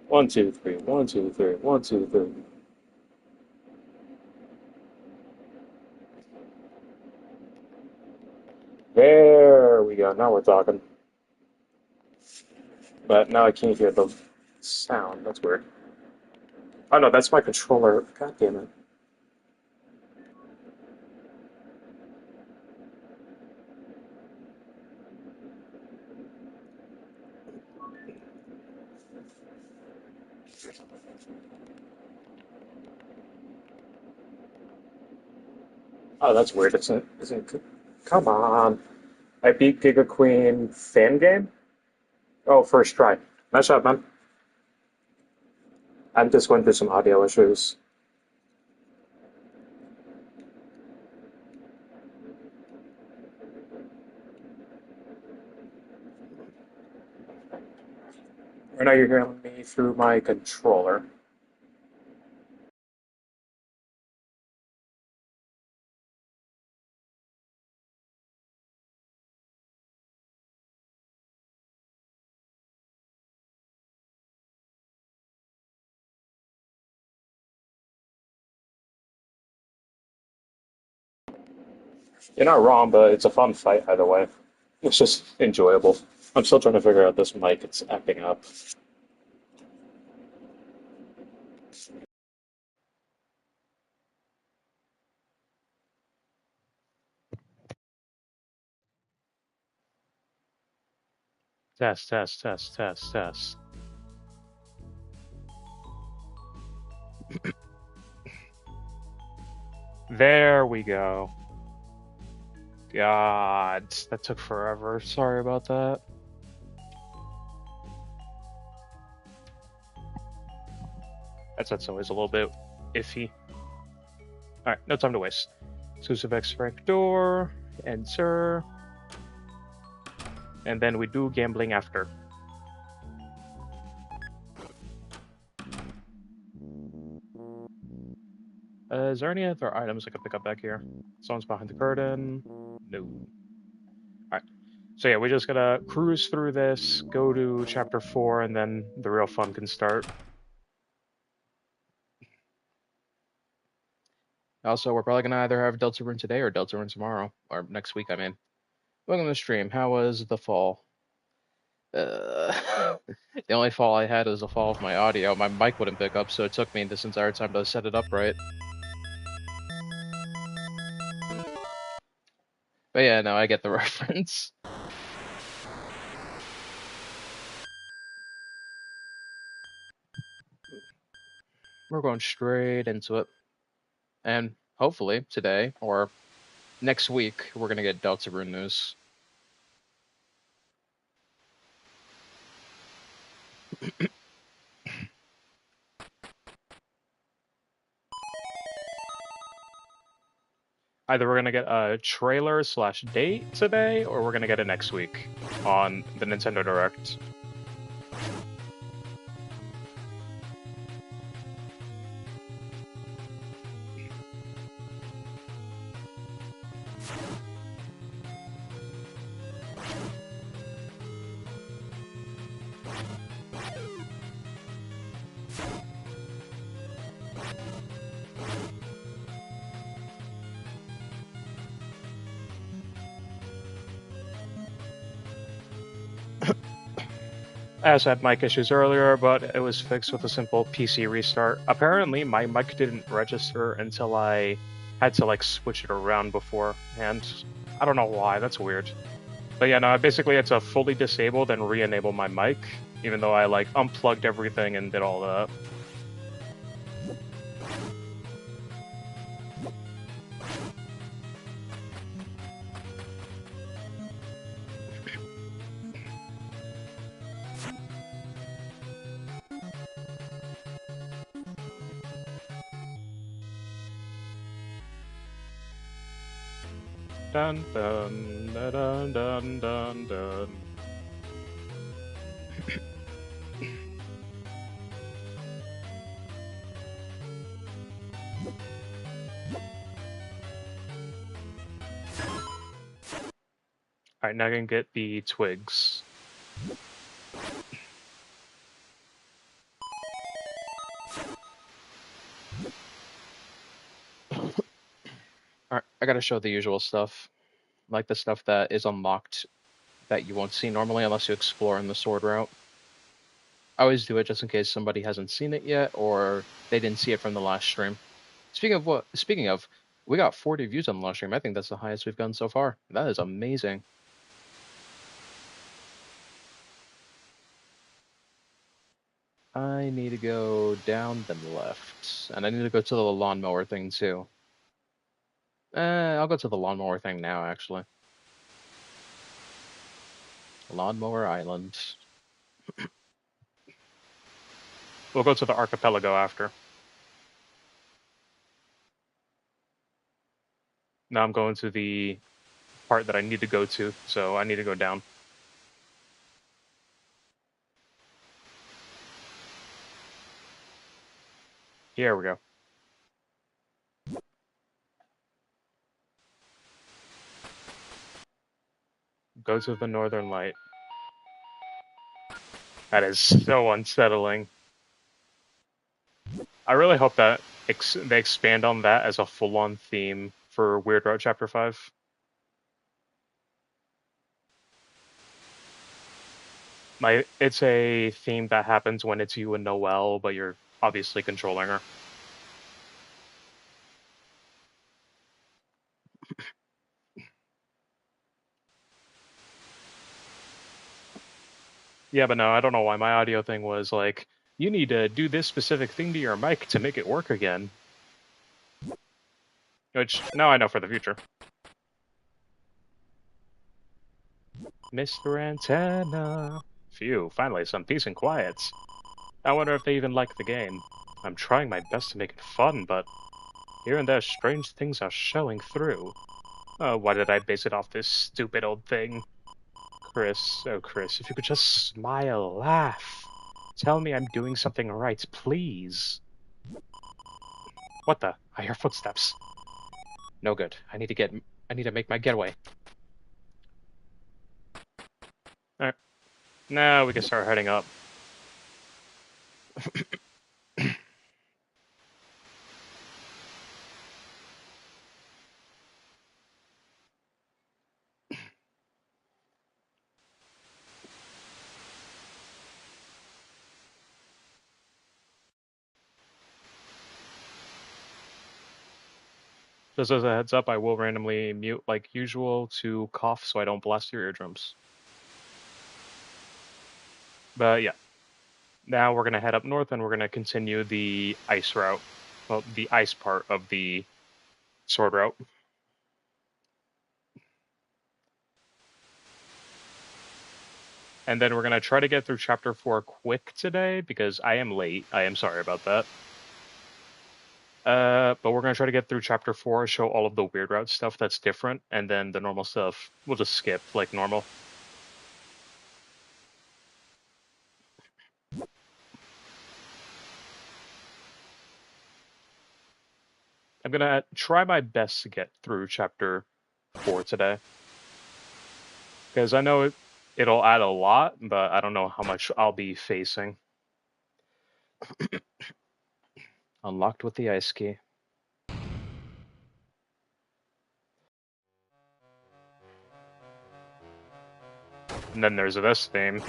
One, two, three. One, two, three. One, two, three. There we go. Now we're talking. But now I can't hear the sound. That's weird. Oh no, that's my controller. God damn it. Oh, that's weird. Isn't. Come on. I beat Giga Queen fan game? Oh, first try. Nice shot, man. I'm just going through some audio issues. Right now you're hearing me through my controller. You're not wrong, but it's a fun fight either way. It's just enjoyable. I'm still trying to figure out this mic. It's acting up. Test, test, test, test, test. There we go. God, that took forever. Sorry about that. That's always a little bit iffy. Alright, no time to waste. Exclusive X rank door, enter. And then we do gambling after. Is there any other items I could pick up back here? Someone's behind the curtain. No. Alright. So yeah, we just gotta cruise through this, go to chapter 4, and then the real fun can start. Also, we're probably gonna either have Deltarune today or Deltarune tomorrow. Or next week, I mean. Welcome to the stream. How was the fall? The only fall I had was a fall of my audio. My mic wouldn't pick up, so it took me this entire time to set it up right. But yeah, no, I get the reference. We're going straight into it. And hopefully today, or next week, we're gonna get Deltarune news. Either we're gonna get a trailer / date today, or we're gonna get it next week on the Nintendo Direct. I also had mic issues earlier, but it was fixed with a simple PC restart. Apparently, my mic didn't register until I had to like switch it around beforehand. I don't know why, that's weird. But yeah, no, I basically had to fully disable then re-enable my mic, even though I like unplugged everything and did all that. Dun dun dun dun dun dun. Alright, now I can get the twigs. I gotta show the usual stuff, like the stuff that is unlocked that you won't see normally unless you explore in the sword route. I always do it just in case somebody hasn't seen it yet or they didn't see it from the last stream. Speaking of, we got 40 views on the last stream. I think that's the highest we've gotten so far. That is amazing. I need to go down then left, and I need to go to the lawnmower thing too. I'll go to the lawnmower thing now, actually. Lawnmower Island. We'll go to the archipelago after. Now I'm going to the part that I need to go to, so I need to go down. Here we go. Go to the Northern Light. That is so unsettling. I really hope that they expand on that as a full-on theme for Weird Route Chapter 5. It's a theme that happens when it's you and Noelle, but you're obviously controlling her. Yeah, but no, I don't know why my audio thing was like, you need to do this specific thing to your mic to make it work again. Which, now I know for the future. Mr. Antenna. Phew, finally some peace and quiet. I wonder if they even like the game. I'm trying my best to make it fun, but here and there strange things are showing through. Oh, why did I base it off this stupid old thing? Chris, oh Chris, if you could just smile, laugh. Tell me I'm doing something right, please. What the? I hear footsteps. No good. I need to make my getaway. Alright. Now we can start heading up. Just as a heads up, I will randomly mute like usual to cough so I don't blast your eardrums. But yeah. Now we're going to head up north and we're going to continue the ice route. Well, the ice part of the sword route. And then we're going to try to get through Chapter 4 quick today because I am late. I am sorry about that. But we're going to try to get through Chapter 4, show all of the weird route stuff that's different, and then the normal stuff we'll just skip like normal. I'm going to try my best to get through Chapter 4 today. Because I know it'll add a lot, but I don't know how much I'll be facing. Unlocked with the ice key. And then there's this theme.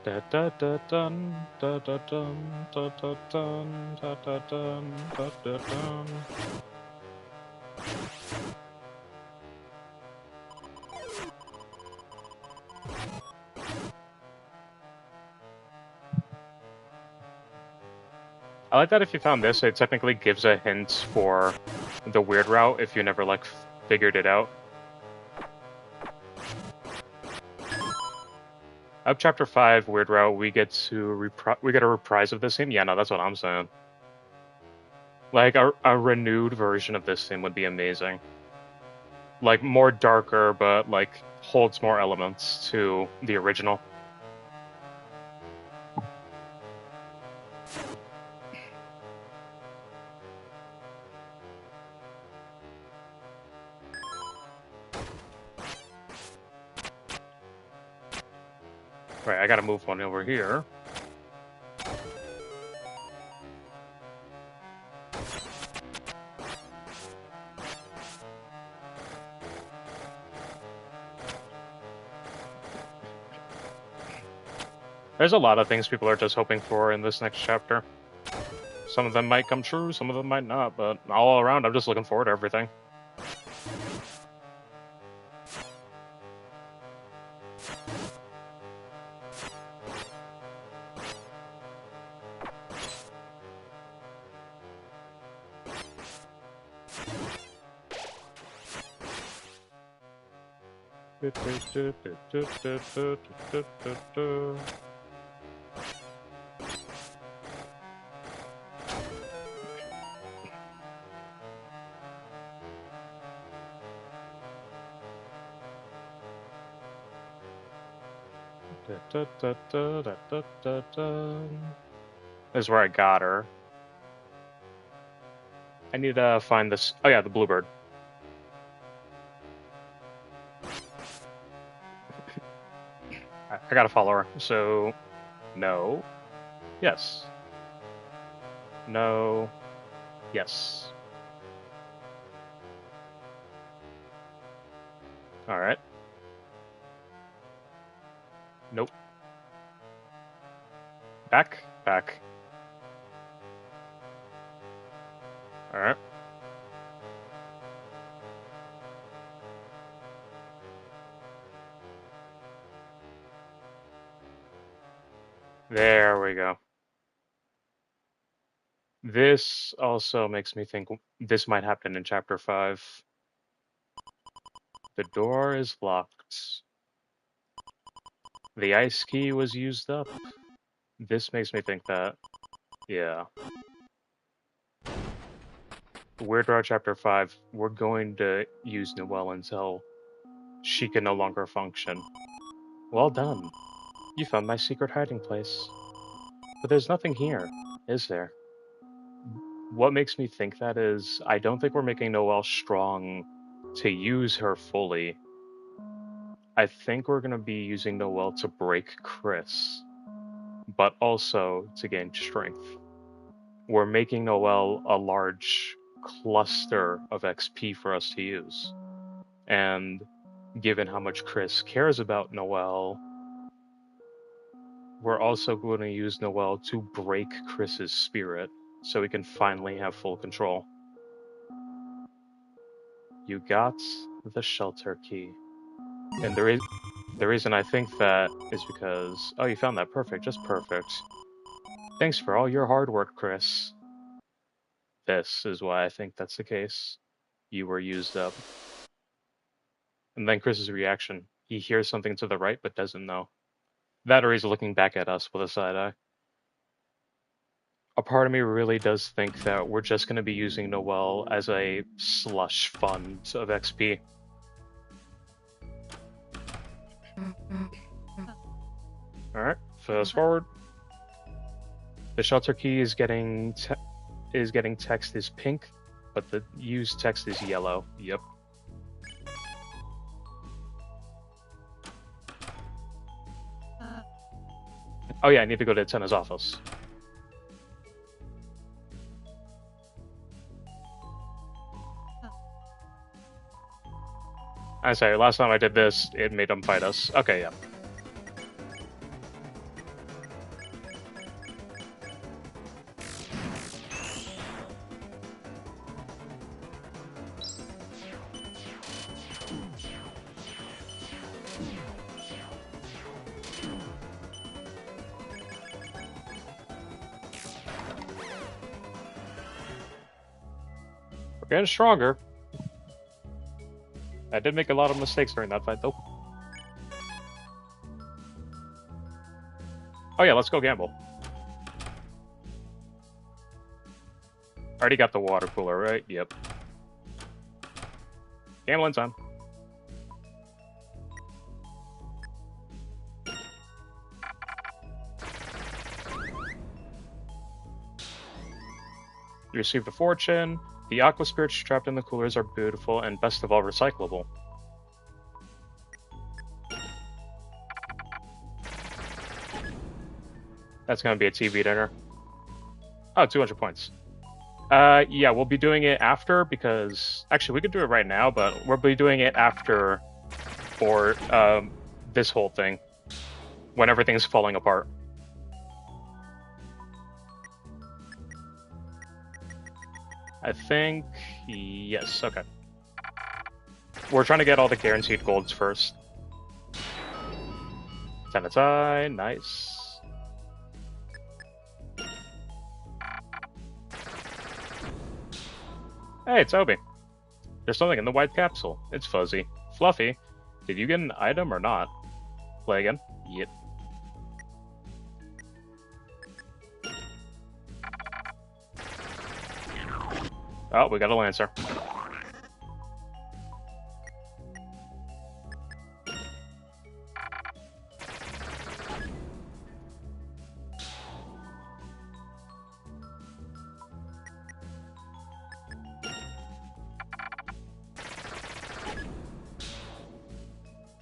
Da da da dun da da dun da da dun da da dun da da dun. I like that if you found this, it technically gives a hint for the weird route if you never like figured it out. Up Chapter 5, Weird Route, we get a reprise of this theme. Yeah, no, that's what I'm saying. Like a renewed version of this theme would be amazing. Like, more darker, but, like, holds more elements to the original. Right, I gotta move one over here. There's a lot of things people are just hoping for in this next chapter. Some of them might come true, some of them might not, but all around, I'm just looking forward to everything. This is where I got her. I need to find this. Oh yeah, the bluebird. I gotta follow her. So, no. Yes. No. Yes. Alright. Nope. Back. Back. Alright. There we go. This also makes me think this might happen in Chapter 5. The door is locked. The ice key was used up. This makes me think that, yeah. Weird Route Chapter 5, we're going to use Noelle until she can no longer function. Well done. You found my secret hiding place. But there's nothing here, is there? What makes me think that is, I don't think we're making Noelle strong to use her fully. I think we're going to be using Noelle to break Chris, but also to gain strength. We're making Noelle a large cluster of XP for us to use. And given how much Chris cares about Noelle, we're also going to use Noelle to break Chris's spirit so we can finally have full control. You got the shelter key. And the reason I think that is because, oh, you found that, perfect, just perfect. Thanks for all your hard work, Chris. This is why I think that's the case. You were used up. And then Chris's reaction. He hears something to the right but doesn't know. That or he's looking back at us with a side eye. A part of me really does think that we're just going to be using Noelle as a slush fund of XP. Alright, fast forward. The shelter key is getting text is pink, but the used text is yellow. Yep. Oh yeah, I need to go to Tenna's office. I say, last time I did this, it made them fight us. Okay, yeah. We're getting stronger. I did make a lot of mistakes during that fight, though. Oh yeah, let's go gamble. Already got the water cooler, right? Yep. Gambling time. You received a fortune. The aqua spirits trapped in the coolers are beautiful and best of all recyclable. That's gonna be a TV dinner. Oh, 200 points. Yeah, we'll be doing it after because actually we could do it right now, but we'll be doing it after for this whole thing when everything's falling apart. I think yes. Okay. We're trying to get all the guaranteed golds first. Tenet's Eye, nice. Hey, it's Obi. There's something in the white capsule. It's fuzzy. Fluffy. Did you get an item or not? Play again? Yep. Oh, we got a Lancer.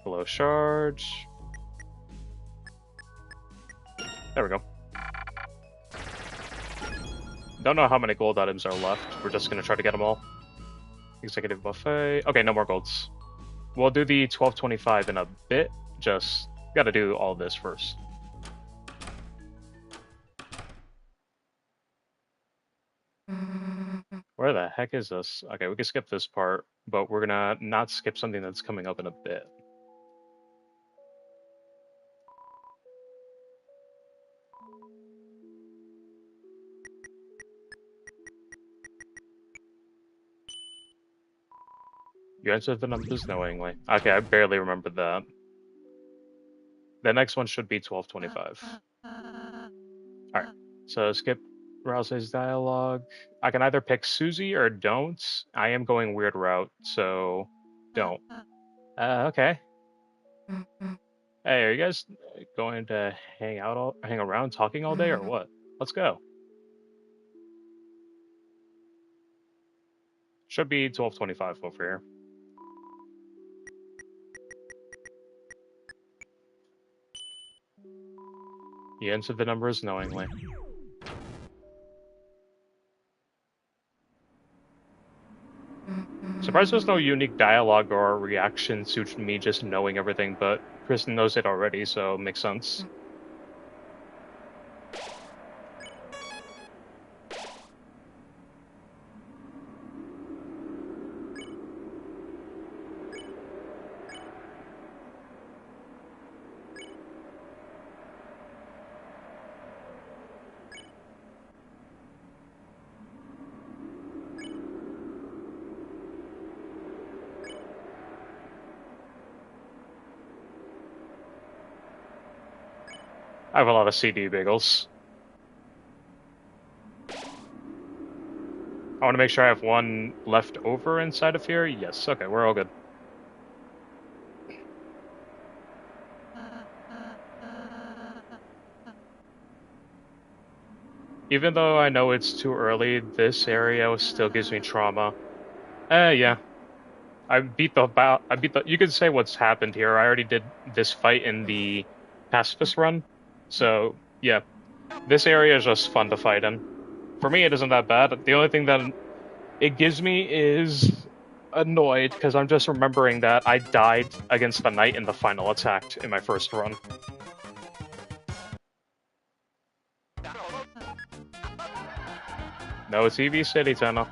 Below charge. There we go. Don't know how many gold items are left. We're just gonna try to get them all. Executive buffet. Okay, no more golds. We'll do the 1225 in a bit. Just gotta do all this first. Where the heck is this? Okay, we can skip this part, but we're gonna not skip something that's coming up in a bit. You answered the numbers knowingly. Okay, I barely remembered that. The next one should be 1225. Alright, so skip Rouse's dialogue. I can either pick Susie or don't. I am going weird route, so don't. Okay. Hey, are you guys going to hang around talking all day or what? Let's go. Should be 1225 over here. You answered the numbers knowingly. Surprised there's no unique dialogue or reaction to me just knowing everything, but Kristen knows it already, so it makes sense. I have a lot of CD bagels. I want to make sure I have one left over inside of here. Yes, okay, we're all good. Even though I know it's too early, this area still gives me trauma. Yeah. You could say what's happened here. I already did this fight in the pacifist run. So, yeah. This area is just fun to fight in. For me, it isn't that bad. The only thing that it gives me is annoyed, because I'm just remembering that I died against the knight in the final attack in my first run. No, it's EV City, Tenno.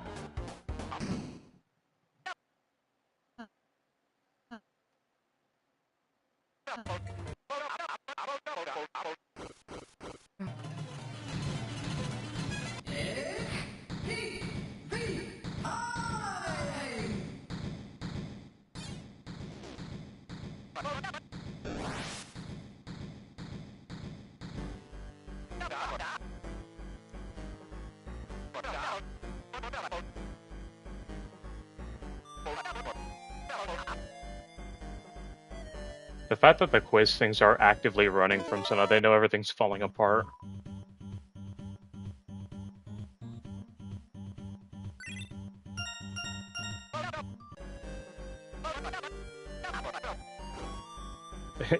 The fact that the quiz things are actively running from Senna, they know everything's falling apart.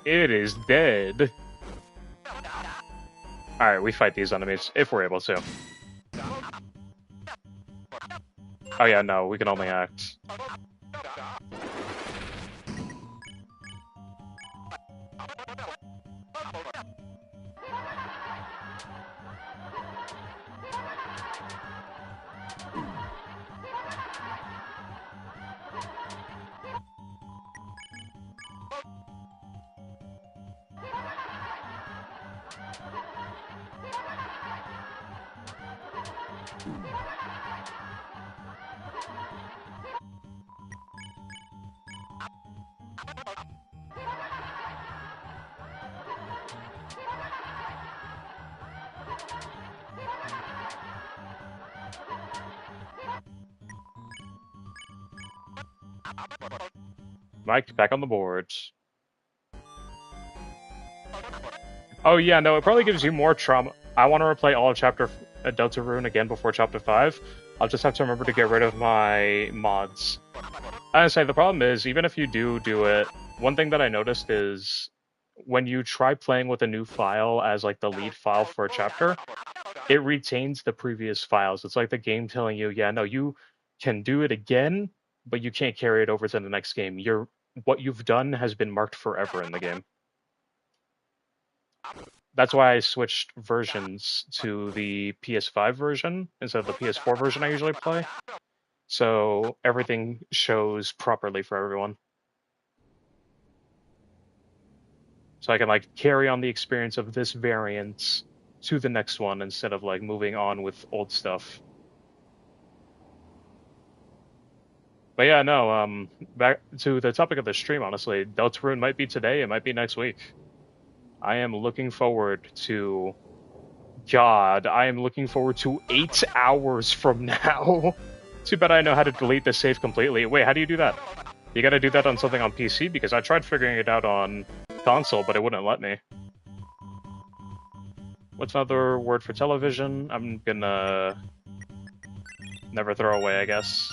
It is dead. Alright, we fight these enemies, if we're able to. Oh yeah, no, we can only act. Mike, back on the board. Oh yeah, no, it probably gives you more trauma. I want to replay all of Chapter Deltarune again before Chapter 5. I'll just have to remember to get rid of my mods. I say the problem is, even if you do it, one thing that I noticed is when you try playing with a new file as like the lead file for a chapter, it retains the previous files. It's like the game telling you, yeah, no, you can do it again, but you can't carry it over to the next game. What you've done has been marked forever in the game. That's why I switched versions to the PS5 version instead of the PS4 version I usually play. So everything shows properly for everyone. So I can like carry on the experience of this variant to the next one instead of like moving on with old stuff. But yeah, no, back to the topic of the stream, honestly, Deltarune might be today, it might be next week. I am looking forward to God, I am looking forward to 8 hours from now. Too bad I know how to delete the save completely. Wait, how do you do that? You gotta do that on something on PC? Because I tried figuring it out on console, but it wouldn't let me. What's another word for television? I'm gonna never throw away, I guess.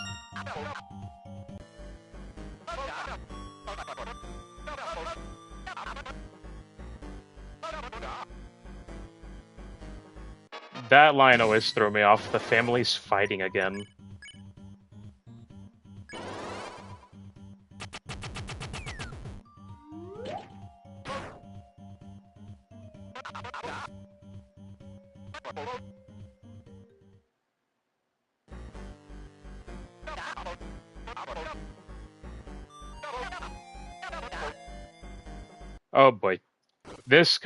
That line always threw me off. The family's fighting again. Oh boy. This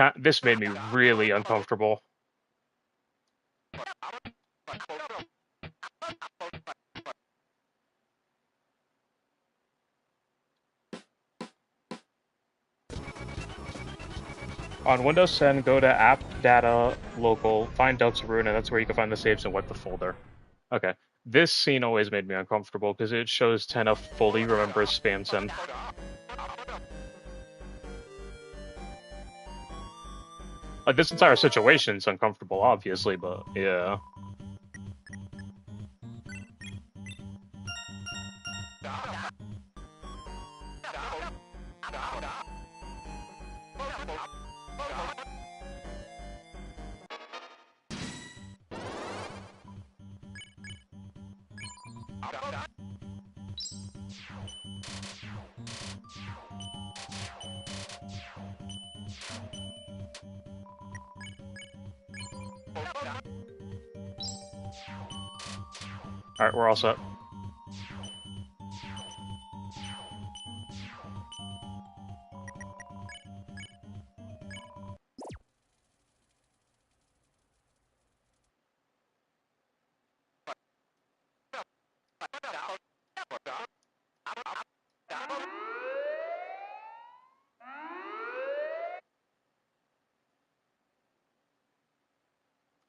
made me really uncomfortable. On Windows 10, go to App Data Local, find Deltarune, and that's where you can find the saves and wipe the folder. Okay. This scene always made me uncomfortable because it shows Tenna fully remembers Spamton. Like, this entire situation's uncomfortable, obviously, but yeah. Alright, we're all set.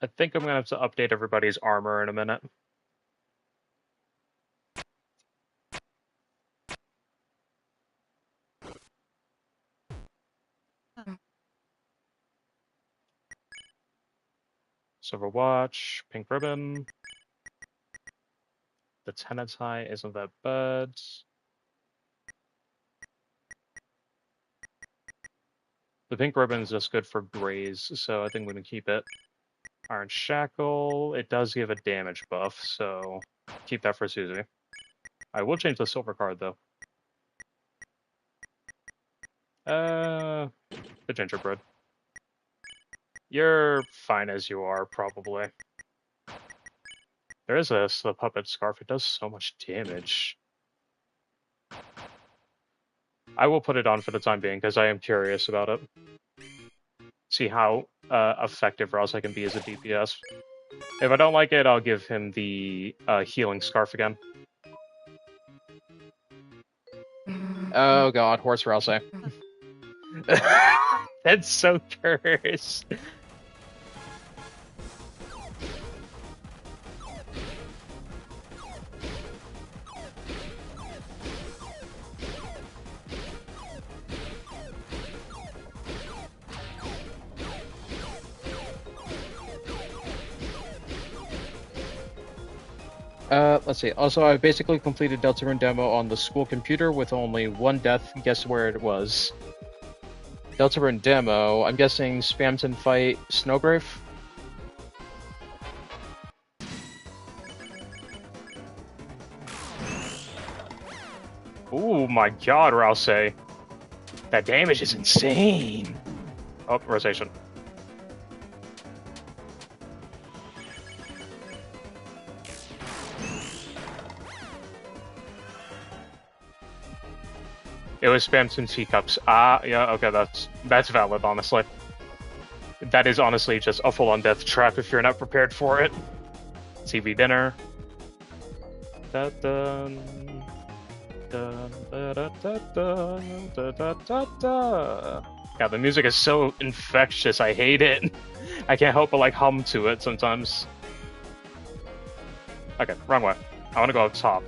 I think I'm gonna have to update everybody's armor in a minute. Silver watch, pink ribbon. The tenant's high isn't that bad. The pink ribbon is just good for graze, so I think we can keep it. Iron Shackle, it does give a damage buff, so keep that for Susie. I will change the silver card, though. The gingerbread. You're fine as you are, probably. There is the puppet scarf. It does so much damage. I will put it on for the time being, because I am curious about it. See how effective Rouse I can be as a DPS. If I don't like it, I'll give him the healing scarf again. Oh god, horse Rouse. That's so cursed. Let's see. Also, I basically completed Deltarune demo on the school computer with only one death. Guess where it was? Deltarune demo. I'm guessing Spamton fight Snowgrave? Oh my god, Rouse. That damage is insane. Oh, Rosation. It was Spamton teacups. Ah, yeah, okay, that's valid, honestly. That is honestly just a full-on death trap if you're not prepared for it. TV dinner. Da da da da da da da da da da. God, the music is so infectious. I hate it. I can't help but like hum to it sometimes. Okay, wrong way. I want to go up top.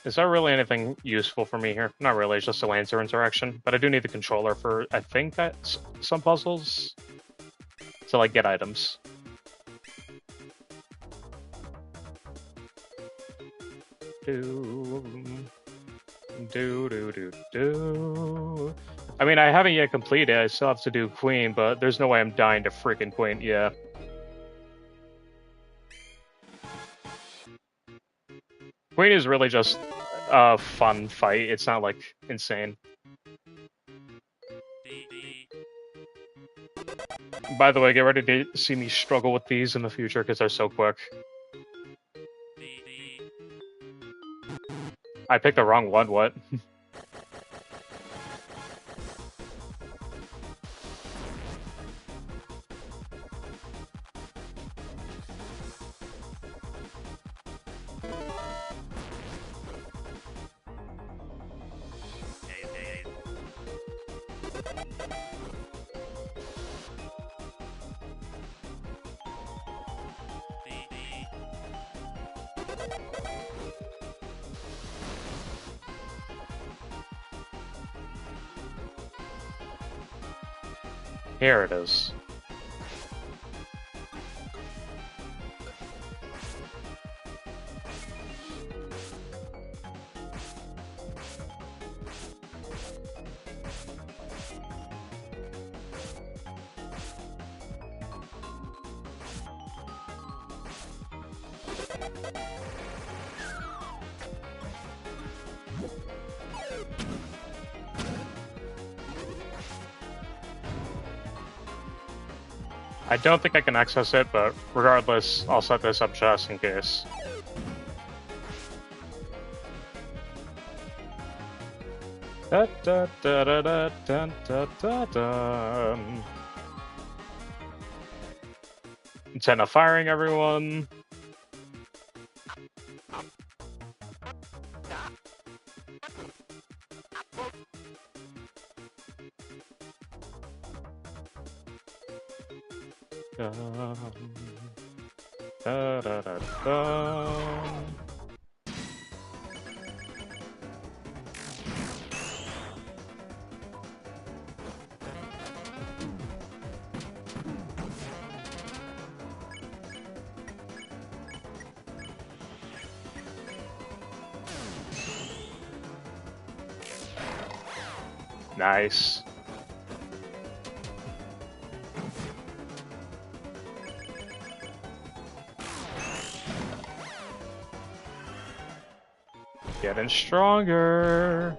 Is there really anything useful for me here? Not really, it's just a Lancer interaction. But I do need the controller for, I think that's some puzzles. To, like, get items. I mean, I haven't yet completed it. I still have to do Queen, but there's no way I'm dying to freaking Queen. Yeah. Queen is really just a fun fight. It's not, like, insane. By the way, get ready to see me struggle with these in the future, because they're so quick. I picked the wrong one, what? Here it is. I don't think I can access it, but regardless, I'll set this up just in case. Da, da, da, da, da, da, da, da, da. Antenna firing, everyone. Da, da, da, da, da. Nice. Getting stronger.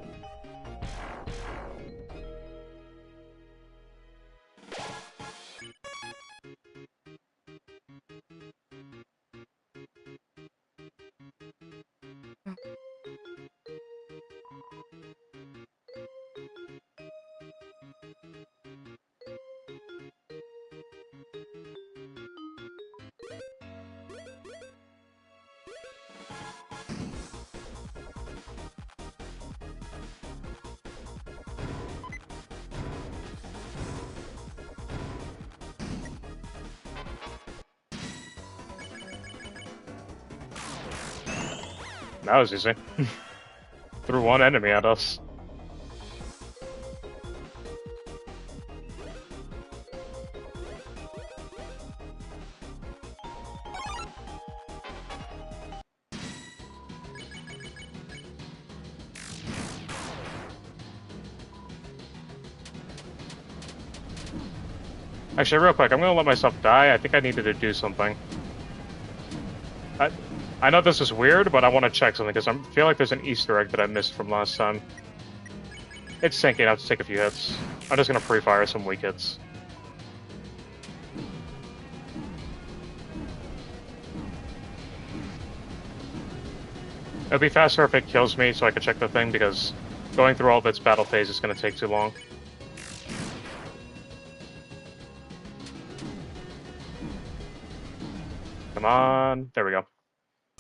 That was easy. Threw one enemy at us. Actually, real quick, I'm gonna let myself die. I think I needed to do something. I know this is weird, but I want to check something because I feel like there's an Easter egg that I missed from last time. It's sinking. I have to take a few hits. I'm just gonna pre-fire some weak hits. It'll be faster if it kills me so I can check the thing, because going through all of its battle phase is going to take too long. Come on. There we go.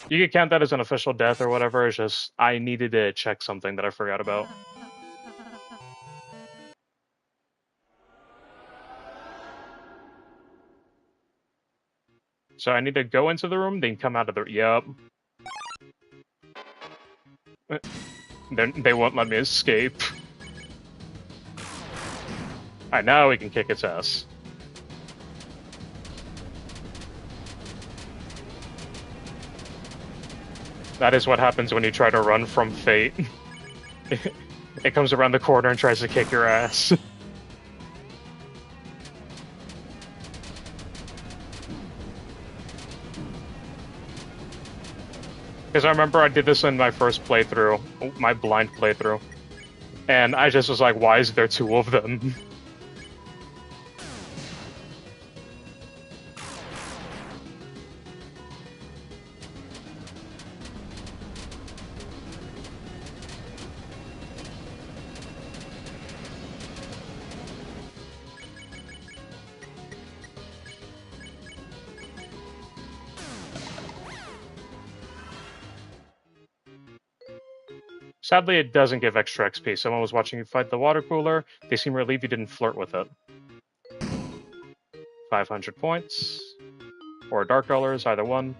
You can count that as an official death or whatever, it's just I needed to check something that I forgot about. So I need to go into the room, then come out of the... Yup. They won't let me escape. Alright, now we can kick its ass. That is what happens when you try to run from fate. It comes around the corner and tries to kick your ass. Because I remember I did this in my first playthrough, my blind playthrough. And I just was like, why is there two of them? Sadly, it doesn't give extra XP. Someone was watching you fight the water cooler. They seem relieved you didn't flirt with it. 500 points. Or dark colors, either one.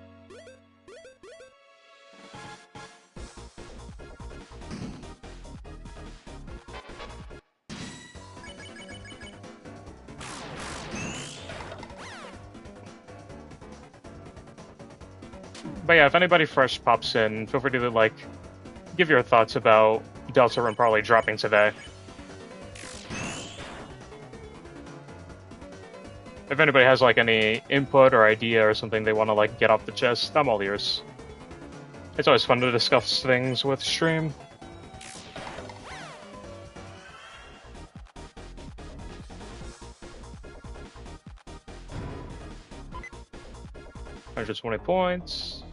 But yeah, if anybody fresh pops in, feel free to, like, give your thoughts about Deltarune probably dropping today. If anybody has, like, any input or idea or something they want to, like, get off the chest, I'm all ears. It's always fun to discuss things with stream. $120 points.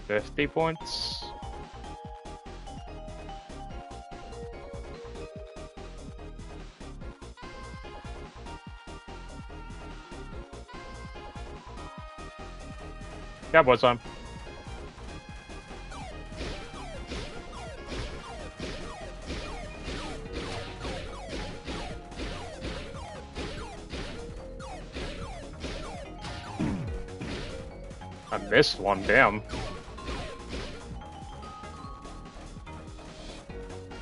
$50 points. Cowboy time. I missed one, damn.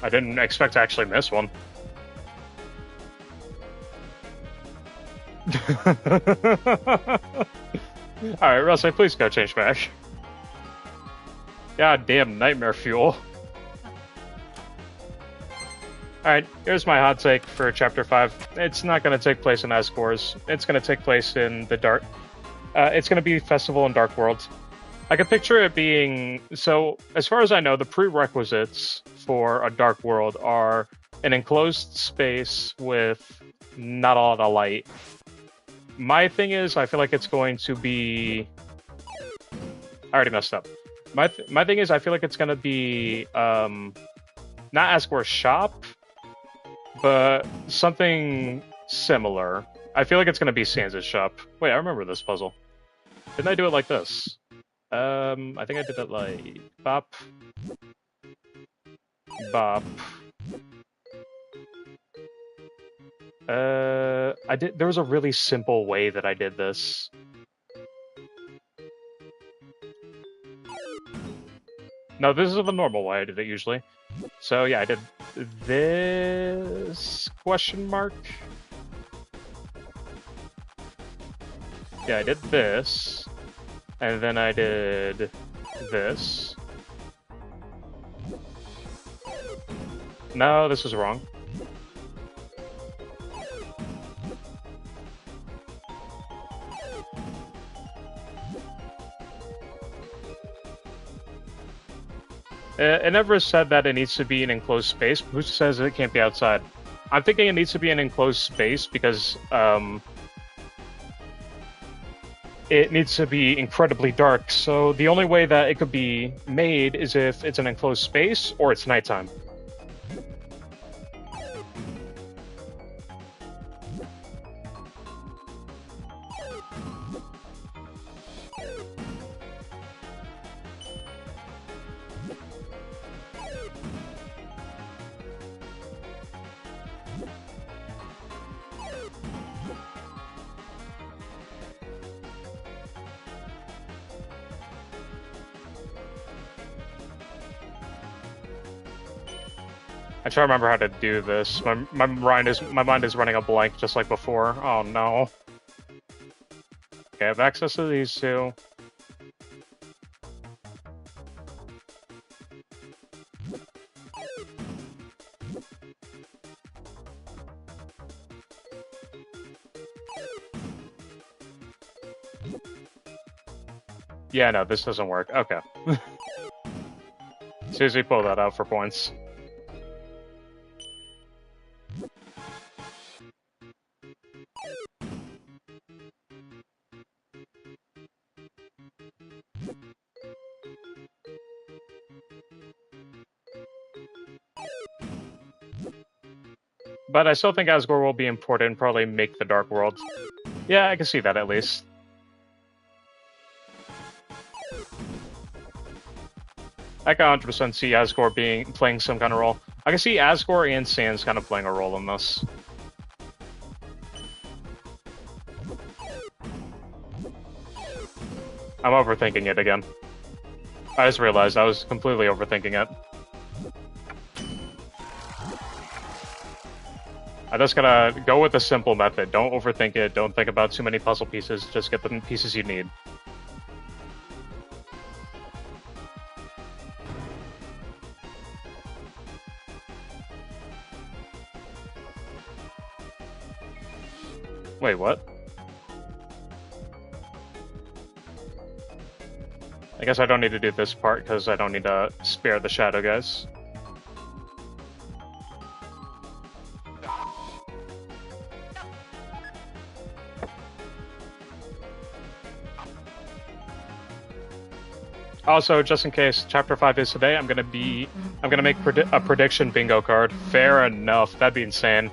I didn't expect to actually miss one. Alright, Russell, please go change back. God damn nightmare fuel. Alright, here's my hot take for Chapter 5. It's not going to take place in Asgore's. It's going to take place in the Dark... it's going to be Festival in Dark World. I can picture it being... So, as far as I know, the prerequisites for a Dark World are an enclosed space with not a lot of light. My thing is, I feel like it's going to be... I already messed up. My thing is, I feel like it's going to be... not Asgore's shop, but something similar. I feel like it's going to be Sans' shop. Wait, I remember this puzzle. Didn't I do it like this? I think I did it like... Bop. Bop. There was a really simple way that I did this. No, this is the normal way I did it usually. So yeah, I did this question mark. Yeah, I did this. And then I did this. No, this was wrong. It never said that it needs to be an enclosed space. Who says it can't be outside? I'm thinking it needs to be an enclosed space because, it needs to be incredibly dark, so the only way that it could be made is if it's an enclosed space or it's nighttime. I try to remember how to do this. My mind is running a blank just like before. Oh no. Okay, I have access to these two. Yeah, no, this doesn't work. Okay. Seriously, pull that out for points. But I still think Asgore will be important and probably make the Dark World. Yeah, I can see that at least. I can 100% see Asgore playing some kind of role. I can see Asgore and Sans kind of playing a role in this. I'm overthinking it again. I just realized I was completely overthinking it. I just gotta go with the simple method. Don't overthink it, don't think about too many puzzle pieces, just get the pieces you need. Wait, what? I guess I don't need to do this part because I don't need to spare the shadow guys. Also, just in case Chapter 5 is today, I'm gonna make a prediction bingo card. Fair enough, that'd be insane.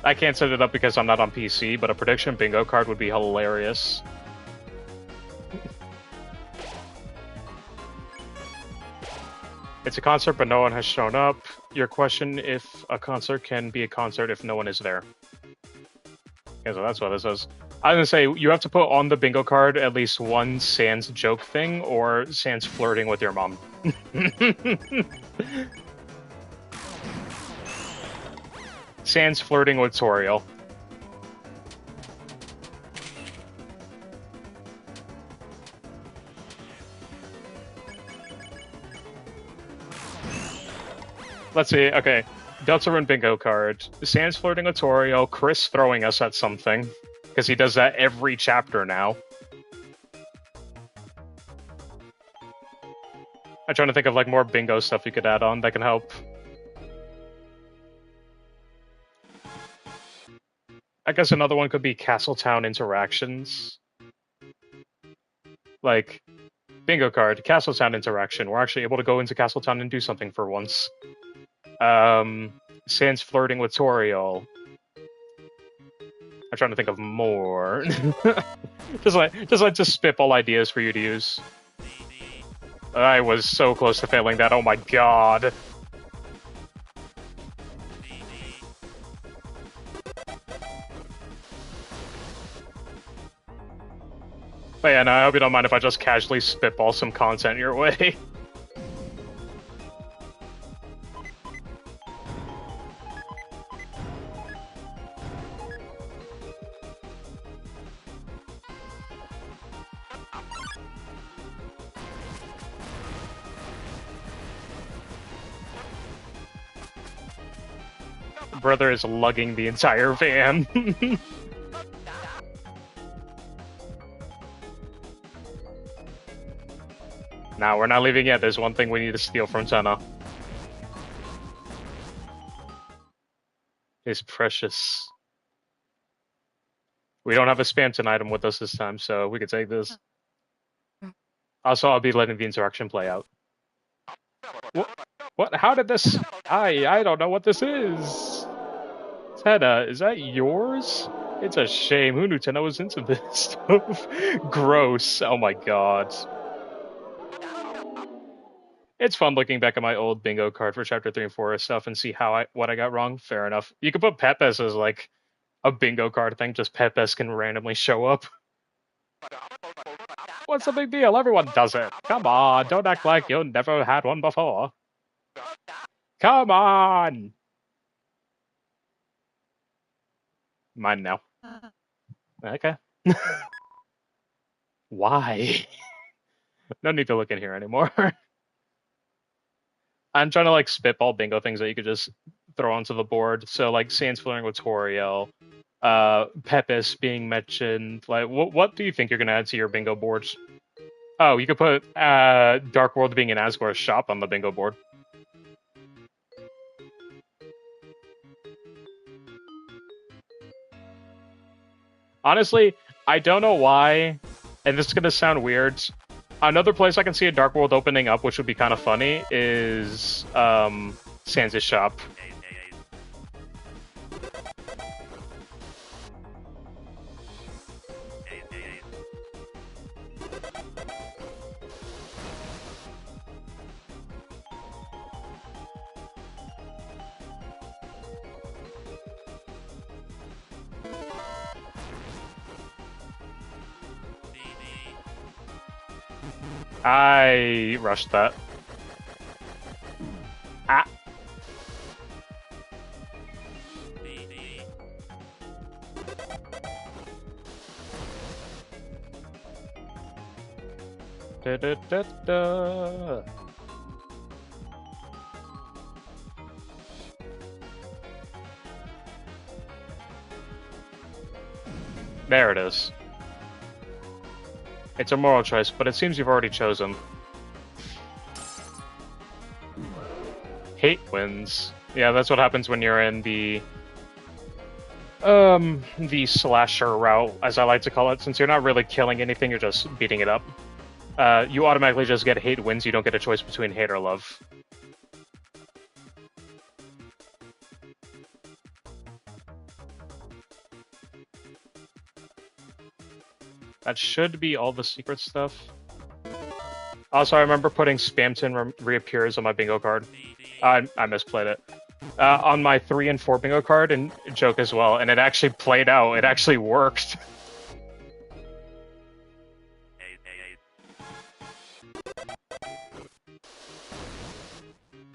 I can't set it up because I'm not on PC, but a prediction bingo card would be hilarious. It's a concert, but no one has shown up. Your question if a concert can be a concert if no one is there. Yeah, so that's what this is. I was gonna say, you have to put on the bingo card at least one Sans joke thing, or Sans flirting with your mom. Sans flirting with Toriel. Let's see. Okay, Deltarune bingo card. Sans flirting with Torio. Chris throwing us at something because he does that every chapter now. I'm trying to think of like more bingo stuff you could add on that can help. I guess another one could be Castletown interactions. Like, bingo card, Castletown interaction. We're actually able to go into Castletown and do something for once. Sans flirting with Toriel. I'm trying to think of more. just spitball ideas for you to use. I was so close to failing that. Oh my god. But yeah, no, I hope you don't mind if I just casually spitball some content your way. Brother is lugging the entire van. Nah, we're not leaving yet. There's one thing we need to steal from Tenna. It's precious. We don't have a Spamton item with us this time, so we could take this. Also, I'll be letting the interaction play out. What? How did this? I don't know what this is. Tenna, is that yours? It's a shame. Who knew Tenna was into this stuff? Gross. Oh my god. It's fun looking back at my old bingo card for chapter 3 and 4 stuff and see what I got wrong. Fair enough. You could put Pepes as like a bingo card thing. Just Pepes can randomly show up. What's the big deal? Everyone does it. Come on, don't act like you never had one before. Come on! Mine now. Okay. Why? No need to look in here anymore. I'm trying to like spitball bingo things that you could just throw onto the board. So like Sans flirting with Toriel, Pepis being mentioned. Like, what do you think you're gonna add to your bingo boards? Oh, you could put Dark World being an Asgore shop on the bingo board. Honestly, I don't know why, and this is gonna sound weird. Another place I can see a Dark World opening up, which would be kind of funny, is Sans' shop. I rushed that. Ah. Da, da, da, da. There it is. It's a moral choice, but it seems you've already chosen. Hate wins. Yeah, that's what happens when you're in the slasher route, as I like to call it. Since you're not really killing anything, you're just beating it up. You automatically just get hate wins. You don't get a choice between hate or love. That should be all the secret stuff. Also, I remember putting Spamton reappears on my bingo card. I misplayed it. On my 3 and 4 bingo card and joke as well, and it actually played out. It actually worked.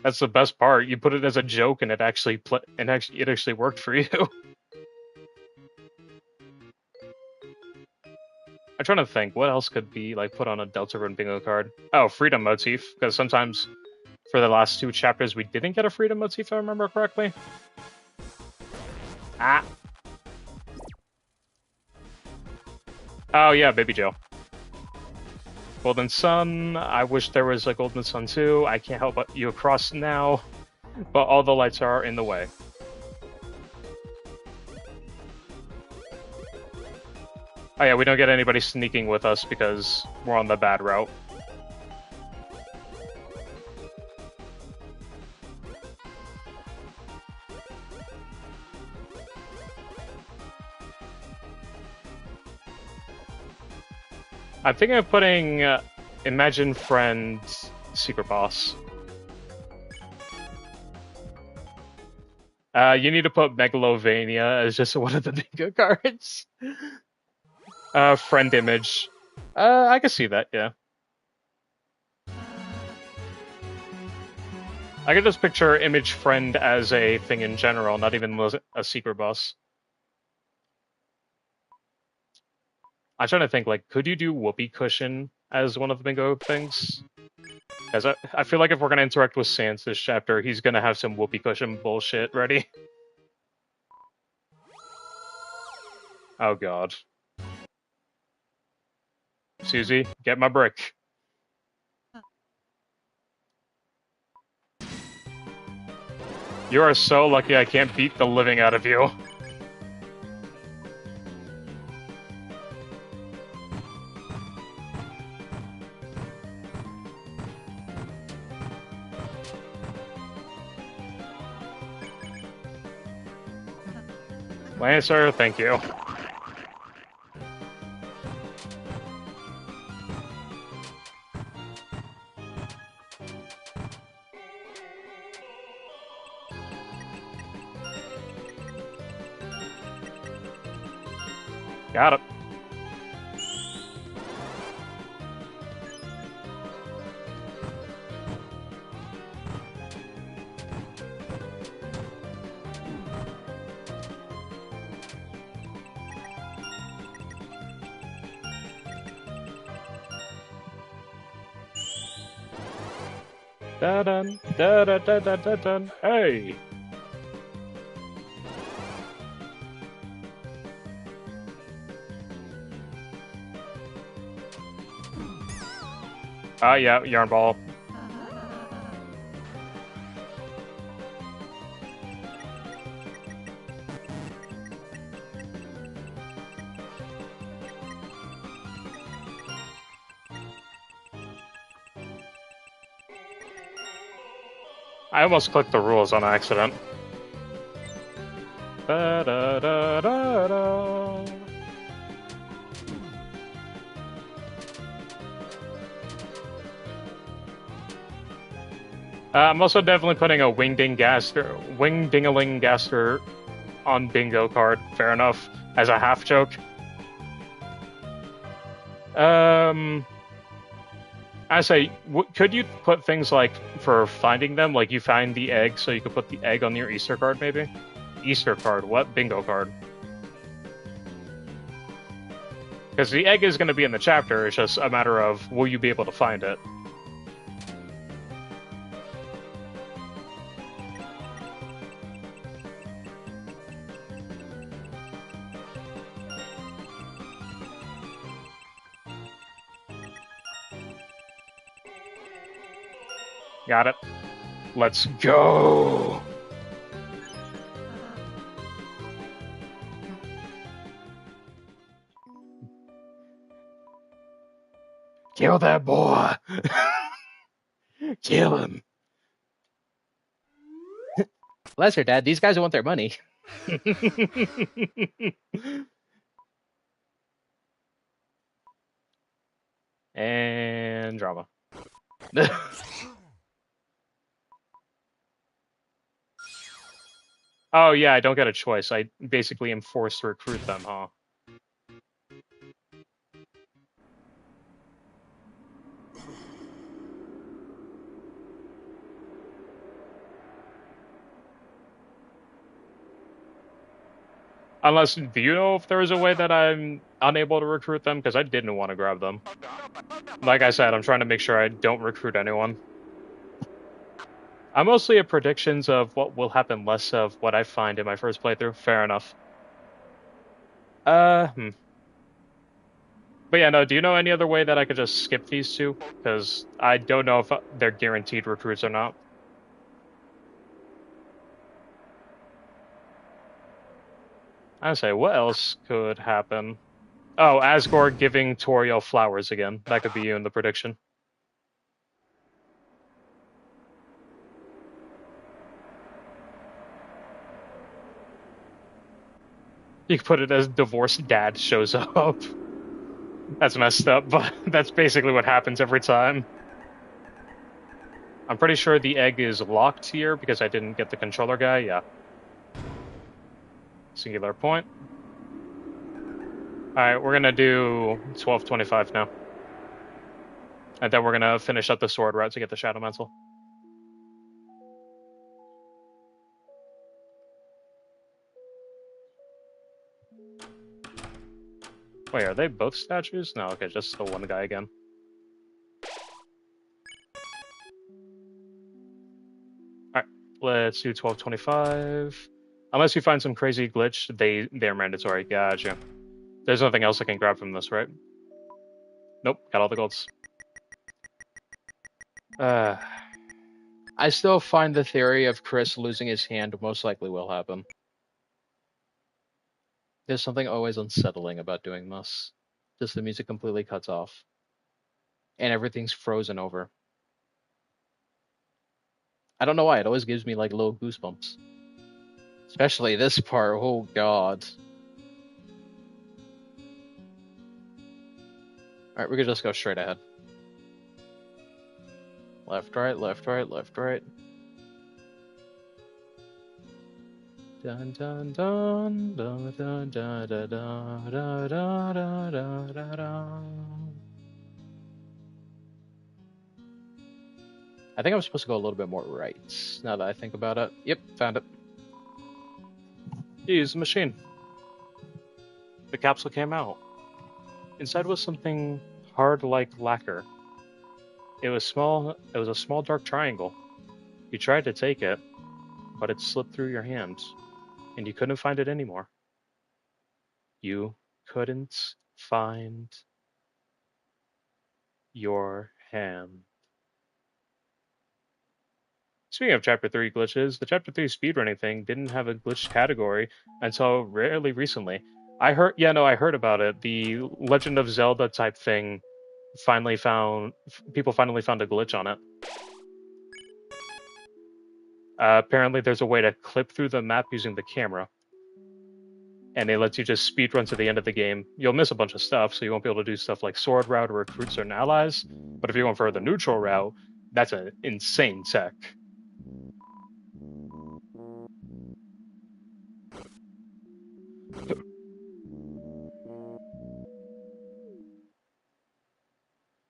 That's the best part. You put it as a joke, and it actually worked for you. I'm trying to think, what else could be like put on a Deltarune bingo card? Oh, freedom motif, because sometimes For the last 2 chapters, we didn't get a freedom motif, if I remember correctly. Ah. Oh yeah, Baby Joe. Golden Sun. I wish there was a Golden Sun too. I can't help but you across now, but all the lights are in the way. Oh yeah, we don't get anybody sneaking with us because we're on the bad route. I'm thinking of putting Imagine Friend Secret Boss. You need to put Megalovania as just one of the bingo cards. Friend Image. I can see that, yeah. I can just picture Image Friend as a thing in general, not even a secret boss. I'm trying to think, like, could you do Whoopee Cushion as one of the bingo things? Because I feel like if we're going to interact with Sans this chapter, he's going to have some Whoopee Cushion bullshit ready. Oh god. Susie, get my brick. You are so lucky I can't beat the living out of you. Lancer, thank you. Got it. Da-dun, da-da-da-da-da-dun. Hey! Yeah, Yarn Ball. I almost clicked the rules on accident. Da-da-da-da-da. I'm also definitely putting a Wingdingaling Gaster on bingo card. Fair enough. As a half joke. I say, could you put things like, for finding them, like you find the egg, so you could put the egg on your Easter card, maybe? Easter card, what? Bingo card. Because the egg is going to be in the chapter, it's just a matter of, will you be able to find it? Got it. Let's go! Kill that boy! Kill him! Bless her, Dad. These guys want their money. And drama. Oh yeah, I don't get a choice. I basically am forced to recruit them, huh? Unless, do you know if there is a way that I'm unable to recruit them? Because I didn't want to grab them. Like I said, I'm trying to make sure I don't recruit anyone. I'm mostly at predictions of what will happen, less of what I find in my first playthrough. Fair enough. Hmm. But yeah, no, do you know any other way that I could just skip these two? Because I don't know if they're guaranteed recruits or not. I say, what else could happen? Oh, Asgore giving Toriel flowers again. That could be you in the prediction. You could put it as divorced dad shows up. That's messed up, but that's basically what happens every time. I'm pretty sure the egg is locked here because I didn't get the controller guy. Yeah. Singular point. Alright, we're gonna do 1225 now. And then we're gonna finish up the sword route to get the Shadow Mantle. Wait, are they both statues? No, okay, just the one guy again. Alright, let's do 1225. Unless you find some crazy glitch, they're mandatory. Gotcha. There's nothing else I can grab from this, right? Nope, got all the golds. I still find the theory of Chris losing his hand most likely will happen. There's something always unsettling about doing this. Just the music completely cuts off. And everything's frozen over. I don't know why, it always gives me like little goosebumps. Especially this part, oh god. Alright, we could just go straight ahead. Left, right, left, right, left, right. Dun dun dun dun dun dun dun dun dun dun dun dun dun. I think I'm supposed to go a little bit more right, now that I think about it. Yep, found it. Use the machine. The capsule came out. Inside was something hard like lacquer. It was small. It was a small dark triangle. You tried to take it, but it slipped through your hand, and you couldn't find it anymore. You couldn't find your hand. Speaking of Chapter 3 glitches, the Chapter 3 speedrunning thing didn't have a glitch category until rarely recently. I heard about it. The Legend of Zelda type thing people finally found a glitch on it. Apparently there's a way to clip through the map using the camera. And it lets you just speedrun to the end of the game. You'll miss a bunch of stuff, so you won't be able to do stuff like sword route or recruit certain allies. But if you're going for the neutral route, that's an insane tech.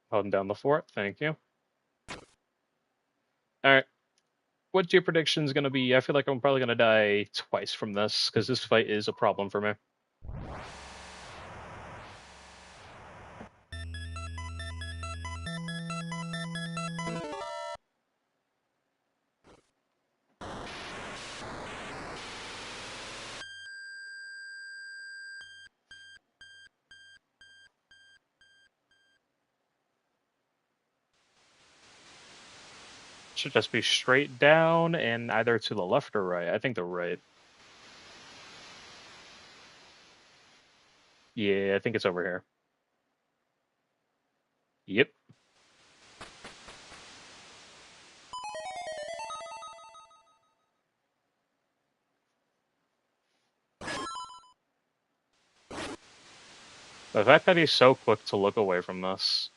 Holding down the fort, thank you. Alright. What's your prediction's gonna be? I feel like I'm probably gonna die twice from this, because this fight is a problem for me. Should just be straight down and either to the left or right. I think the right. Yeah, I think it's over here. Yep. The fact that he's so quick to look away from this.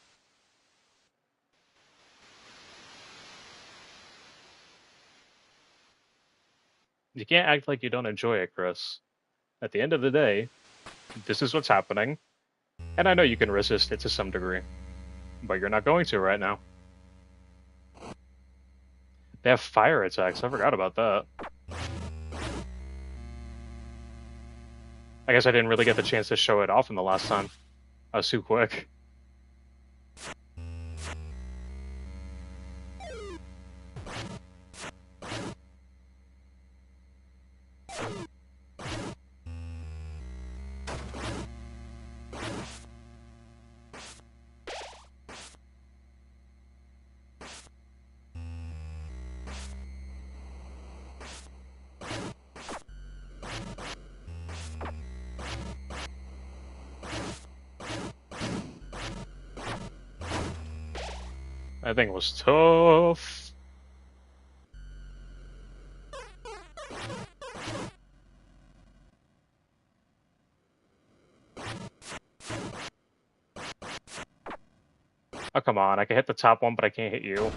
You can't act like you don't enjoy it, Chris. At the end of the day, this is what's happening. And I know you can resist it to some degree. But you're not going to right now. They have fire attacks. I forgot about that. I guess I didn't really get the chance to show it off in the last time. I was too quick. That thing was tough. Oh, come on. I can hit the top one, but I can't hit you.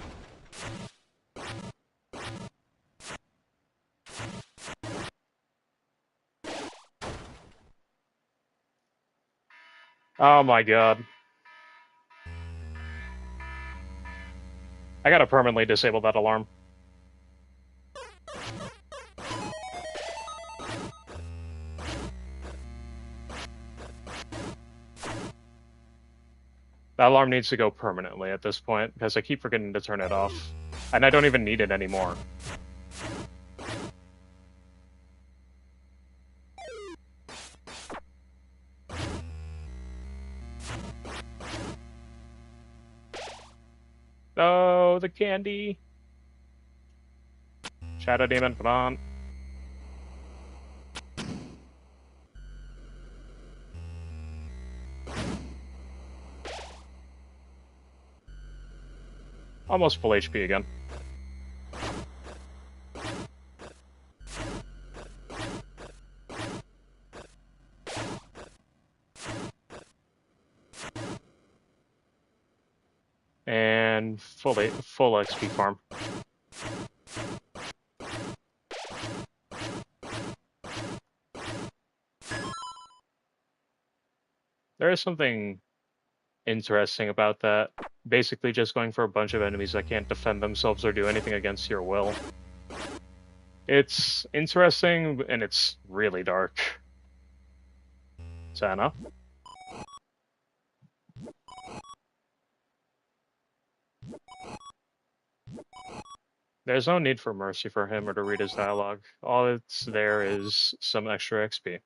Oh my god. I gotta permanently disable that alarm. That alarm needs to go permanently at this point, because I keep forgetting to turn it off. And I don't even need it anymore. Oh, the candy! Shadow Demon, come on. Almost full HP again. And full XP farm. There is something interesting about that. Basically just going for a bunch of enemies that can't defend themselves or do anything against your will. It's interesting, and it's really dark. Sana? There's no need for mercy for him or to read his dialogue. All it's there is some extra XP.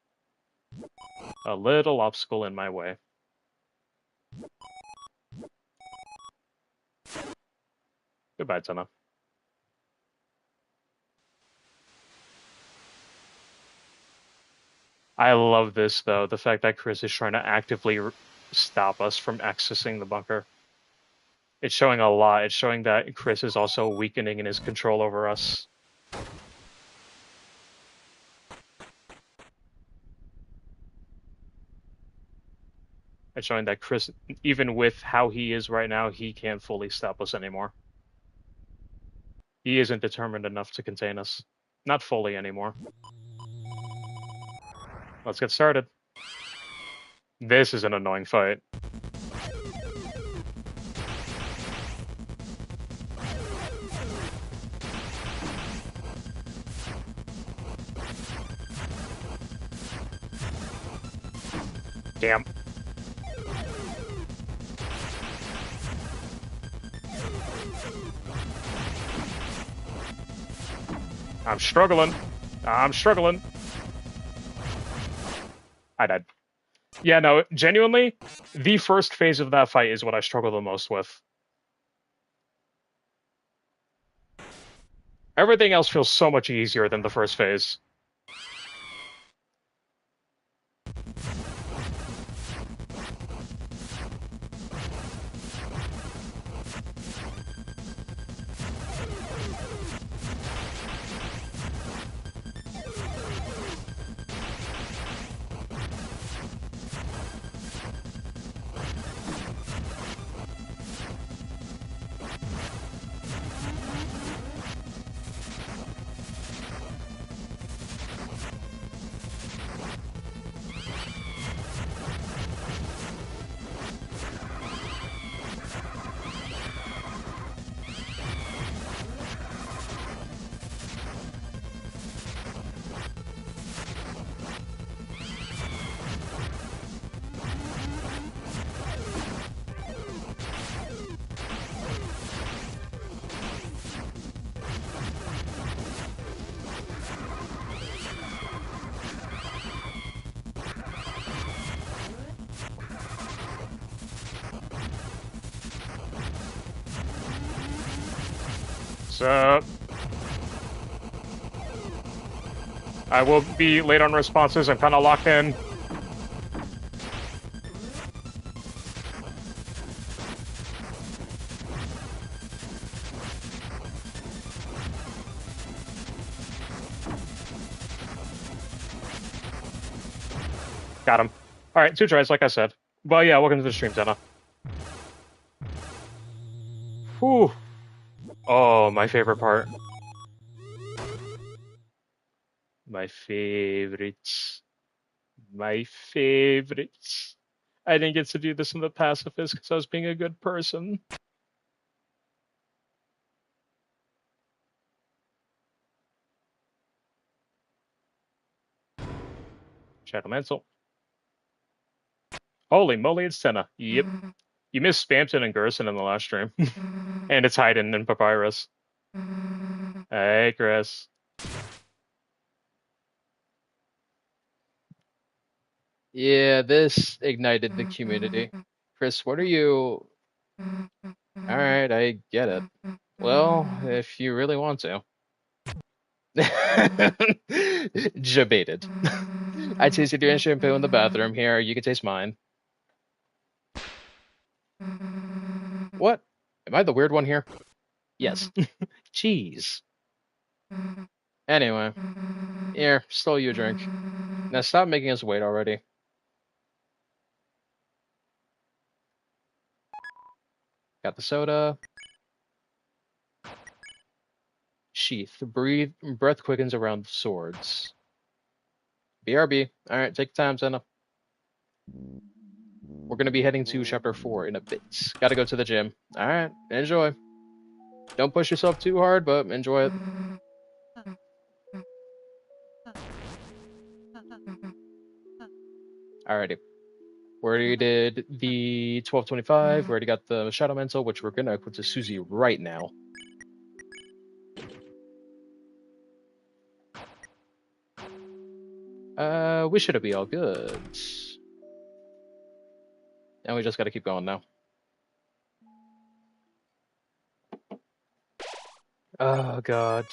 A little obstacle in my way. Goodbye, Tana. I love this, though, the fact that Chris is trying to actively stop us from accessing the bunker. It's showing a lot. It's showing that Chris is also weakening in his control over us. It's showing that Chris, even with how he is right now, he can't fully stop us anymore. He isn't determined enough to contain us. Not fully anymore. Let's get started. This is an annoying fight. Damn. I'm struggling. I'm struggling. I died. Yeah, no, genuinely, the first phase of that fight is what I struggle the most with. Everything else feels so much easier than the first phase. So I will be late on responses. I'm kind of locked in. Got him. All right, 2 tries, like I said. But yeah, welcome to the stream, Senna. Whew. Oh, my favorite part. My favorites. My favorites. I didn't get to do this in the pacifist because I was being a good person. Shadow Mantle. Holy moly, it's Senna. Yep. You missed Spamton and Gerson in the last stream. And it's Haydn and Papyrus. Hey, Chris. Yeah, this ignited the community. Chris, what are you... Alright, I get it. Well, if you really want to. Debated. I tasted your shampoo in the bathroom. Here, you can taste mine. What? Am I the weird one here? Yes. Jeez. Anyway. Here, stole you a drink. Now stop making us wait already. Got the soda. Sheath. Breath quickens around the swords. BRB. Alright, take your time, Senna. We're gonna be heading to chapter 4 in a bit. Gotta go to the gym. Alright, enjoy. Don't push yourself too hard, but enjoy it. Alrighty. We already did the 1225. We already got the Shadow Mantle, which we're gonna equip to Susie right now. We should be all good. And we just gotta keep going now. Oh god.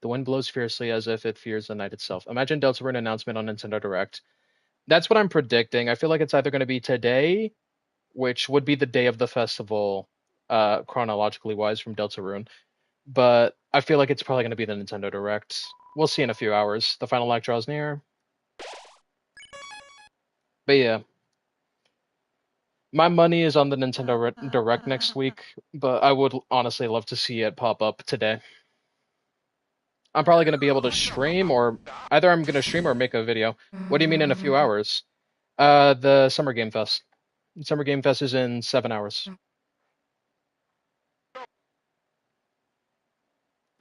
The wind blows fiercely as if it fears the night itself. Imagine Deltarune announcement on Nintendo Direct. That's what I'm predicting. I feel like it's either going to be today, which would be the day of the festival, chronologically wise from Deltarune. But I feel like it's probably going to be the Nintendo Direct. We'll see in a few hours. The final act draws near. But yeah. My money is on the Nintendo Direct next week, but I would honestly love to see it pop up today. I'm probably going to be able to stream, or either I'm going to stream or make a video. What do you mean in a few hours? The Summer Game Fest. Summer Game Fest is in 7 hours.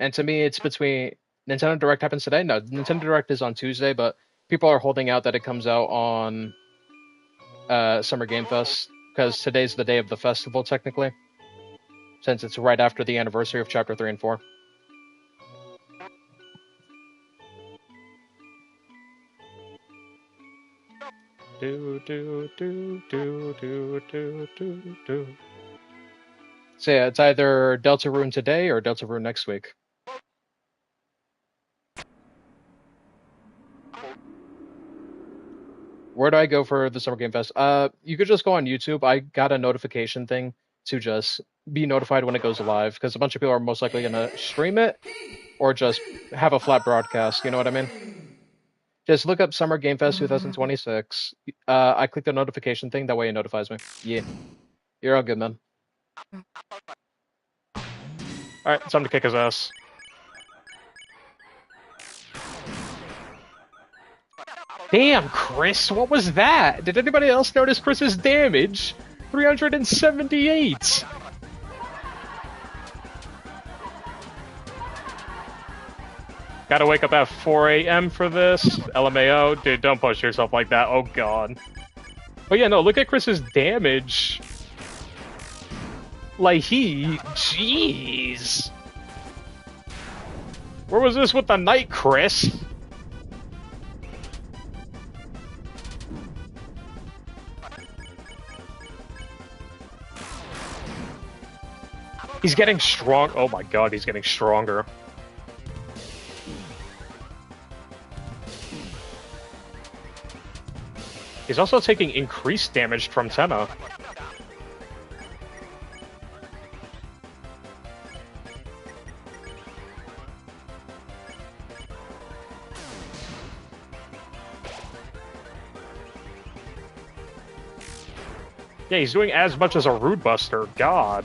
And to me, it's between... Nintendo Direct happens today? No, Nintendo Direct is on Tuesday, but people are holding out that it comes out on Summer Game Fest, because today's the day of the festival, technically, since it's right after the anniversary of Chapter 3 and 4. So yeah, it's either Deltarune today or Deltarune next week. Where do I go for the Summer Game Fest? You could just go on YouTube. I got a notification thing to just be notified when it goes live, because a bunch of people are most likely going to stream it or just have a flat broadcast, you know what I mean? Just look up Summer Game Fest 2026. I click the notification thing, that way it notifies me. Yeah. You're all good, man. Alright, time to kick his ass. Damn, Chris, what was that? Did anybody else notice Chris's damage? 378! Gotta wake up at 4 a.m. for this. LMAO. Dude, don't push yourself like that. Oh, God. But yeah, no, look at Chris's damage. Like, jeez. Where was this with the knight, Chris? He's getting strong. Oh my god, he's getting stronger. He's also taking increased damage from Tenna. Yeah, he's doing as much as a Rude Buster. God.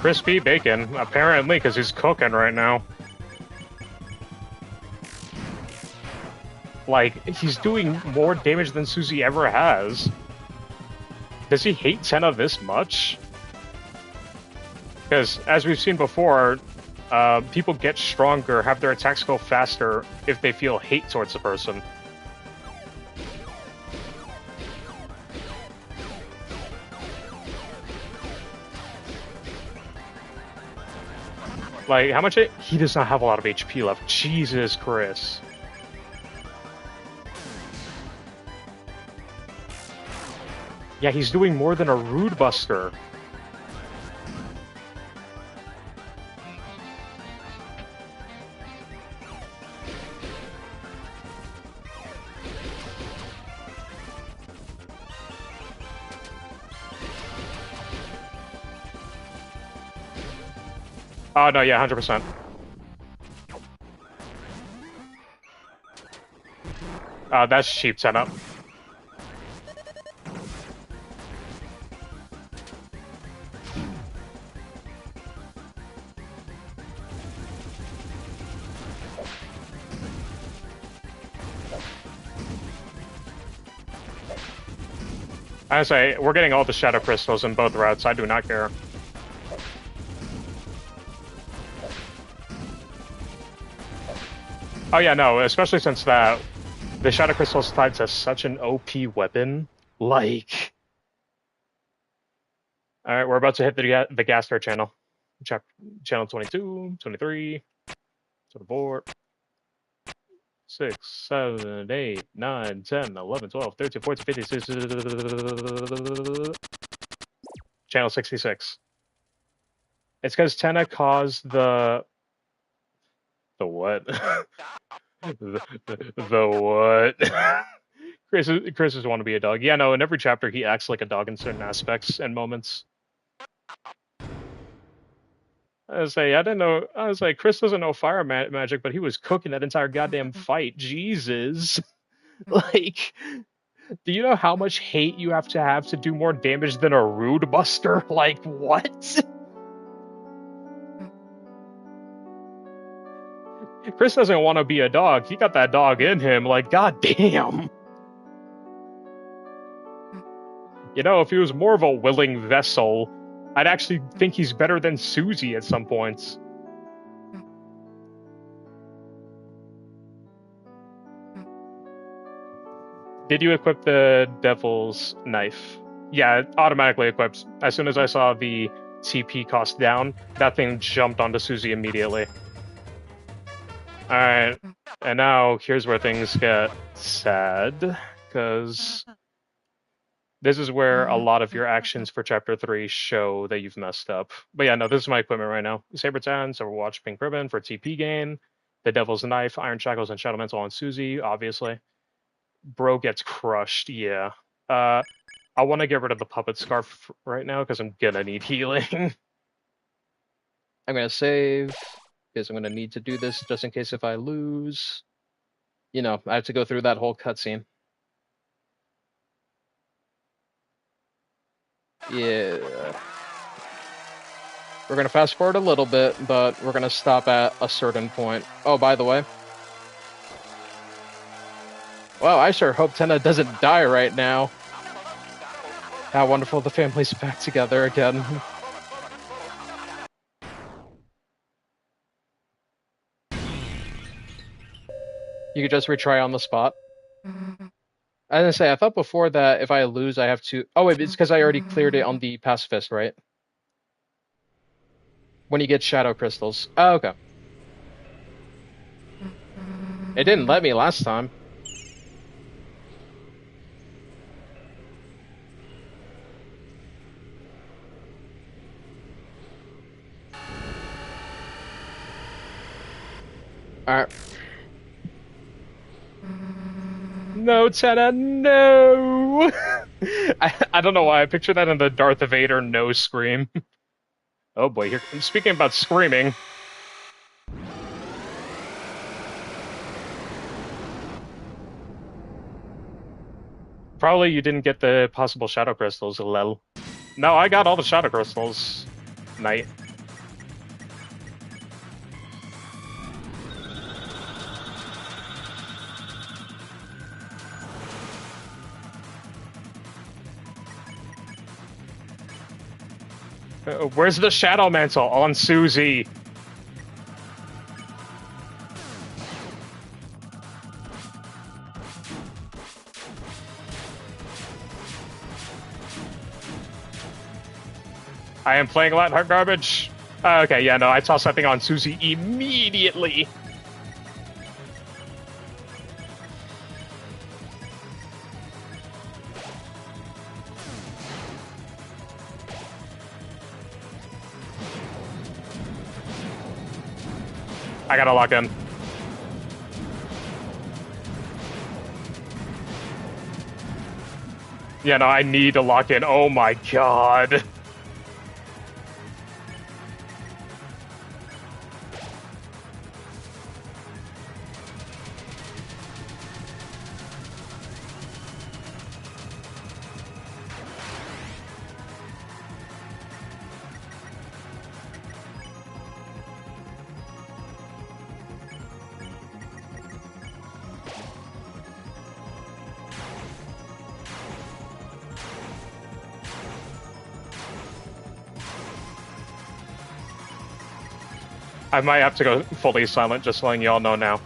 Crispy bacon, apparently, because he's cooking right now. Like, he's doing more damage than Susie ever has. Does he hate Tenna this much? Because, as we've seen before, people get stronger, have their attacks go faster if they feel hate towards a person. Like, how much... He does not have a lot of HP left. Jesus, Chris. Yeah, he's doing more than a Rude Buster. Oh, no, yeah, 100%. That's cheap setup. I say, we're getting all the Shadow Crystals in both routes, I do not care. Oh yeah, no, especially since the Shadow Crystal's tied to such an OP weapon. Like... Alright, we're about to hit the gas star channel. Channel 22, 23, 24, 6, 7, 8, 9, 10, 11, 12, 13, 14, 15, 16... Channel 66. It's because Tenna caused the... The what? the what? Chris just want to be a dog. Yeah, no, in every chapter he acts like a dog in certain aspects and moments. I was like, I didn't know. I was like, Chris doesn't know fire magic, but he was cooking that entire goddamn fight. Jesus. Like, do you know how much hate you have to do more damage than a Rude Buster? Like, what? Chris doesn't want to be a dog. He got that dog in him. Like, goddamn. You know, if he was more of a willing vessel, I'd actually think he's better than Susie at some points. Did you equip the Devil's Knife? Yeah, it automatically equips. As soon as I saw the TP cost down, that thing jumped onto Susie immediately. Alright, and now here's where things get sad, because this is where a lot of your actions for Chapter 3 show that you've messed up. But yeah, no, this is my equipment right now. Saber Talon, Silverwatch, Pink Ribbon for TP gain, the Devil's Knife, Iron Shackles, and Shadow Mantle on Susie, obviously. Bro gets crushed, yeah. I want to get rid of the Puppet Scarf right now, because I'm gonna need healing. I'm gonna save, because I'm gonna need to do this just in case if I lose. You know, I have to go through that whole cutscene. Yeah. We're gonna fast forward a little bit, but we're gonna stop at a certain point. Oh, by the way. Wow, I sure hope Tenna doesn't die right now. How wonderful the family's back together again. You could just retry on the spot. I was gonna say, I thought before that if I lose, I have to... Oh, wait, it's because I already cleared it on the pacifist, right? When you get shadow crystals. Oh, okay. It didn't let me last time. Alright. No, Tenna, no! I don't know why I picture that in the Darth Vader no scream. Oh boy, here. Speaking about screaming. Probably you didn't get the possible shadow crystals, lel. No, I got all the shadow crystals. Knight. Where's the shadow mantle on Susie? I am playing a lot hard garbage. Okay, yeah, no, I saw something on Susie immediately. I gotta lock in. Yeah, no, I need to lock in. Oh my god. I might have to go fully silent, just letting y'all know now.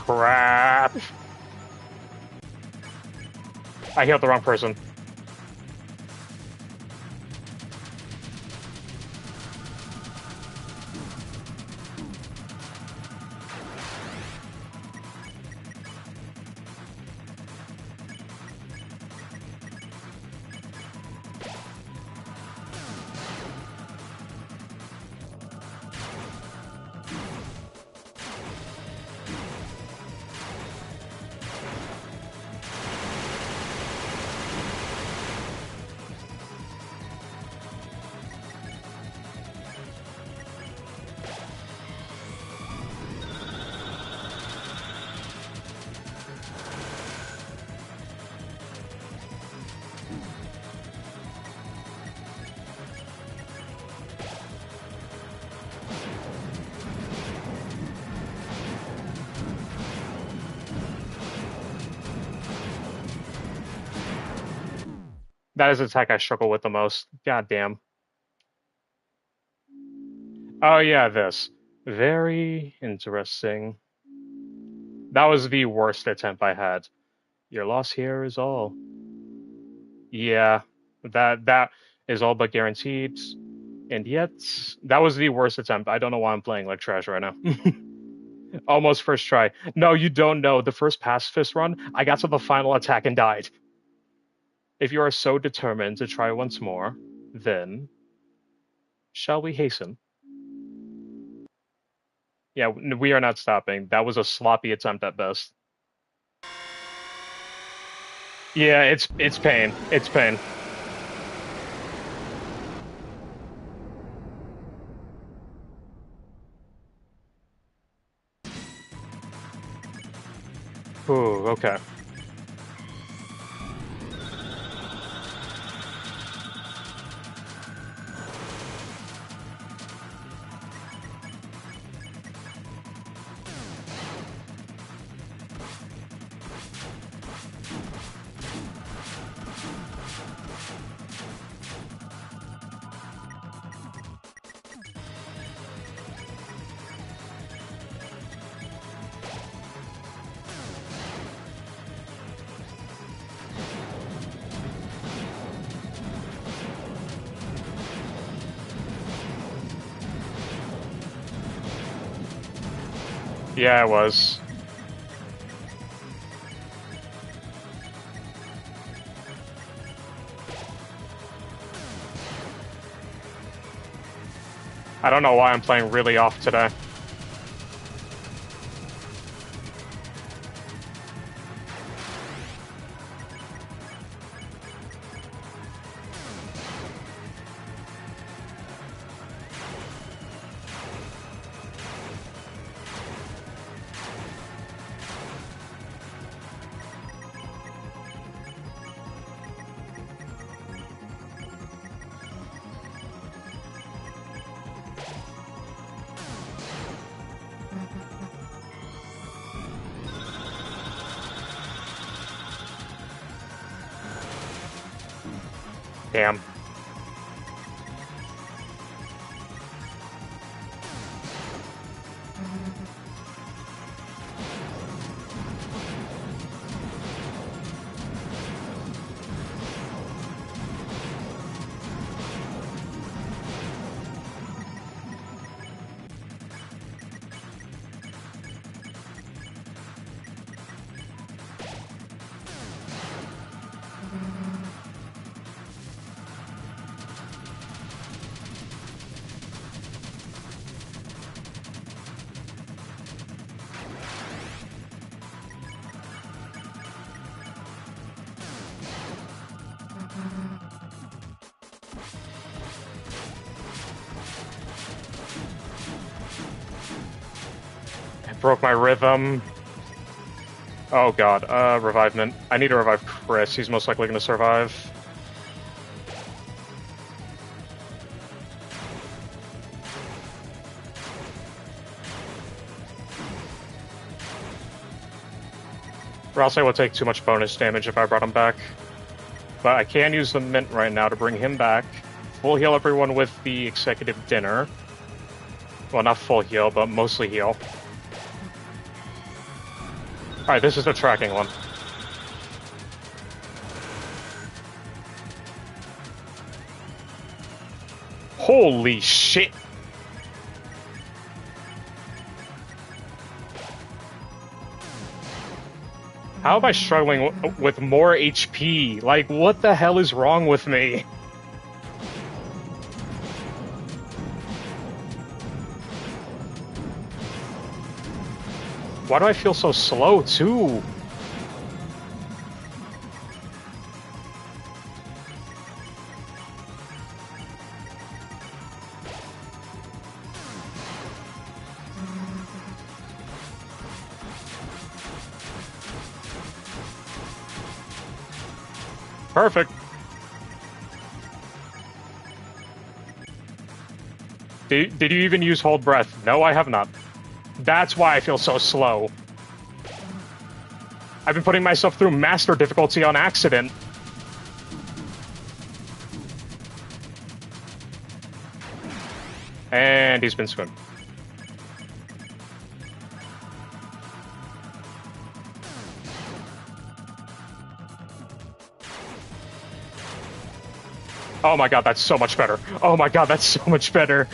Crap. I healed the wrong person. That is the attack I struggle with the most. God damn. Oh yeah, this. Very interesting. That was the worst attempt I had. Your loss here is all. Yeah, that is all but guaranteed. And yet, that was the worst attempt. I don't know why I'm playing like trash right now. Almost first try. No, you don't know. The first pacifist run, I got to the final attack and died. If you are so determined to try once more, then shall we hasten? Yeah, we are not stopping. That was a sloppy attempt at best. Yeah, it's pain. It's pain. Ooh, okay. Yeah, it was. I don't know why I'm playing really off today. Damn. I broke my rhythm. Oh god, revivement. I need to revive Chris. He's most likely going to survive. Or else I would take too much bonus damage if I brought him back. But I can use the mint right now to bring him back. Full heal everyone with the executive dinner. Well, not full heal, but mostly heal. Alright, this is the tracking one. Holy shit! How am I struggling with more HP? Like, what the hell is wrong with me? Why do I feel so slow, too? Perfect. Did you even use hold breath? No, I have not. That's why I feel so slow. I've been putting myself through master difficulty on accident. And he's been swimmed. Oh my god, that's so much better. Oh my god, that's so much better.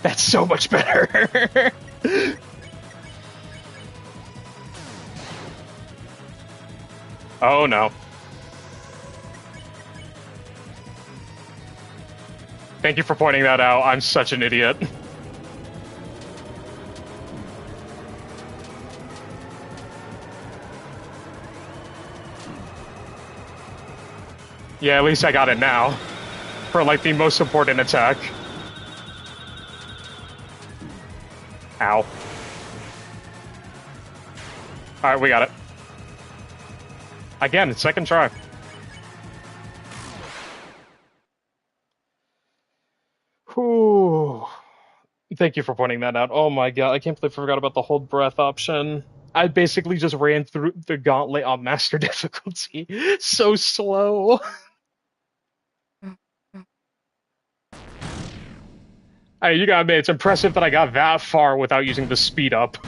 That's so much better. Oh no. Thank you for pointing that out. I'm such an idiot. Yeah, at least I got it now. For like the most important attack. Ow. Alright, we got it. Again, second try. Whew. Thank you for pointing that out. Oh my god, I can't believe I forgot about the hold breath option. I basically just ran through the gauntlet on master difficulty. So slow. Hey, you gotta admit, it's impressive that I got that far without using the speed up.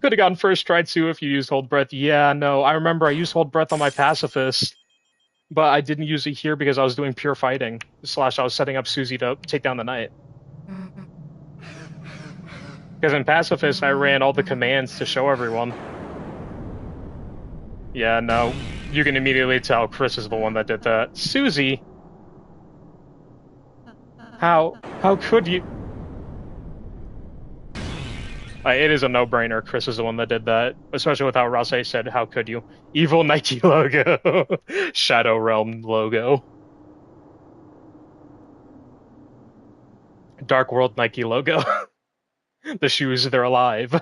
Could have gotten first try too if you used hold breath. Yeah, no, I remember I used hold breath on my pacifist, but I didn't use it here because I was doing pure fighting. / I was setting up Susie to take down the knight. Because in pacifist, I ran all the commands to show everyone. Yeah, no, you can immediately tell Chris is the one that did that. Susie? How could you? It is a no-brainer. Chris is the one that did that, especially with how Rase said, "How could you?" Evil Nike logo, Shadow Realm logo, Dark World Nike logo. The shoes, they're alive.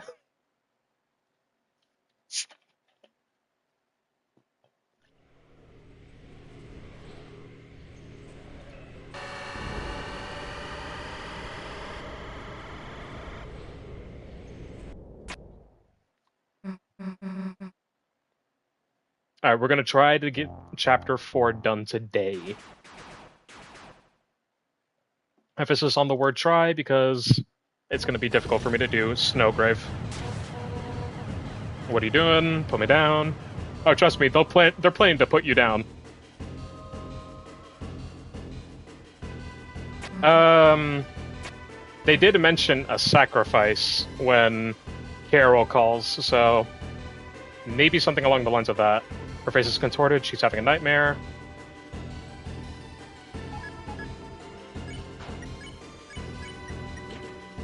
All right, we're gonna try to get chapter 4 done today. Emphasis on the word "try" because it's gonna be difficult for me to do. Snowgrave. What are you doing? Put me down. Oh, trust me, they're planning to put you down. They did mention a sacrifice when Carol calls, so maybe something along the lines of that. Her face is contorted, she's having a nightmare.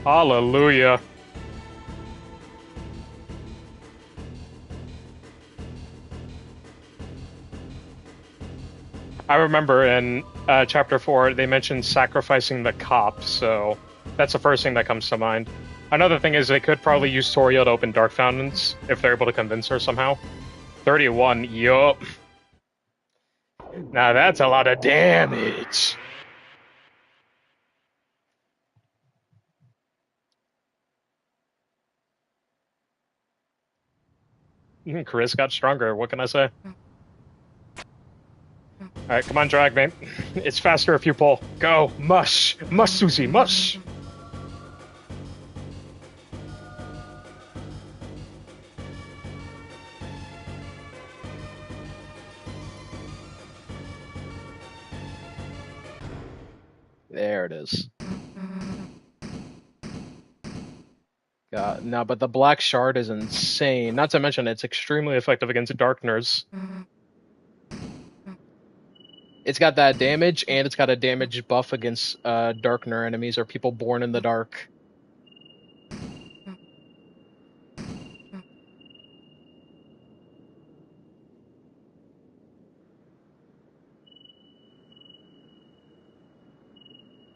Hallelujah. I remember in chapter 4, they mentioned sacrificing the cop, so that's the first thing that comes to mind. Another thing is they could probably use Toriel to open Dark Fountains, if they're able to convince her somehow. 31, yup. Now that's a lot of damage. Chris got stronger, what can I say? Alright, come on, drag me. It's faster if you pull. Go! Mush! Mush, Susie, mush! There it is. God, no, but the black shard is insane. Not to mention it's extremely effective against darkners. It's got that damage, and it's got a damage buff against darkner enemies or people born in the dark.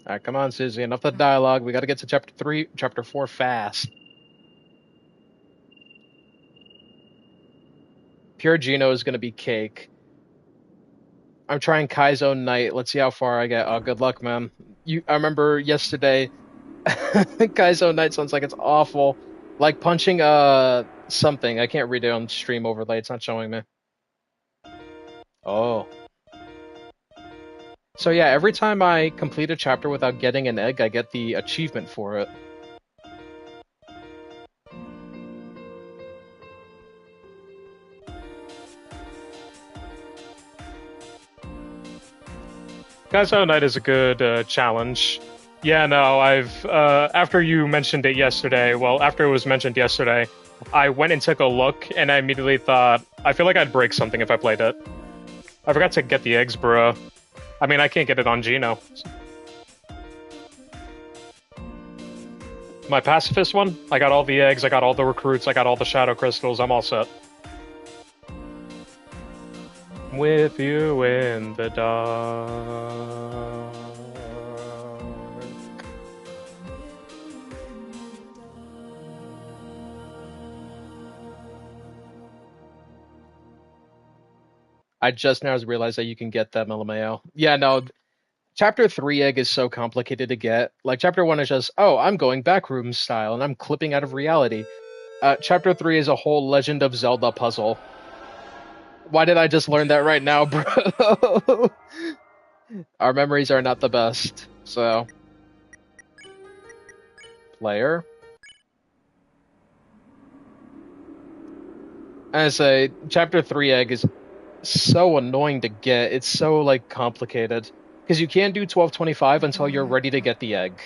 Alright, come on, Susie. Enough of the dialogue. We gotta get to chapter 4 fast. Pure Geno is gonna be cake. I'm trying Kaizo Knight. Let's see how far I get. Oh, good luck, man. I remember yesterday, Kaizo Knight sounds like it's awful. Like punching something. I can't read it on stream overlay. It's not showing me. Oh. So yeah, every time I complete a chapter without getting an egg, I get the achievement for it. Gazo Night is a good challenge. Yeah, no, I've after you mentioned it yesterday. Well, after it was mentioned yesterday, I went and took a look, and I immediately thought, I feel like I'd break something if I played it. I forgot to get the eggs, bro. I mean, I can't get it on Geno. My pacifist one, I got all the eggs, I got all the recruits, I got all the shadow crystals, I'm all set. With you in the dark. I just now realized that you can get that LMAO. Yeah, no, Chapter 3 egg is so complicated to get. Like, Chapter 1 is just, oh, I'm going backroom style, and I'm clipping out of reality. Chapter 3 is a whole Legend of Zelda puzzle. Why did I just learn that right now, bro? Our memories are not the best, so... Player? I say, Chapter 3 egg is so annoying to get. It's so, like, complicated. Because you can't do 1225 until you're ready to get the egg.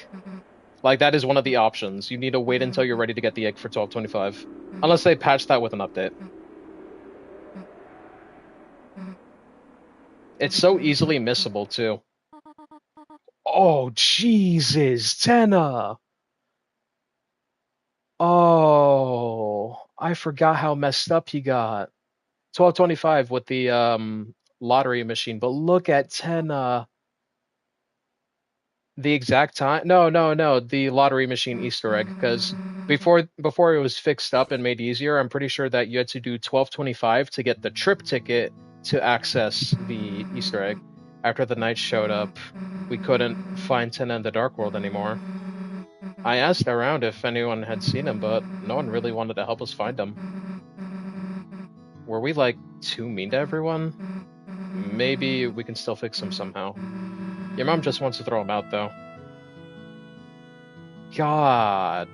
Like, that is one of the options. You need to wait until you're ready to get the egg for 1225. Unless they patch that with an update. It's so easily missable, too. Oh, Jesus, Tenna! Oh, I forgot how messed up he got. 1225 with the lottery machine, but look at Tenna. The exact time? No, the lottery machine Easter egg, because before it was fixed up and made easier, I'm pretty sure that you had to do 1225 to get the trip ticket to access the Easter egg. After the knights showed up, we couldn't find Tenna in the Dark World anymore. I asked around if anyone had seen him, but no one really wanted to help us find him. Were we, like, too mean to everyone? Maybe we can still fix him somehow. Your mom just wants to throw him out, though. God.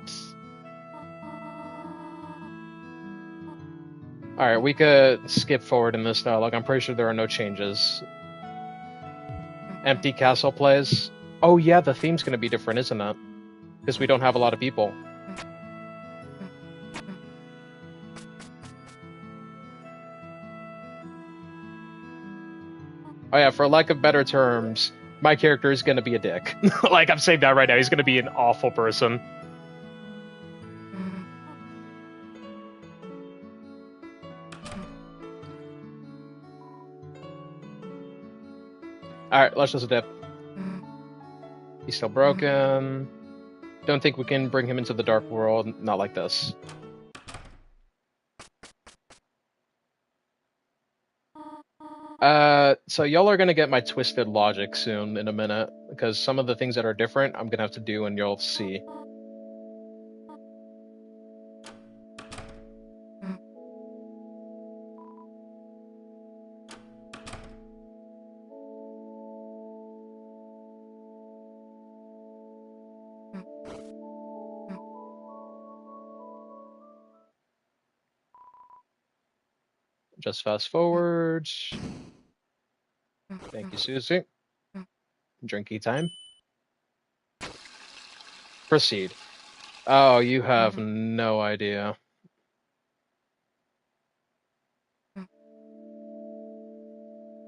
Alright, we could skip forward in this dialogue. I'm pretty sure there are no changes. Empty castle plays. Oh yeah, the theme's gonna be different, isn't it? Because we don't have a lot of people. Oh yeah, for lack of better terms, my character is gonna be a dick. Like, I'm saying that right now, he's gonna be an awful person. Alright, let's just dip. He's still broken. Don't think we can bring him into the Dark World. Not like this. So y'all are gonna get my twisted logic soon in a minute, because some of the things that are different I'm gonna have to do and you'll see. Just fast forward. Thank you, Susie. Drinky time. Proceed. Oh, you have no idea.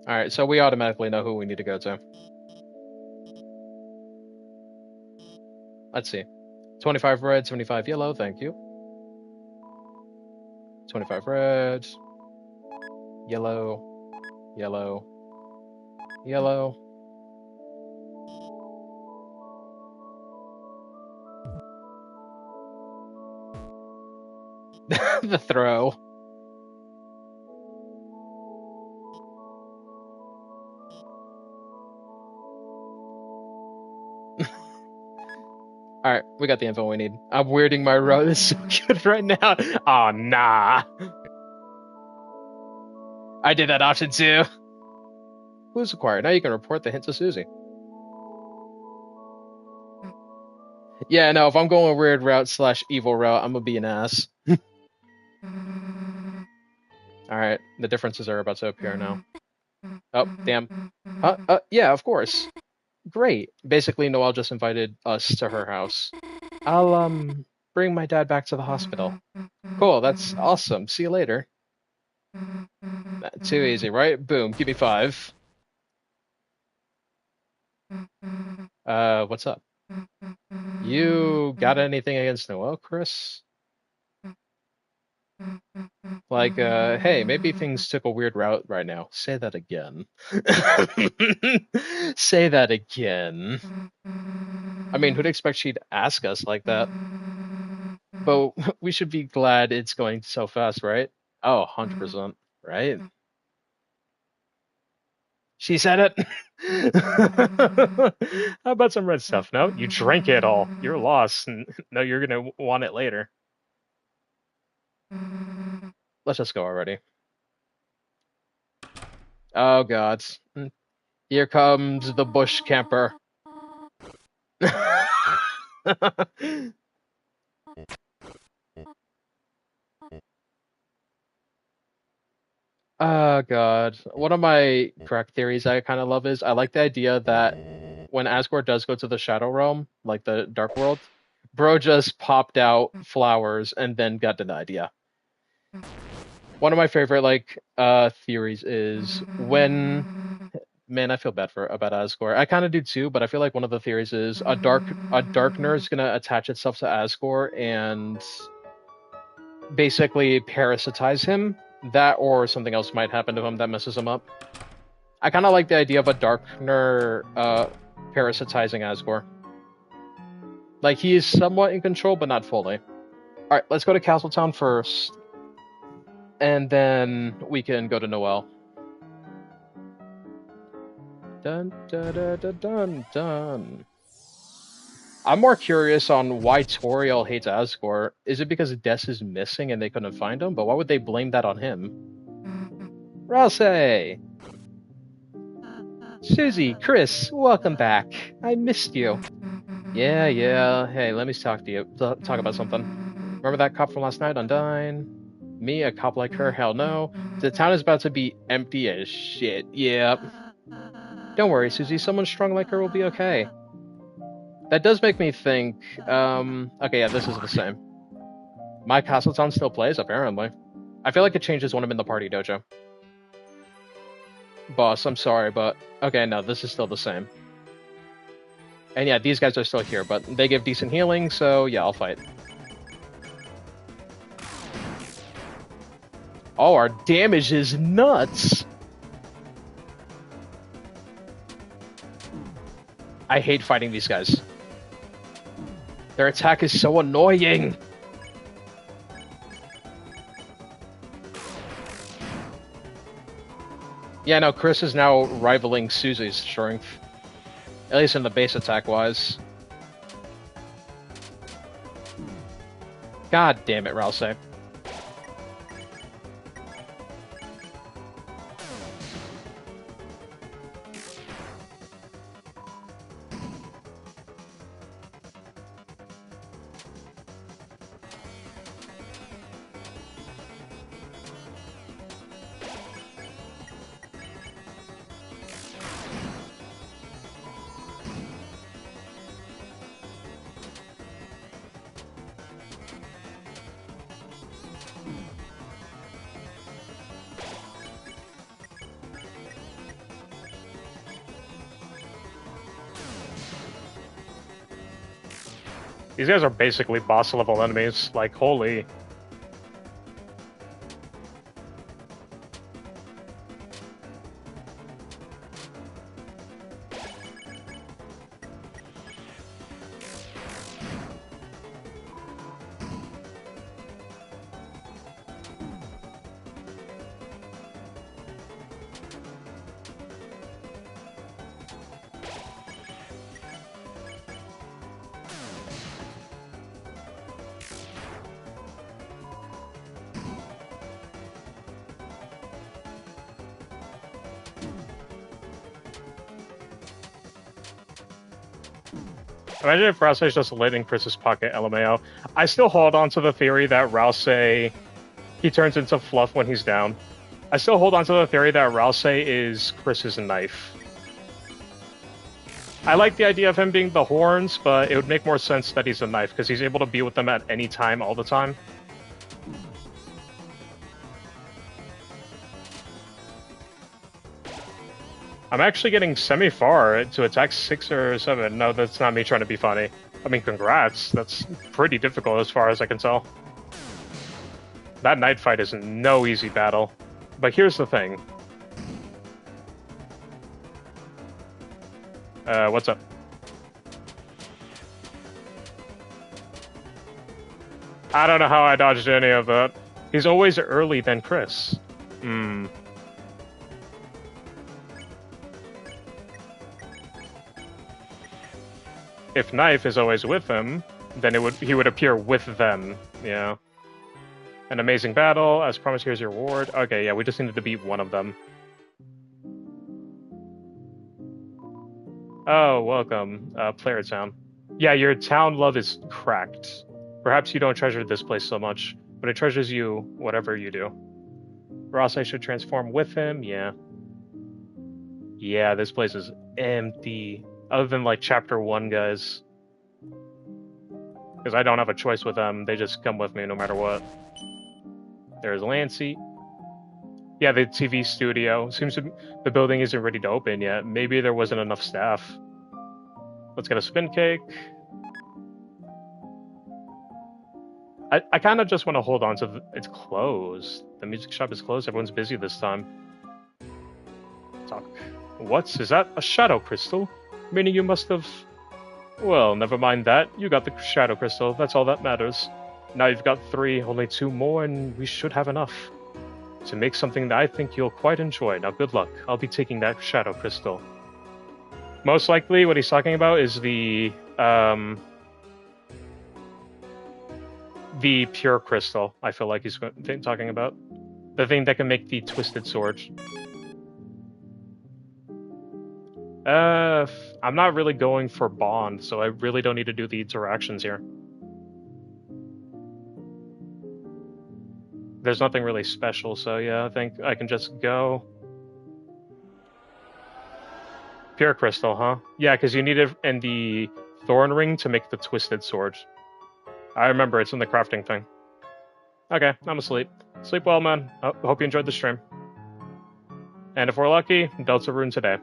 Alright, so we automatically know who we need to go to. Let's see. 25 red, 75 yellow, thank you. 25 red. Yellow. Yellow. Yellow. The throw. Alright, we got the info we need. I'm weirding my row. This is so good right now. Oh, nah. I did that option too. Clues acquired. Now you can report the hint to Susie. Yeah, no, if I'm going a weird route / evil route, I'm gonna be an ass. Alright, the differences are about to appear now. Oh, damn. Yeah, of course. Great. Basically, Noelle just invited us to her house. I'll, bring my dad back to the hospital. Cool, that's awesome. See you later. Too easy, right? Boom, give me 5. What's up? You got anything against Noelle, Chris? Like, hey, maybe things took a weird route right now. Say that again. Say that again. I mean, who'd expect she'd ask us like that? But we should be glad it's going so fast, right? Oh, 100%, right? She said it. How about some red stuff? No, you drank it all. You're lost. And no, you're gonna want it later. Let's just go already. Oh, God. Here comes the bush camper. Oh, God. One of my correct theories I kind of love is I like the idea that when Asgore does go to the Shadow Realm, like the Dark World, bro just popped out flowers and then got denied. Yeah. One of my favorite theories is when man, I feel bad about Asgore. I kind of do too, but I feel like one of the theories is a darkner is gonna attach itself to Asgore and basically parasitize him. That or something else might happen to him that messes him up. I kind of like the idea of a darkner parasitizing Asgore. Like he is somewhat in control, but not fully. All right, let's go to Castletown first, and then we can go to Noelle. Dun dun dun dun dun dun. I'm more curious on why Toriel hates Asgore. Is it because Des is missing and they couldn't find him? But why would they blame that on him? Rousey! Susie, Chris, welcome back. I missed you. Yeah. Hey, let me talk to you. Talk about something. Remember that cop from last night, Undyne? Me, a cop like her? Hell no. The town is about to be empty as shit. Yep. Don't worry, Susie. Someone strong like her will be okay. That does make me think, okay, yeah, this is the same. My Castletown still plays, apparently. I feel like it changes when I'm in the party dojo. Boss, I'm sorry, but... Okay, no, this is still the same. And yeah, these guys are still here, but they give decent healing, so yeah, I'll fight. Oh, our damage is nuts! I hate fighting these guys. Their attack is so annoying! Yeah, no, Chris is now rivaling Susie's strength. At least in the base attack-wise. God damn it, Rousey. These guys are basically boss level enemies. Like, holy. Imagine if Rousey's just lit in Chris's pocket, LMAO. I still hold on to the theory that Rousey, he turns into fluff when he's down. I still hold on to the theory that Rousey is Chris's knife. I like the idea of him being the horns, but it would make more sense that he's a knife, because he's able to be with them at any time, all the time. I'm actually getting semi-far to attack 6 or 7. No, that's not me trying to be funny. I mean, congrats. That's pretty difficult as far as I can tell. That night fight is no easy battle. But here's the thing. What's up? I don't know how I dodged any of that. He's always early than Chris. If Knife is always with him, then he would appear with them. Yeah. An amazing battle. As promised, here's your reward. Okay, yeah, we just needed to beat one of them. Oh, welcome, Player Town. Yeah, your town love is cracked. Perhaps you don't treasure this place so much, but it treasures you, whatever you do. Ross, I should transform with him? Yeah. Yeah, this place is empty. Other than, like, Chapter 1 guys. Because I don't have a choice with them, they just come with me no matter what. There's Lancey. Yeah, the TV studio. Seems the building isn't ready to open yet. Maybe there wasn't enough staff. Let's get a spin cake. I kind of just want to hold on to it's closed. The music shop is closed. Everyone's busy this time. Talk. Is that a shadow crystal? Meaning you must have... Well, never mind that. You got the shadow crystal. That's all that matters. Now you've got 3, only 2 more, and we should have enough to make something that I think you'll quite enjoy. Now, good luck. I'll be taking that shadow crystal. Most likely, what he's talking about is the pure crystal. I feel like he's talking about the thing that can make the twisted sword. I'm not really going for bond, so I really don't need to do the interactions here. There's nothing really special, so yeah, I think I can just go. Pure crystal, huh? Yeah, because you need it in the thorn ring to make the twisted sword. I remember, it's in the crafting thing. Okay, I'm asleep. Sleep well, man. Hope you enjoyed the stream. And if we're lucky, Deltarune today.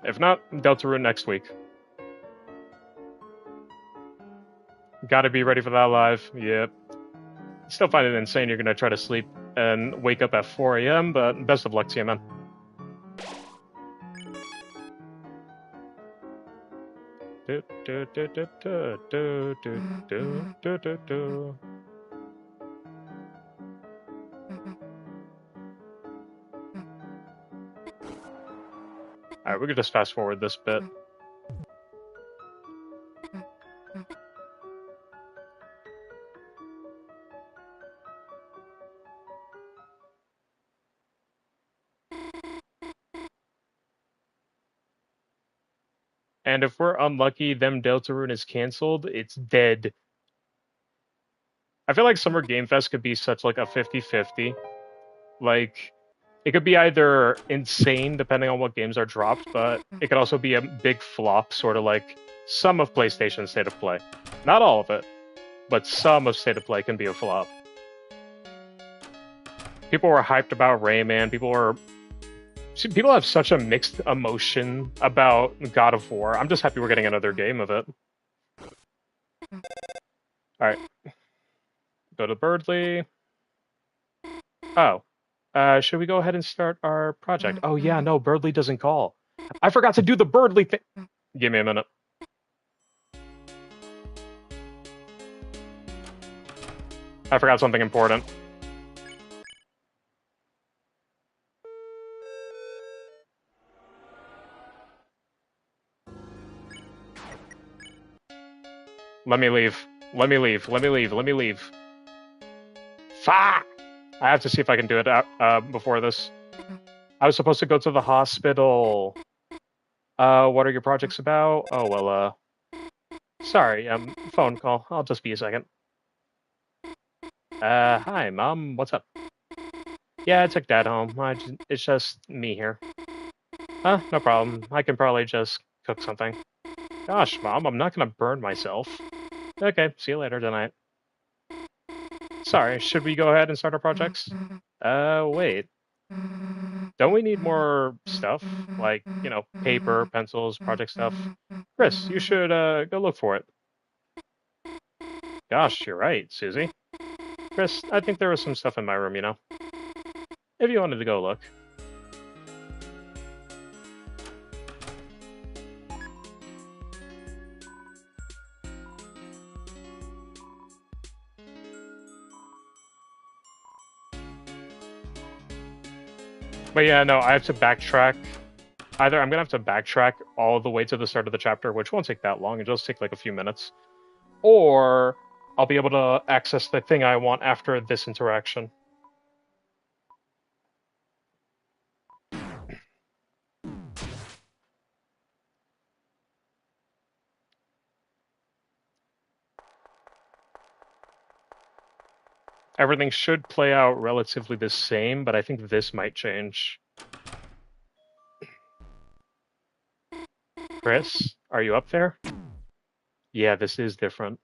If not, Deltarune next week. Gotta be ready for that live. Yep. Still find it insane you're gonna try to sleep and wake up at 4 a.m., but best of luck to you, man. Alright, we could just fast forward this bit. And if we're unlucky, them Deltarune is cancelled, it's dead. I feel like Summer Game Fest could be such like a 50-50. Like, it could be either insane depending on what games are dropped, but it could also be a big flop, sort of like some of PlayStation's State of Play. Not all of it, but some of State of Play can be a flop. People were hyped about Rayman, people have such a mixed emotion about God of War. I'm just happy we're getting another game of it. Alright. Go to Birdly. Oh. Should we go ahead and start our project? Oh yeah, no, Birdly doesn't call. I forgot to do the Birdly thing. Give me a minute. I forgot something important. Let me leave. Let me leave. Let me leave. Let me leave. Fuck! I have to see if I can do it before this. I was supposed to go to the hospital. What are your projects about? Oh, well, Sorry, phone call. I'll just be a second. Hi, Mom. What's up? Yeah, I took Dad home. It's just me here. No problem. I can probably just cook something. Gosh, Mom, I'm not gonna burn myself. Okay, see you later tonight. Sorry, should we go ahead and start our projects? Wait. Don't we need more stuff? Like, paper, pencils, project stuff? Chris, you should, go look for it. Gosh, you're right, Susie. Chris, I think there was some stuff in my room, if you wanted to go look. But yeah, no, I have to backtrack. Either I'm gonna have to backtrack all the way to the start of the chapter, which won't take that long, it'll just take like a few minutes. Or I'll be able to access the thing I want after this interaction. Everything should play out relatively the same, but I think this might change. Chris, are you up there? Yeah, this is different.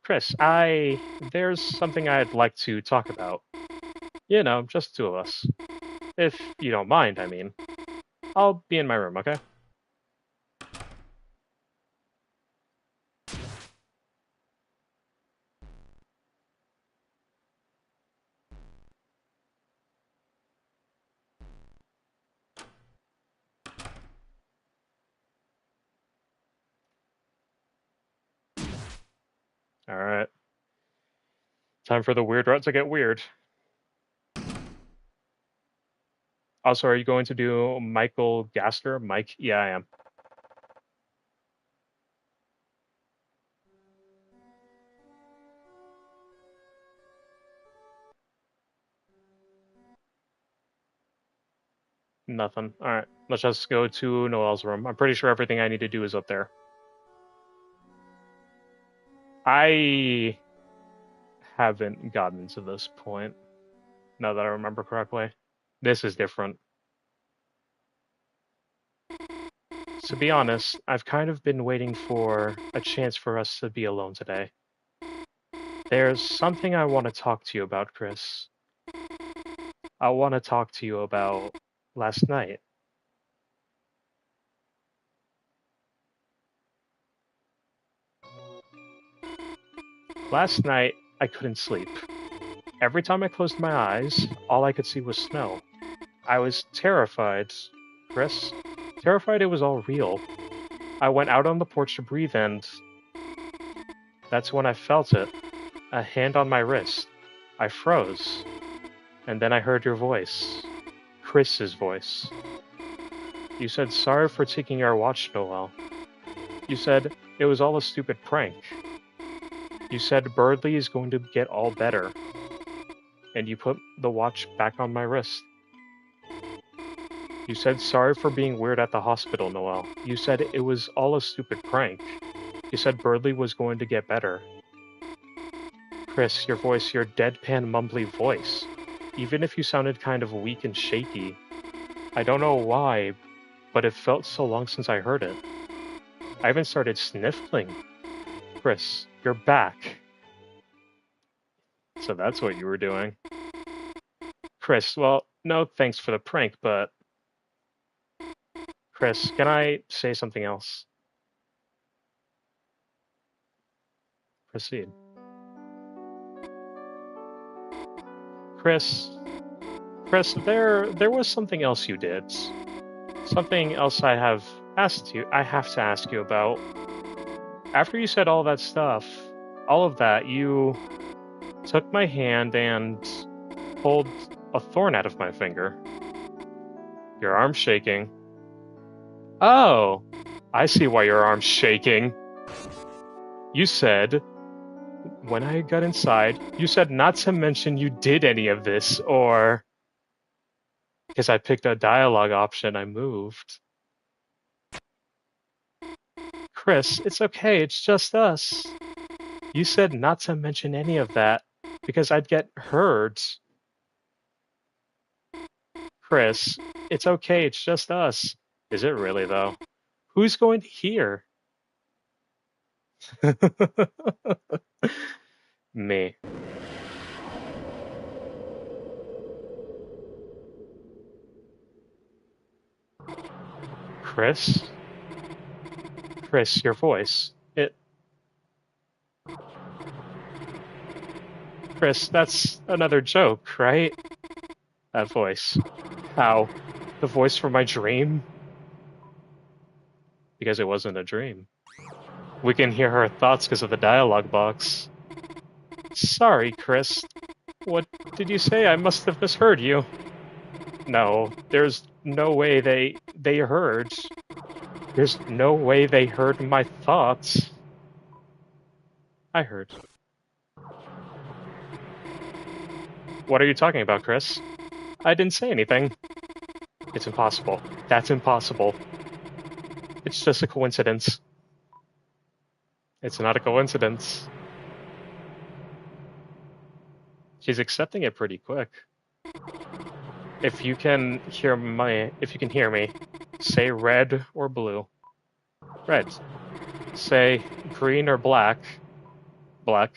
Chris, there's something I'd like to talk about. Just two of us. If you don't mind, I mean. I'll be in my room, okay? Alright. Time for the weird route to get weird. Also, are you going to do Michael Gaster? Mike? Yeah, I am. Nothing. Alright, let's just go to Noel's room. I'm pretty sure everything I need to do is up there. I haven't gotten to this point, now that I remember correctly. This is different. To be honest, I've kind of been waiting for a chance for us to be alone today. There's something I want to talk to you about, Chris. I want to talk to you about last night. Last night, I couldn't sleep. Every time I closed my eyes, all I could see was snow. I was terrified, Chris. Terrified it was all real. I went out on the porch to breathe and that's when I felt it. A hand on my wrist. I froze. And then I heard your voice. Chris's voice. You said sorry for taking our watch, Noel. You said it was all a stupid prank. You said Birdley is going to get all better. And you put the watch back on my wrist. You said sorry for being weird at the hospital, Noel. You said it was all a stupid prank. You said Birdley was going to get better. Chris, your voice, your deadpan mumbly voice. Even if you sounded kind of weak and shaky. I don't know why, but it felt so long since I heard it. I even started sniffling. Chris, you're back. So that's what you were doing. Chris, well, no thanks for the prank, but... Chris, can I say something else? Proceed. Chris, there was something else you did. Something else I have to ask you about. After you said all that stuff, all of that, you took my hand and pulled a thorn out of my finger. Your arm's shaking. Oh, I see why your arm's shaking. You said, when I got inside, you said not to mention you did any of this, or... Because I picked a dialogue option, I moved. Chris, it's okay, it's just us. You said not to mention any of that, because I'd get hurt. Chris, it's okay, it's just us. Is it really, though? Who's going to hear? Me. Chris? Chris, your voice. Chris, that's another joke, right? That voice. How? The voice from my dream? Because it wasn't a dream. We can hear her thoughts because of the dialogue box. Sorry, Chris. What did you say? I must have misheard you. No, there's no way they heard. There's no way they heard my thoughts. I heard. What are you talking about, Chris? I didn't say anything. It's impossible. That's impossible. It's just a coincidence. It's not a coincidence. She's accepting it pretty quick. If you can hear me, say red or blue. Red. Say green or black. Black.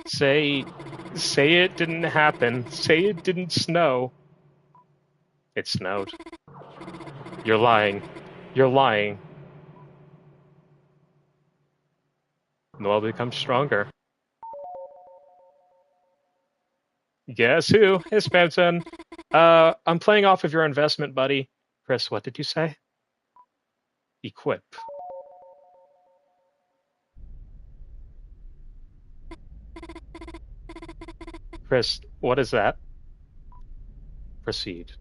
Say it didn't happen. Say it didn't snow. It snowed. You're lying. You're lying. Noel becomes stronger. Guess who? Hey, Spamton. I'm playing off of your investment, buddy. Chris, what did you say? Equip. Chris, what is that? Proceed.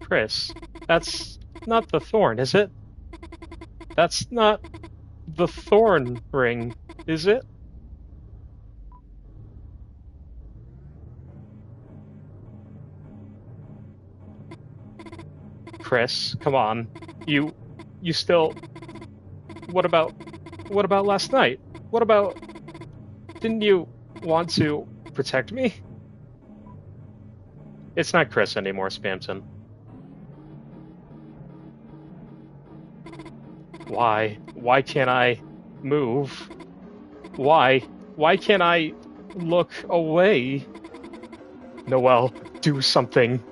Chris, that's not the thorn, is it? That's not the thorn ring, is it? Chris, come on. You still... What about last night? What about... Didn't you want to protect me? It's not Chris anymore, Spamton. Why? Why can't I move? Why? Why can't I look away? Noel, do something.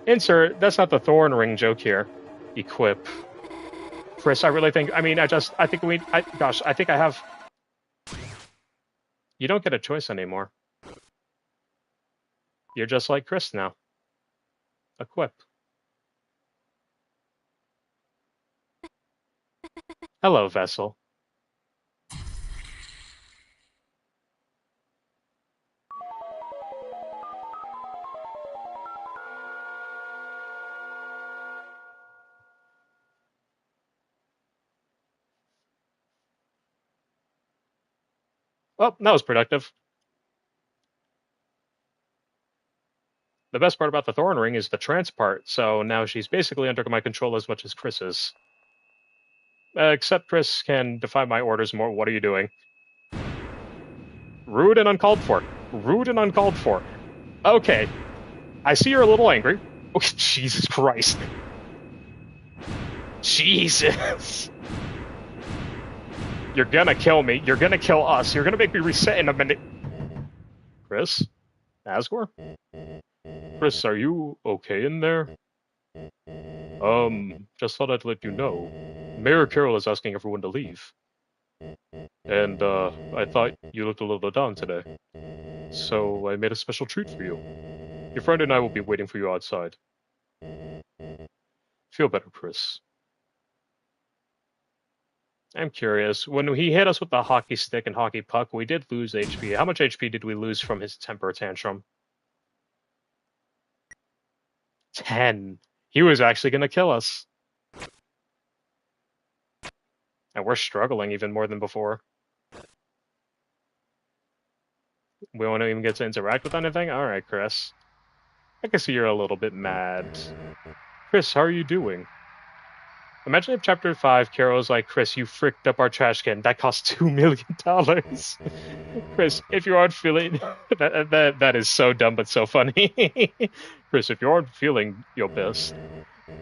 Insert, that's not the thorn ring joke here. Equip. Chris, I really think, I think I have... You don't get a choice anymore. You're just like Chris now. Equip. Hello, Vessel. Well, that was productive. The best part about the Thorn Ring is the trance part, so now she's basically under my control as much as Chris is. Except Chris can defy my orders more. What are you doing? Rude and uncalled for. Rude and uncalled for. Okay. I see you're a little angry. Oh, Jesus Christ. Jesus. You're gonna kill me. You're gonna kill us. You're gonna make me reset in a minute. Chris? Asgore? Chris, are you okay in there? Just thought I'd let you know. Mayor Carroll is asking everyone to leave. And, I thought you looked a little down today. So I made a special treat for you. Your friend and I will be waiting for you outside. Feel better, Chris. I'm curious. When he hit us with the hockey stick and hockey puck, we did lose HP. How much HP did we lose from his temper tantrum? 10. He was actually going to kill us. And we're struggling even more than before. We won't even get to interact with anything? Alright, Chris. I can see you're a little bit mad. Chris, how are you doing? Imagine if Chapter 5, Carol's like, Chris, you fricked up our trash can. That cost $2 million. Chris, if you aren't feeling... that is so dumb but so funny. Chris, if you aren't feeling your best,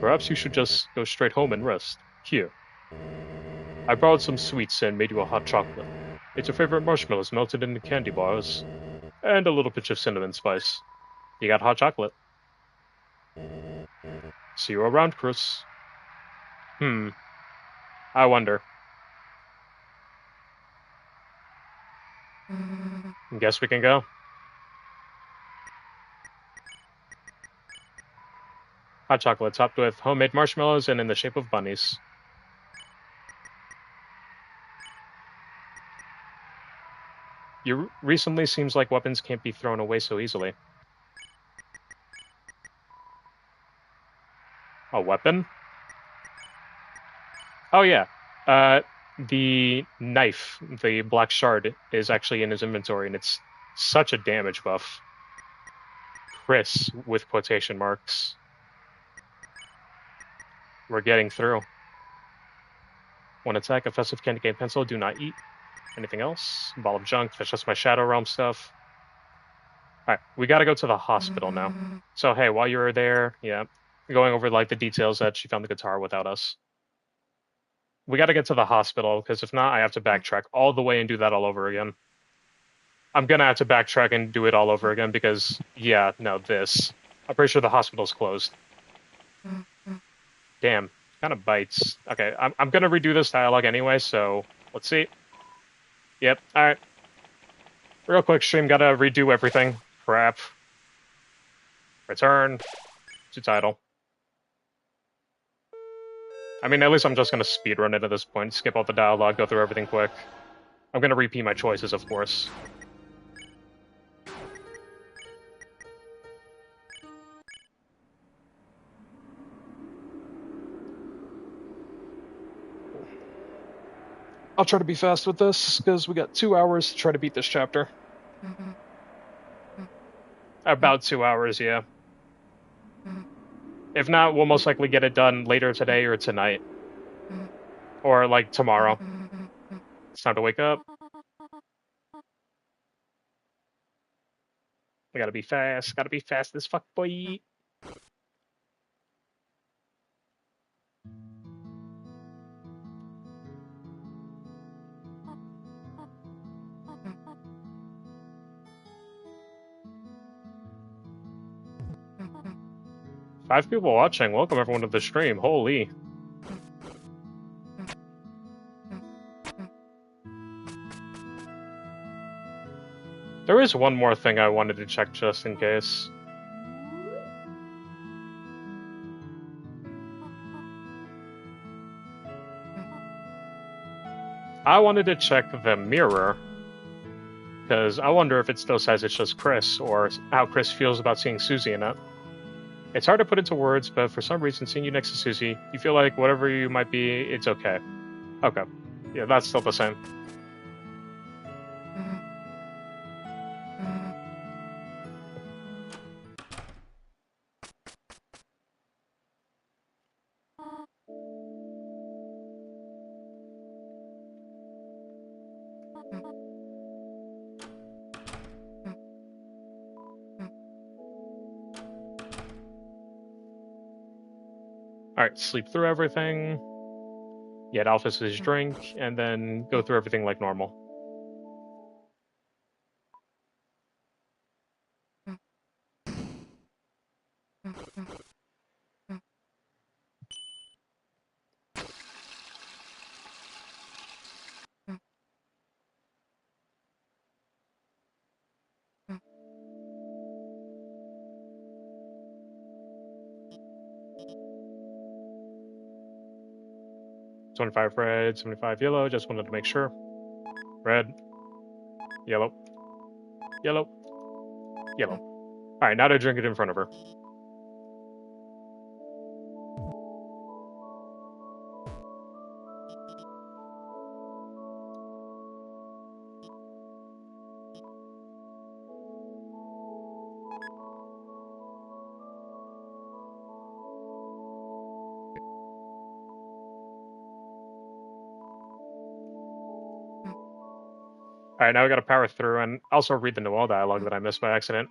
perhaps you should just go straight home and rest. Here. I borrowed some sweets and made you a hot chocolate. It's your favorite marshmallows melted into candy bars. And a little pinch of cinnamon spice. You got hot chocolate. See you around, Chris. I wonder. Guess we can go. Hot chocolate topped with homemade marshmallows and in the shape of bunnies. You recently seems like weapons can't be thrown away so easily. A weapon? Oh yeah. The knife, the black shard, is actually in his inventory, and it's such a damage buff. Chris, with quotation marks. We're getting through. One attack, a festive candy cane pencil, do not eat. Anything else? Ball of junk, that's just my Shadow Realm stuff. Alright, we gotta go to the hospital now. So hey, while you were there, yeah, going over like the details that she found the guitar without us. We gotta get to the hospital, because if not, I have to backtrack all the way and do that all over again. I'm gonna have to backtrack and do it all over again because, yeah, no, this. I'm pretty sure the hospital's closed. Damn, kind of bites. Okay, I'm gonna redo this dialogue anyway, so let's see. Yep, alright. Real quick stream, gotta redo everything. Crap. Return to title. I mean, at least I'm just gonna speedrun it at this point, skip all the dialogue, go through everything quick. I'm gonna repeat my choices, of course. I'll try to be fast with this, because we got 2 hours to try to beat this chapter. About 2 hours, yeah. If not, we'll most likely get it done later today or tonight. Or, like, tomorrow. It's time to wake up. We gotta be fast. Gotta be fast as fuck, boy. Five people watching. Welcome everyone to the stream. Holy. There is one more thing I wanted to check just in case. I wanted to check the mirror, because I wonder if it still says it's just Chris, or how Chris feels about seeing Susie in it. It's hard to put into words, but for some reason, seeing you next to Susie, you feel like whatever you might be, it's okay. Okay. Yeah, that's still the same. Alright, sleep through everything. Get Alphys his drink, and then go through everything like normal. $25 red, $75 yellow, just wanted to make sure. Red, yellow, yellow, yellow. Alright, now to drink it in front of her. Alright, now we gotta power through and also read the Noel dialogue that I missed by accident.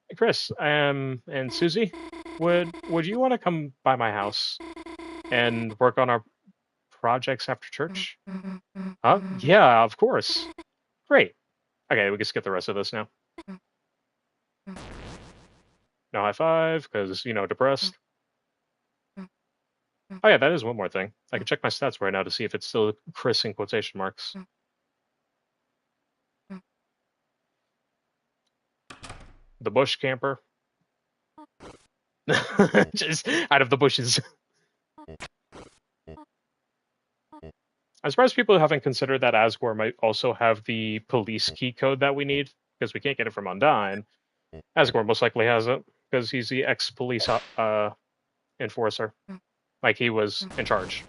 Hey, Chris, and Susie, would you want to come by my house and work on our projects after church? Huh? Yeah, of course. Great. Okay, we can skip the rest of this now. No high five, because, depressed. Oh yeah, that is one more thing. I can check my stats right now to see if it's still Chris in quotation marks. The bush camper. Just out of the bushes. I'm surprised people haven't considered that Asgore might also have the police key code that we need, because we can't get it from Undyne. Asgore most likely has it, because he's the ex-police enforcer. Like, he was in charge.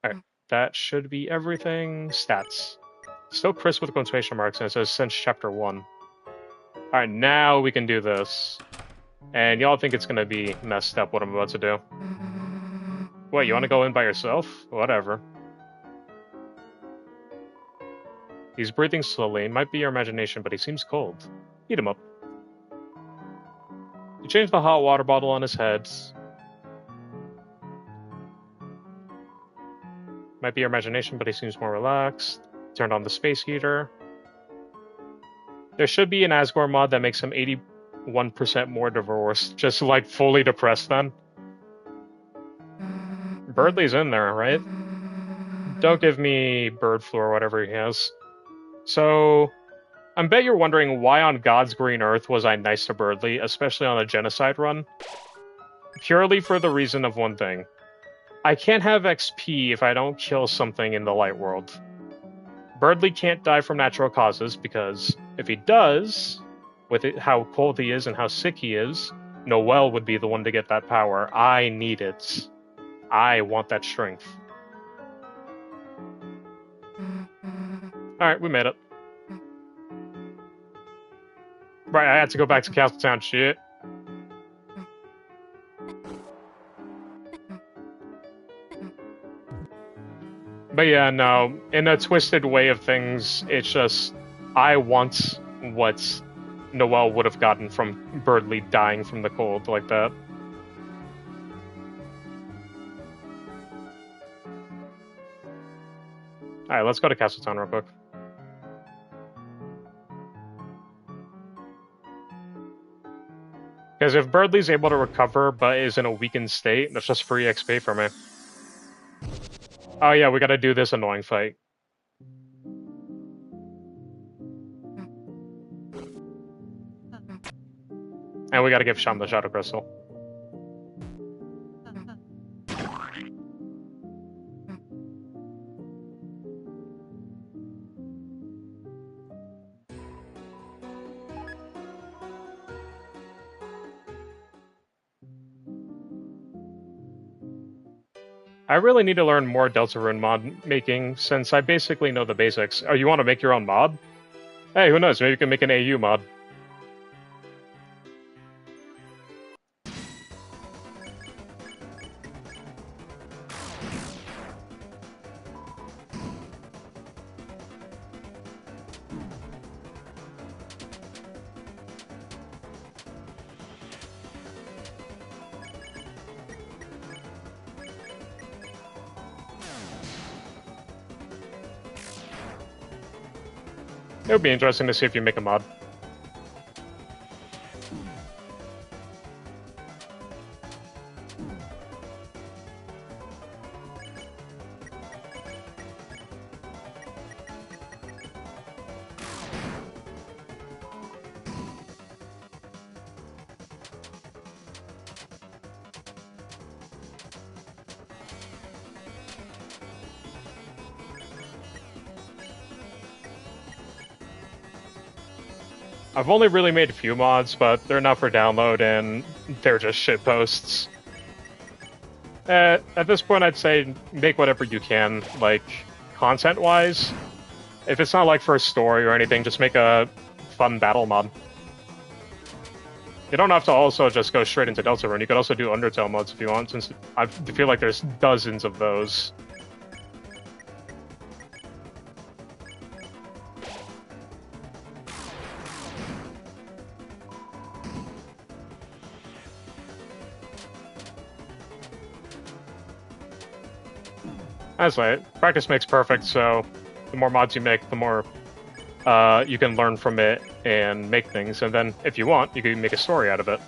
Alright, that should be everything. Stats. Still Chris with quotation marks, and it says since chapter 1. Alright, now we can do this. And y'all think it's gonna be messed up what I'm about to do. What, you wanna go in by yourself? Whatever. He's breathing slowly. It might be your imagination, but he seems cold. Heat him up. You change the hot water bottle on his head. Might be your imagination, but he seems more relaxed. Turned on the space heater. There should be an Asgore mod that makes him 81% more divorced. Just like fully depressed then. Birdley's in there, right? Don't give me bird flu or whatever he has. So, I bet you're wondering why on God's green earth was I nice to Birdley, especially on a genocide run? Purely for the reason of one thing. I can't have XP if I don't kill something in the light world. Birdley can't die from natural causes, because if he does, with how cold he is and how sick he is, Noel would be the one to get that power. I need it. I want that strength. Alright, we made it. Right, I had to go back to Castletown, shit. But yeah, no, in a twisted way of things, it's just, I want what Noel would have gotten from Birdley dying from the cold like that. Alright, let's go to Castletown real quick. Because if Birdley's able to recover but is in a weakened state, that's just free XP for me. Oh yeah, we gotta do this annoying fight. And we gotta give Sham the Shadow Crystal. I really need to learn more Deltarune mod making, since I basically know the basics. Oh, you want to make your own mod? Hey, who knows, maybe you can make an AU mod. It would be interesting to see if you make a mod. I've only really made a few mods, but they're not for download, and they're just shit posts. At this point, I'd say make whatever you can, like, content-wise. If it's not, like, for a story or anything, just make a fun battle mod. You don't have to also just go straight into Deltarune. You could also do Undertale mods if you want, since I feel like there's dozens of those. That's right. Practice makes perfect, so the more mods you make, the more you can learn from it and make things. And then, if you want, you can make a story out of it.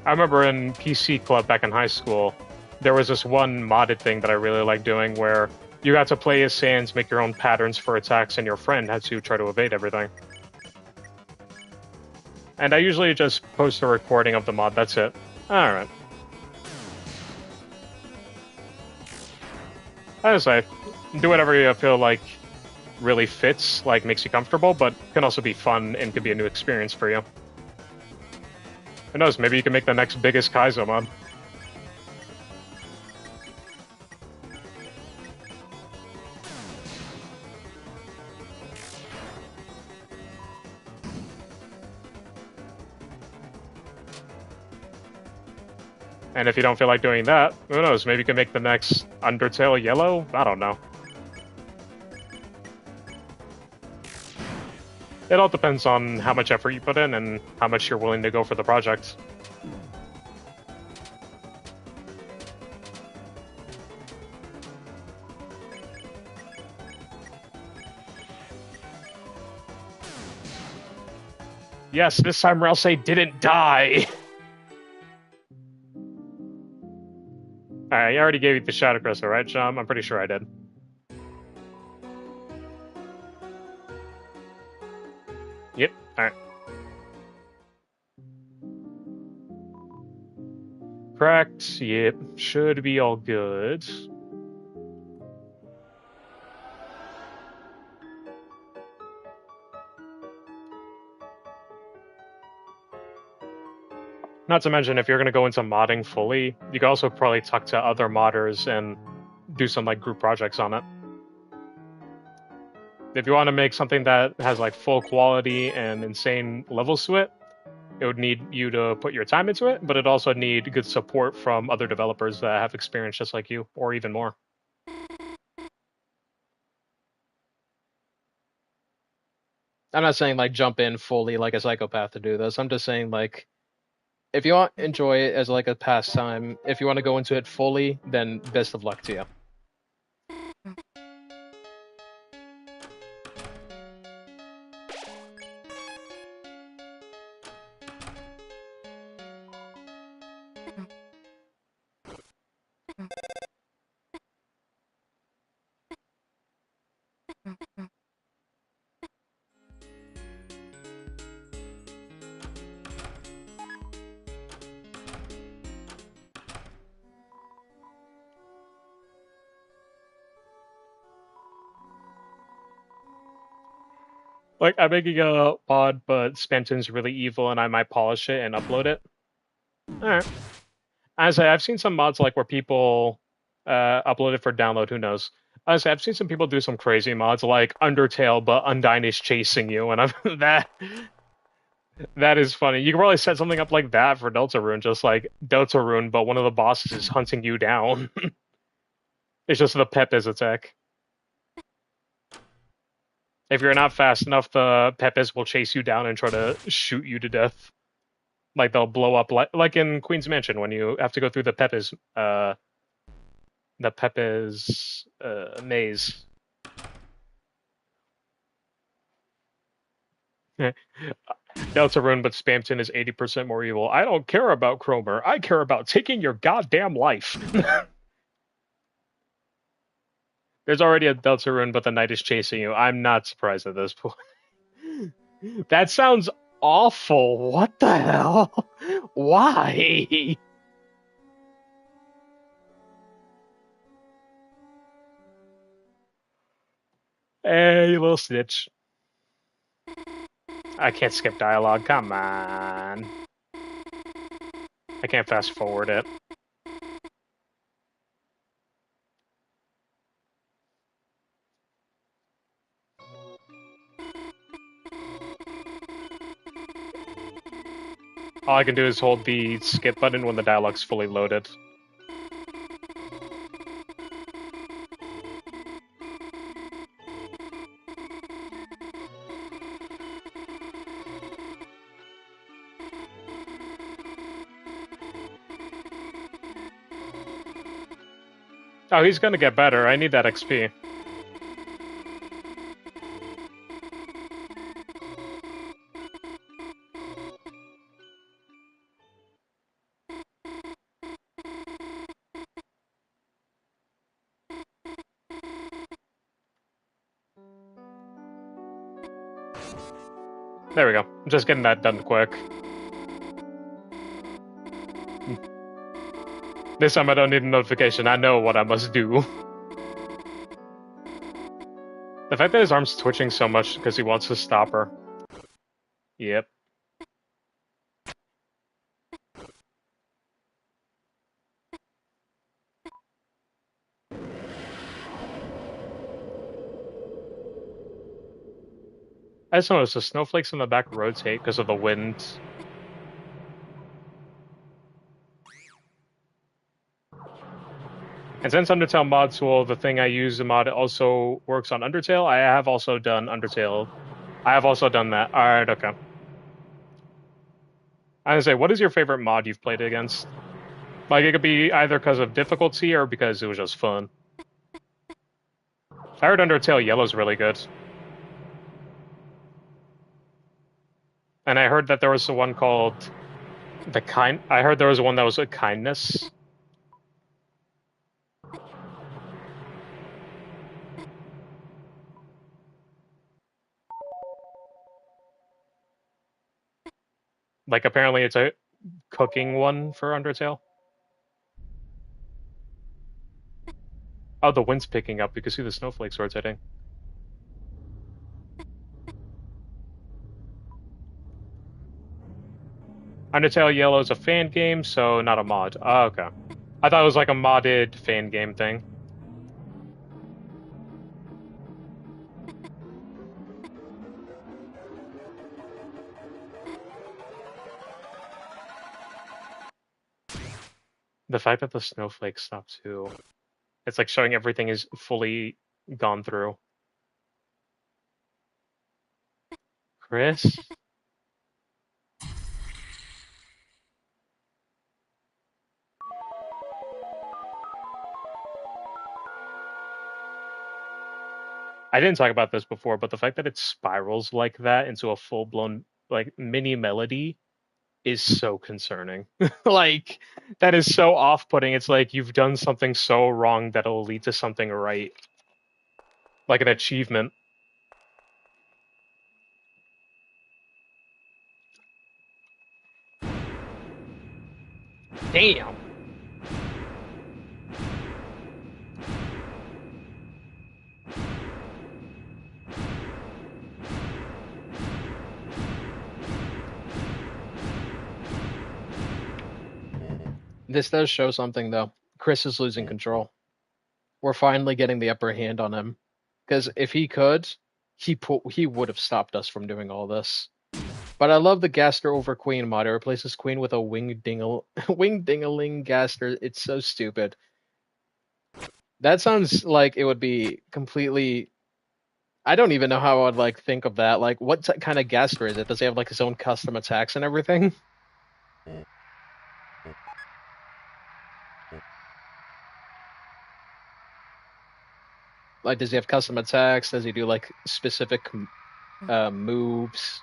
I remember in PC Club back in high school, there was this one modded thing that I really liked doing where you got to play as Sans, make your own patterns for attacks, and your friend had to try to evade everything. And I usually just post a recording of the mod, that's it. Alright. I just say, do whatever you feel like really fits, like makes you comfortable, but can also be fun and could be a new experience for you. Who knows, maybe you can make the next biggest Kaizo mod. And if you don't feel like doing that, who knows, maybe you can make the next Undertale yellow? I don't know. It all depends on how much effort you put in and how much you're willing to go for the project. Yes, this time Ralsei didn't die! Alright, I already gave you the Shadow Crystal, right, Sham? I'm pretty sure I did. Yep, alright. Correct, yep, should be all good. Not to mention, if you're going to go into modding fully, you can also probably talk to other modders and do some like group projects on it. If you want to make something that has like full quality and insane levels to it, it would need you to put your time into it, but it also need good support from other developers that have experience just like you, or even more. I'm not saying like jump in fully like a psychopath to do this. I'm just saying like if you want enjoy it as like a pastime, if you want to go into it fully, then best of luck to you. Like, I'm making a mod, but Spenton's really evil and I might polish it and upload it. Alright. As I've seen some mods like where people upload it for download, who knows. As I've seen some people do some crazy mods like Undertale, but Undyne is chasing you, and I'm that is funny. You can probably set something up like that for Deltarune, just like Deltarune, but one of the bosses is hunting you down. It's just the Pepes attack. If you're not fast enough, the Pepes will chase you down and try to shoot you to death. Like they'll blow up, like in Queen's Mansion when you have to go through the Pepes maze. Deltarune, but Spamton is 80% more evil. I don't care about Cromer. I care about taking your goddamn life. There's already a Deltarune, but the knight is chasing you. I'm not surprised at this point. That sounds awful. What the hell? Why? Hey, little snitch. I can't skip dialogue. Come on. I can't fast forward it. All I can do is hold the skip button when the dialogue's fully loaded. Oh, he's gonna get better. I need that XP. There we go. I'm just getting that done quick. This time I don't need a notification. I know what I must do. The fact that his arm's twitching so much because he wants to stop her. Yep. I just noticed the snowflakes in the back rotate because of the wind. And since Undertale mod tool, the thing I use the mod also works on Undertale, I have also done Undertale. I have also done that. Alright, okay. I was gonna say, what is your favorite mod you've played against? Like, it could be either because of difficulty or because it was just fun. I heard Undertale Yellow's really good. And I heard that there was the one called I heard there was one that was a kindness. Like, apparently it's a cooking one for Undertale. Oh, the wind's picking up. You can see the snowflakes rotating. Undertale Yellow is a fan game, so not a mod. Oh, okay. I thought it was like a modded fan game thing. The fact that the snowflakes stop too. It's like showing everything is fully gone through. Chris? I didn't talk about this before, but the fact that it spirals like that into a full-blown like mini melody is so concerning. Like, that is so off-putting. It's like you've done something so wrong that it'll lead to something right. Like an achievement. Damn. This does show something, though. Chris is losing control. We're finally getting the upper hand on him. Because if he could, he would have stopped us from doing all this. But I love the Gaster over Queen mod. It replaces Queen with a wing-dingaling Gaster. It's so stupid. That sounds like it would be completely... I don't even know how I would like think of that. Like, what kind of Gaster is it? Does he have like his own custom attacks and everything? Like, does he have custom attacks? Does he do like specific moves?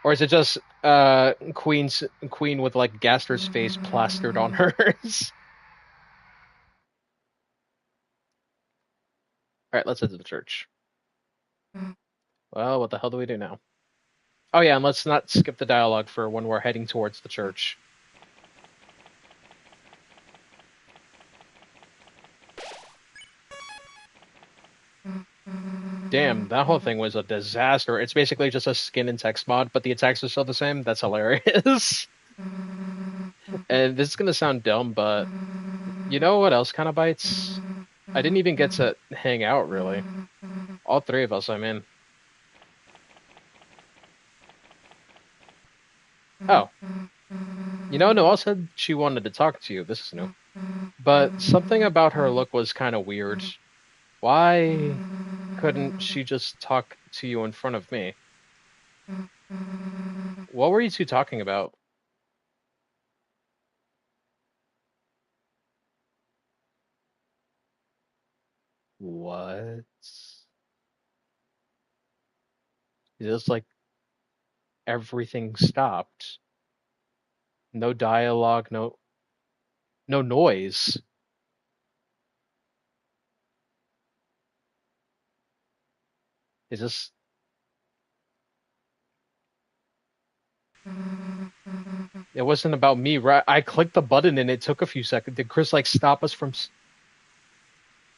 Or is it just Queen with like Gaster's face plastered on hers? Alright, let's head to the church. Well, what the hell do we do now? Oh yeah, and let's not skip the dialogue for when we're heading towards the church. Damn, that whole thing was a disaster. It's basically just a skin and text mod, but the attacks are still the same. That's hilarious. And this is gonna sound dumb, but you know what else kind of bites? I didn't even get to hang out, really. All three of us, I mean. Oh. You know, Noelle said she wanted to talk to you. This is new. But something about her look was kind of weird. Why couldn't she just talk to you in front of me? What were you two talking about? What? Just like everything stopped. No dialogue, no noise. It's just it wasn't about me, right? I clicked the button and it took a few seconds. Did Chris like stop us from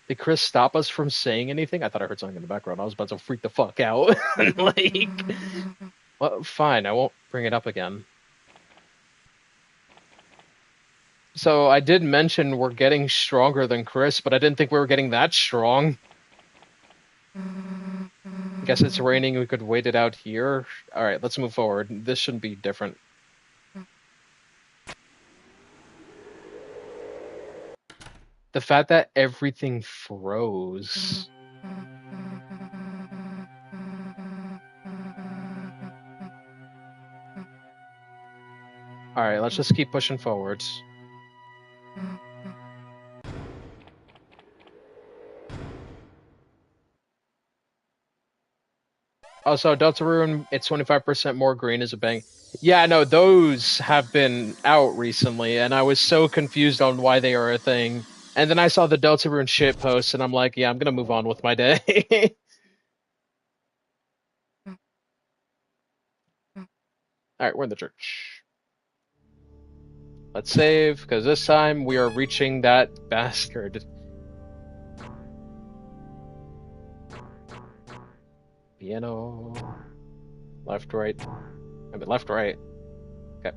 Did Chris stop us from saying anything? I thought I heard something in the background. I was about to freak the fuck out. Like, well, fine, I won't bring it up again. So I did mention we're getting stronger than Chris, but I didn't think we were getting that strong. Guess it's raining. We could wait it out here. All right, let's move forward. This shouldn't be different. The fact that everything froze. All right, let's just keep pushing forwards. Also, Deltarune, it's 25% more green is a bang. Yeah, no, those have been out recently, and I was so confused on why they are a thing. And then I saw the Deltarune shit post, and I'm like, yeah, I'm gonna move on with my day. All right, we're in the church. Let's save, because this time we are reaching that bastard. Piano. Left, right. I mean, left, right. Okay.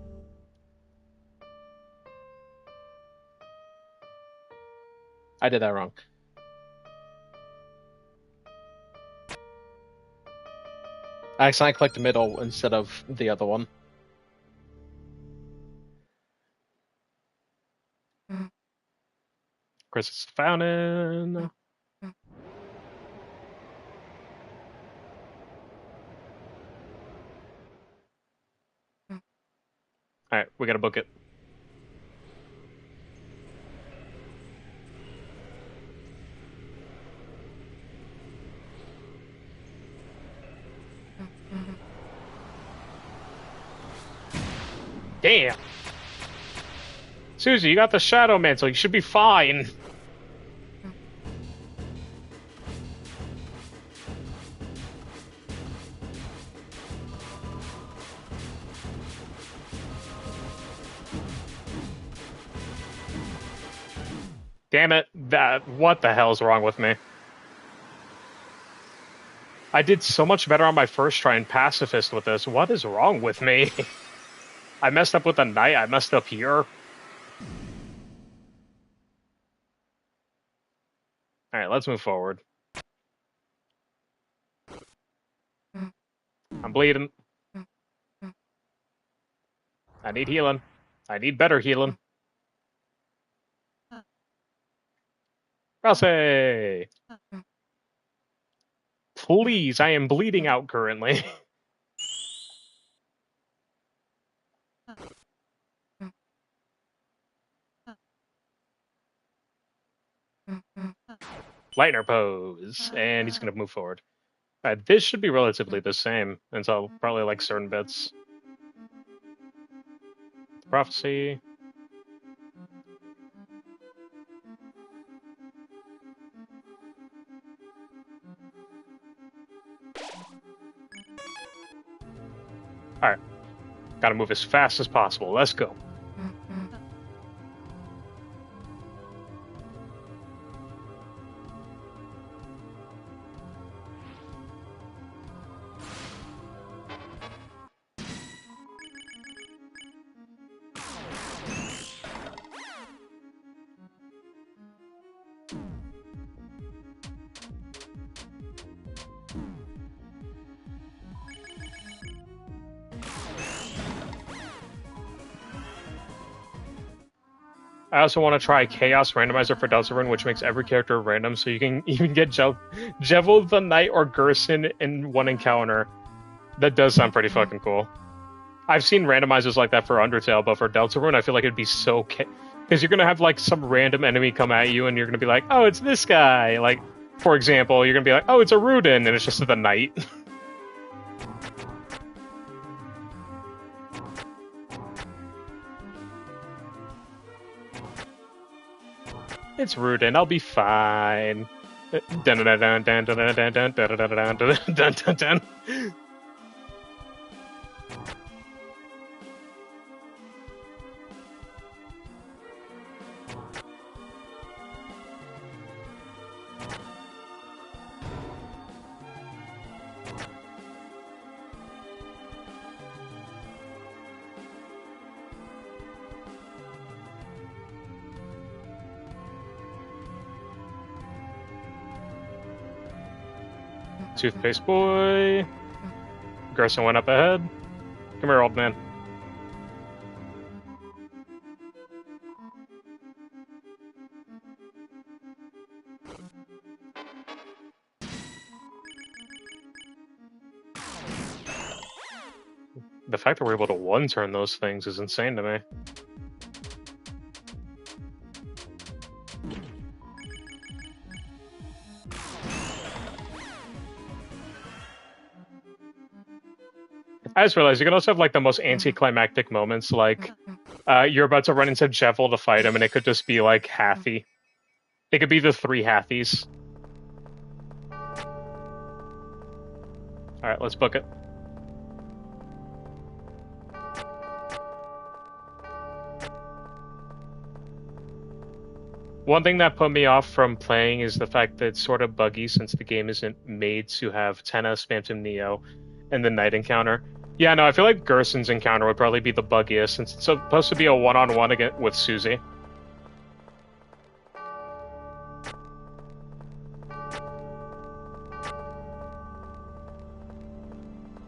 I did that wrong. I accidentally clicked the middle instead of the other one. Chris's fountain. Alright, we gotta book it. Damn! Susie, you got the Shadow Mantle. You should be fine. Damn it. What the hell's wrong with me? I did so much better on my first try in Pacifist with this. What is wrong with me? I messed up with the knight. I messed up here. Alright, let's move forward. I'm bleeding. I need healing. I need better healing. Ralsei! Please, I am bleeding out currently. Lightner pose. And he's gonna move forward. This should be relatively the same until probably like certain bits. Prophecy. Alright. Gotta move as fast as possible. Let's go. I also want to try Chaos Randomizer for Deltarune, which makes every character random, so you can even get Jevil the Knight or Gerson in one encounter. That does sound pretty fucking cool. I've seen randomizers like that for Undertale, but for Deltarune, I feel like it'd be so... Because you're going to have, like, some random enemy come at you, and you're going to be like, oh, it's this guy! Like, for example, you're going to be like, oh, it's a Rudin, and it's just the Knight. It's Rudin, I'll be fine. Dun dun dun dun dun dun dun dun dun dun dun dun dun. Toothpaste boy. Gerson went up ahead. Come here, old man. The fact that we're able to one-turn those things is insane to me. I just realized you can also have like the most anticlimactic moments, like you're about to run into Jevil to fight him, and it could just be like Hathy. It could be the three Hathys. Alright, let's book it. One thing that put me off from playing is the fact that it's sort of buggy since the game isn't made to have Tenna, Spamton Neo, and the Knight encounter. Yeah, no, I feel like Gerson's encounter would probably be the buggiest since it's supposed to be a one-on-one again with Susie.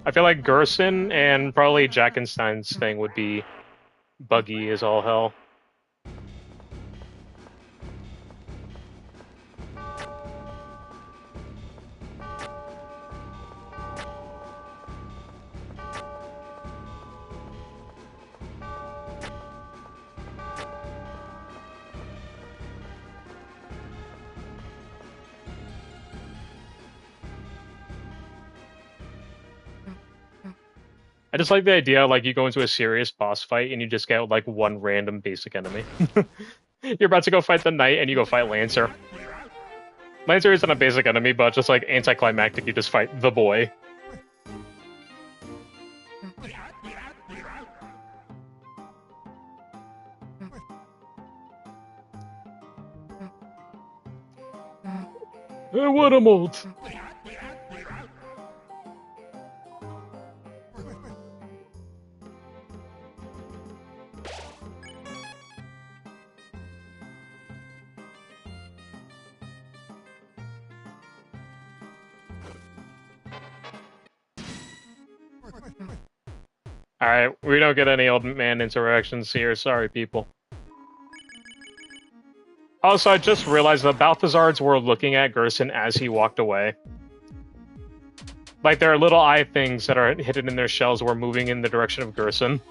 I feel like Gerson and probably Jackenstein's thing would be buggy as all hell. I just like the idea, like, you go into a serious boss fight and you just get, like, one random basic enemy. You're about to go fight the Knight and you go fight Lancer. Lancer isn't a basic enemy, but just, like, anticlimactic, you just fight the boy. Hey, what a mold! Alright, we don't get any old man interactions here, sorry people. Also, I just realized the Balthazards were looking at Gerson as he walked away. Like, there are little eye things that are hidden in their shells were moving in the direction of Gerson.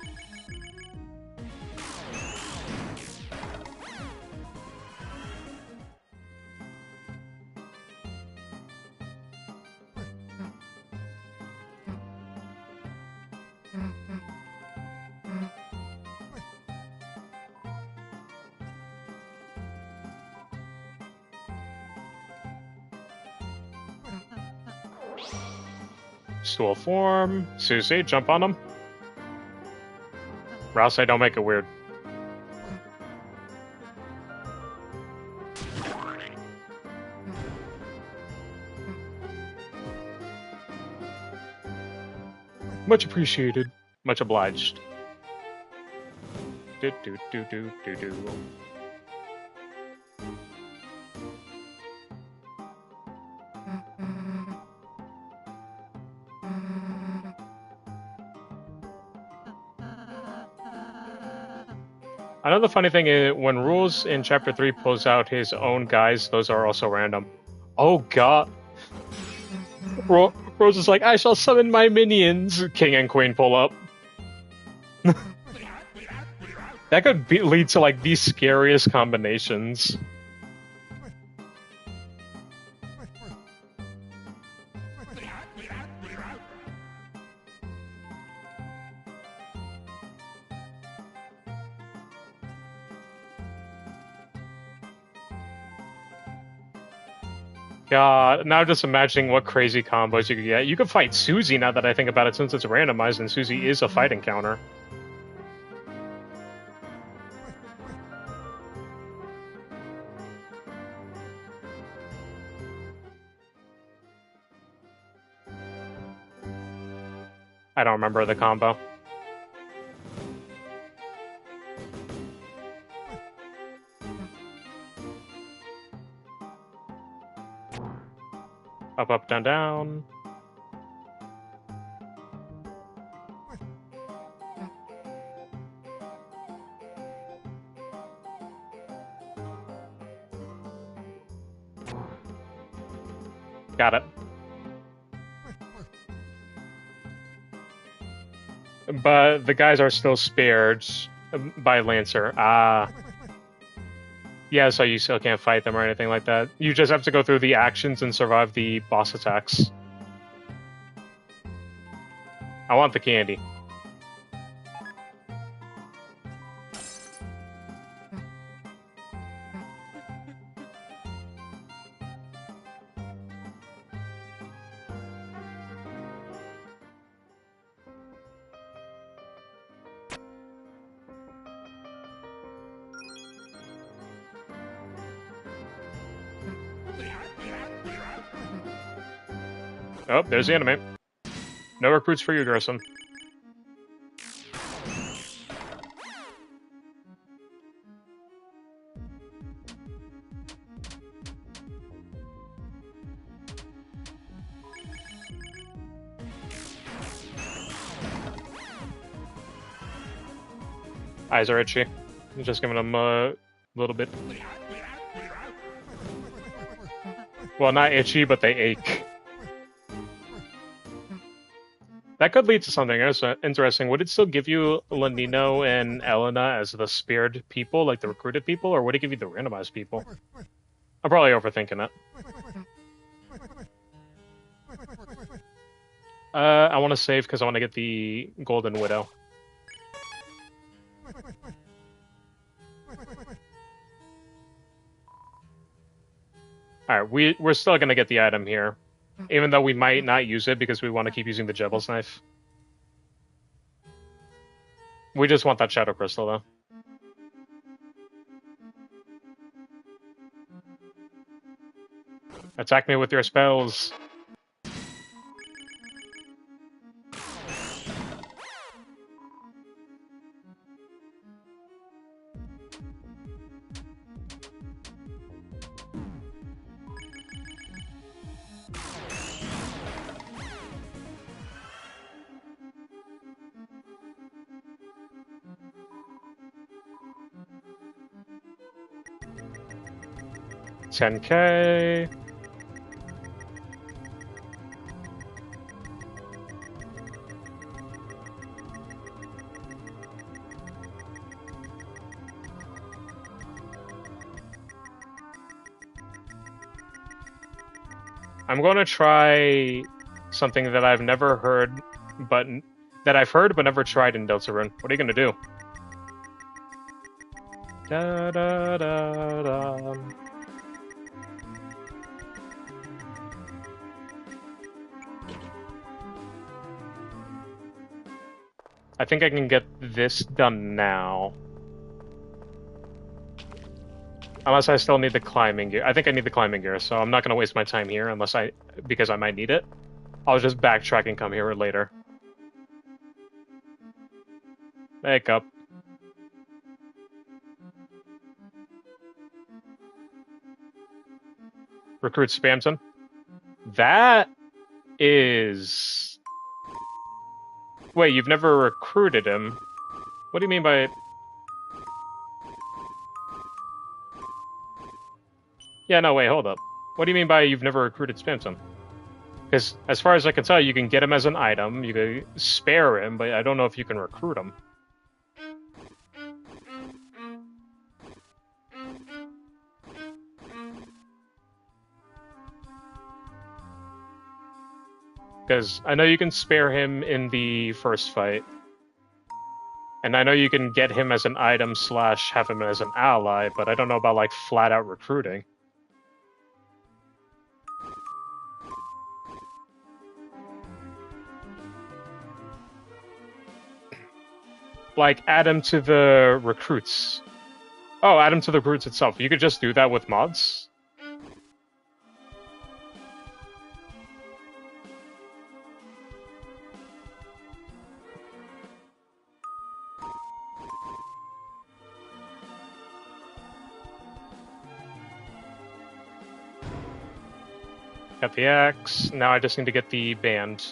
Stool form. Susie, jump on him. Rouse, I don't make it weird. Much appreciated. Much obliged. Do do do do do do. Another funny thing is when Rules in Chapter 3 pulls out his own guys, those are also random. Oh god. Rose is like, I shall summon my minions. King and Queen pull up. That could lead to like the scariest combinations. God, now just imagining what crazy combos you could get. You could fight Susie now that I think about it, since it's randomized and Susie is a fight encounter. I don't remember the combo. Up, up, down, down. Got it. But the guys are still spared by Lancer. Ah. Yeah, so you still can't fight them or anything like that. You just have to go through the actions and survive the boss attacks. I want the candy. Oh, there's the enemy. No recruits for you, Gerson. Eyes are itchy. I'm just giving them a little bit. Well, not itchy, but they ache. That could lead to something interesting. Would it still give you Lenino and Elena as the spared people, like the recruited people, or would it give you the randomized people? I'm probably overthinking it. I want to save because I want to get the Golden Widow. Alright, we're still going to get the item here. Even though we might not use it because we want to keep using the Jebel's knife. We just want that Shadow Crystal, though. Attack me with your spells. $10K. I'm going to try something that I've never heard, but that I've heard but never tried in Deltarune. What are you going to do? Da, da, da, da. I think I can get this done now. Unless I still need the climbing gear. I think I need the climbing gear, so I'm not going to waste my time here because I might need it. I'll just backtrack and come here later. Wake up. Recruit Spamton. That is... Wait, you've never recruited him? What do you mean by... Yeah, no, wait, hold up. What do you mean by you've never recruited Spamton? Because as far as I can tell, you can get him as an item, you can spare him, but I don't know if you can recruit him. Because I know you can spare him in the first fight. And I know you can get him as an item / have him as an ally, but I don't know about, like, flat-out recruiting. Like, add him to the recruits. Oh, add him to the recruits itself. You could just do that with mods? Got the axe. Now I just need to get the band.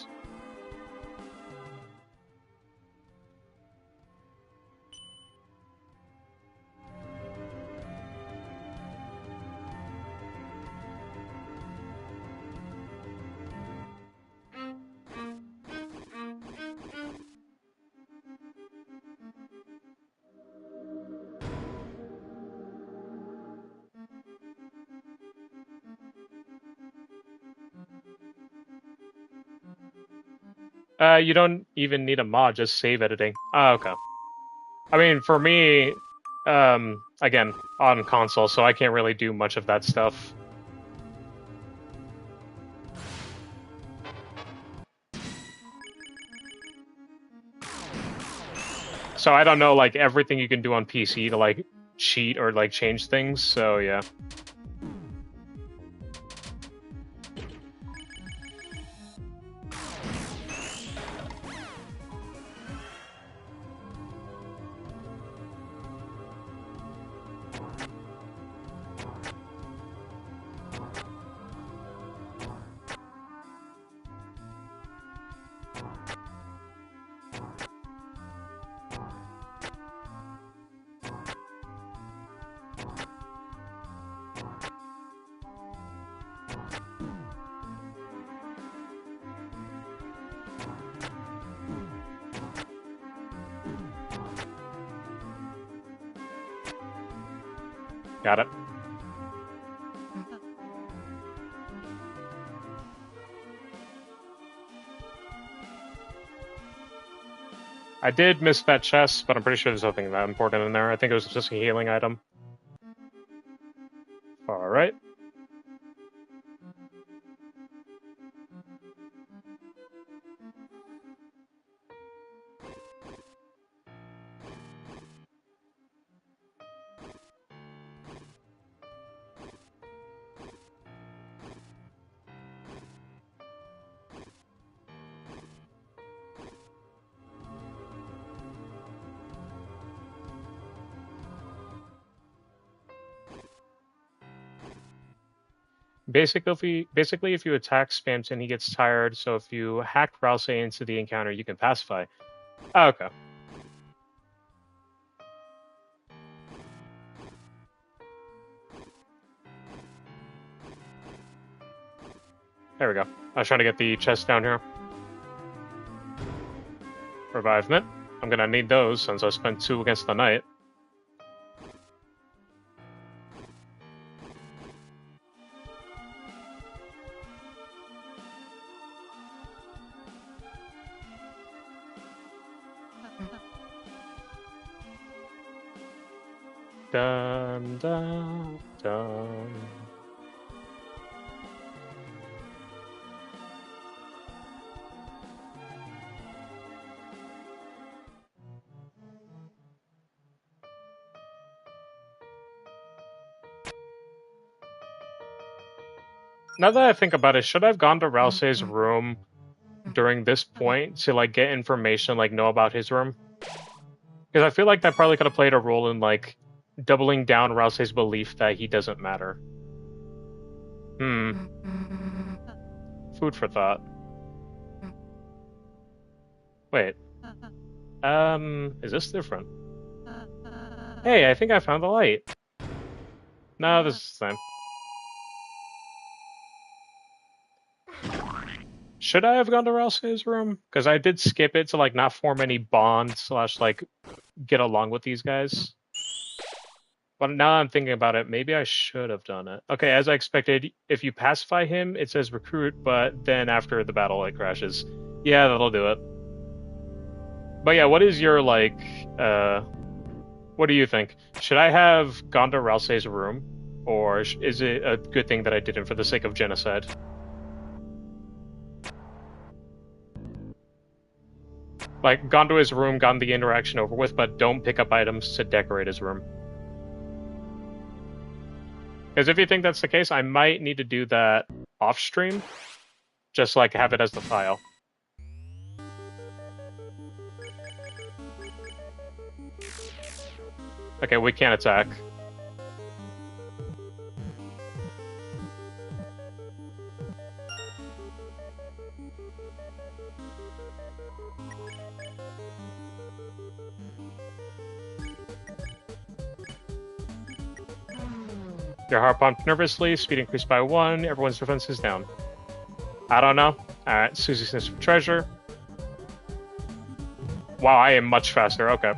You don't even need a mod, just save editing. Oh, okay. I mean, for me, again, on console, so I can't really do much of that stuff. So I don't know, like, everything you can do on PC to, like, cheat or, like, change things, so yeah. Got it. I did miss that chest, but I'm pretty sure there's nothing that important in there. I think it was just a healing item. Alright. Basically, if you attack Spamton, he gets tired, so if you hack Rouse into the encounter, you can pacify. Oh, okay. There we go. I was trying to get the chest down here. Revivement. I'm gonna need those since I spent 2 against the knight. Dun dun dun. Now that I think about it, should I have gone to Rousey's room during this point to, like, get information, like, know about his room? Because I feel like that probably could have played a role in, like, doubling down Rousey's belief that he doesn't matter. Food for thought. Wait. Is this different? Hey, I think I found the light. No, this is the same. Should I have gone to Ralsei's room? Because I did skip it to like not form any bonds slash like get along with these guys. But now I'm thinking about it, maybe I should have done it. Okay, as I expected, if you pacify him, it says recruit, but then after the battle it crashes. Yeah, that'll do it. But yeah, what is your like what do you think? Should I have gone to Ralsei's room? Or is it a good thing that I didn't for the sake of genocide? Like, gone to his room, gotten the interaction over with, but don't pick up items to decorate his room. Because if you think that's the case, I might need to do that off-stream. Just, like, have it as the file. Okay, we can't attack. Your heart pumped nervously, speed increased by 1, everyone's defense is down. I don't know. Alright, Susie sniffs for treasure. Wow, I am much faster, okay.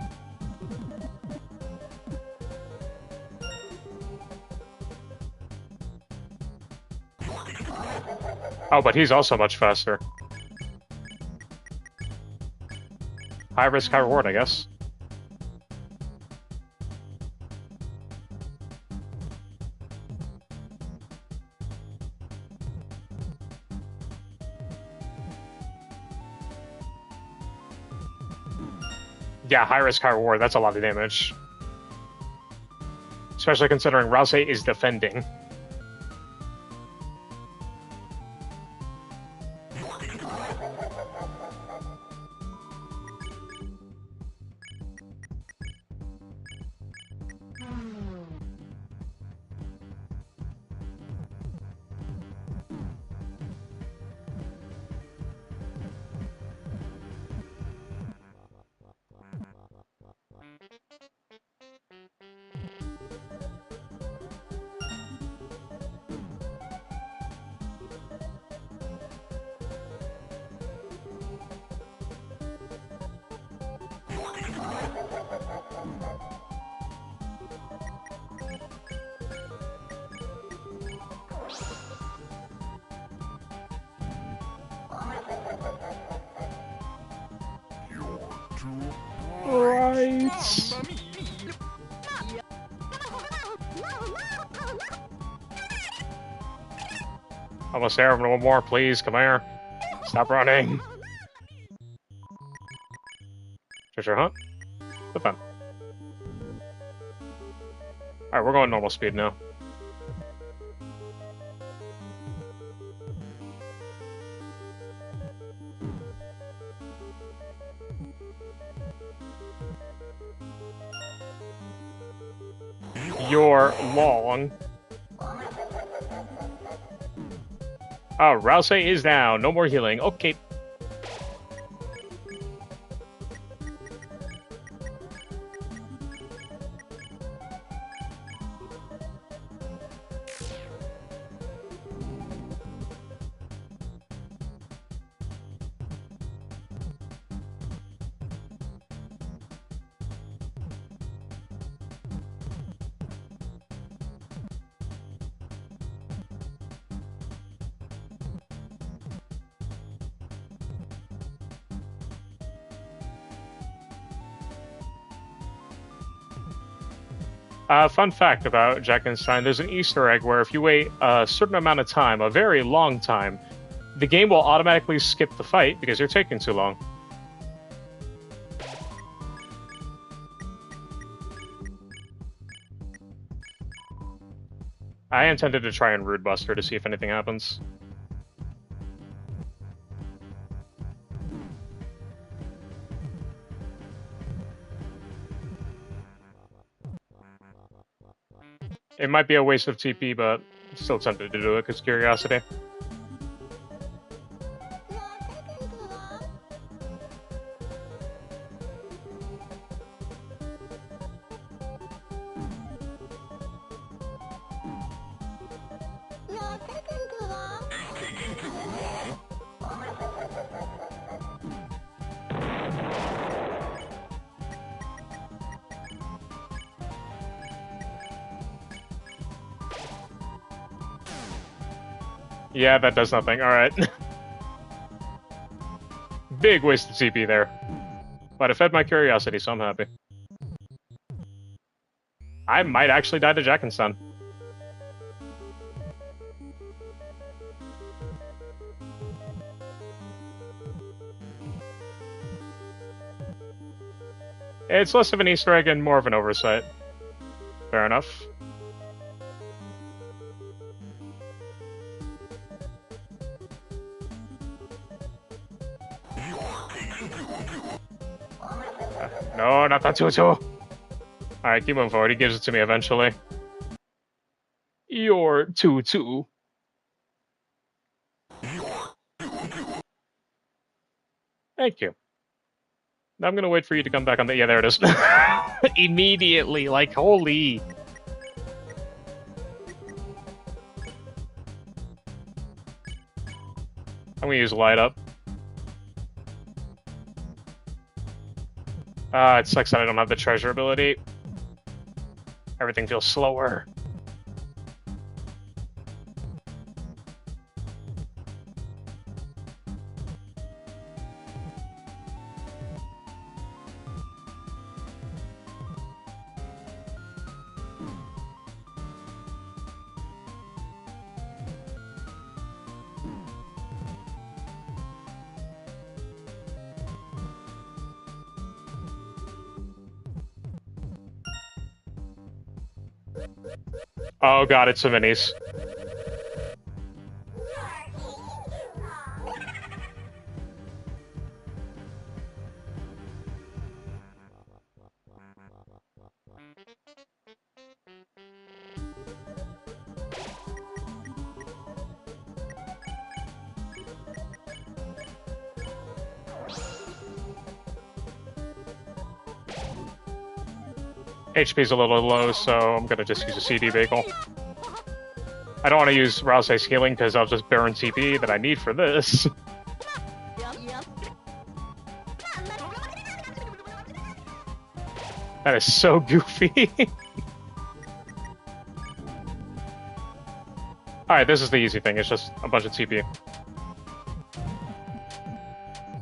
Oh, but he's also much faster. High risk, high reward, I guess. Yeah, high risk, high reward, that's a lot of damage. Especially considering Ralsei is defending. Right. Almost there. One more, please. Come here. Stop running. Treasure hunt? But fun. Alright, we're going normal speed now. You're long. Oh, Ralsei is down. No more healing. Okay. Fun fact about Jackenstein, there's an Easter egg where if you wait a certain amount of time, a very long time, the game will automatically skip the fight because you're taking too long. I intended to try and Rude Buster to see if anything happens. It might be a waste of TP, but I'm still tempted to do it because curiosity. Yeah, that does nothing. Alright. Big waste of CP there. But it fed my curiosity, so I'm happy. I might actually die to Jack and Son. It's less of an Easter egg and more of an oversight. Fair enough. No, not that tutu! Alright, keep moving forward. He gives it to me eventually. Your tutu. Thank you. Now I'm gonna wait for you to come back on the... Yeah, there it is. Immediately, like, holy... I'm gonna use light up. It sucks that I don't have the treasure ability. Everything feels slower. Oh god, it's a minis. HP's a little low, so I'm gonna just use a CD Bagel. I don't want to use Rousey's healing because I'll just burn TP that I need for this. That is so goofy. Alright, this is the easy thing, it's just a bunch of TP.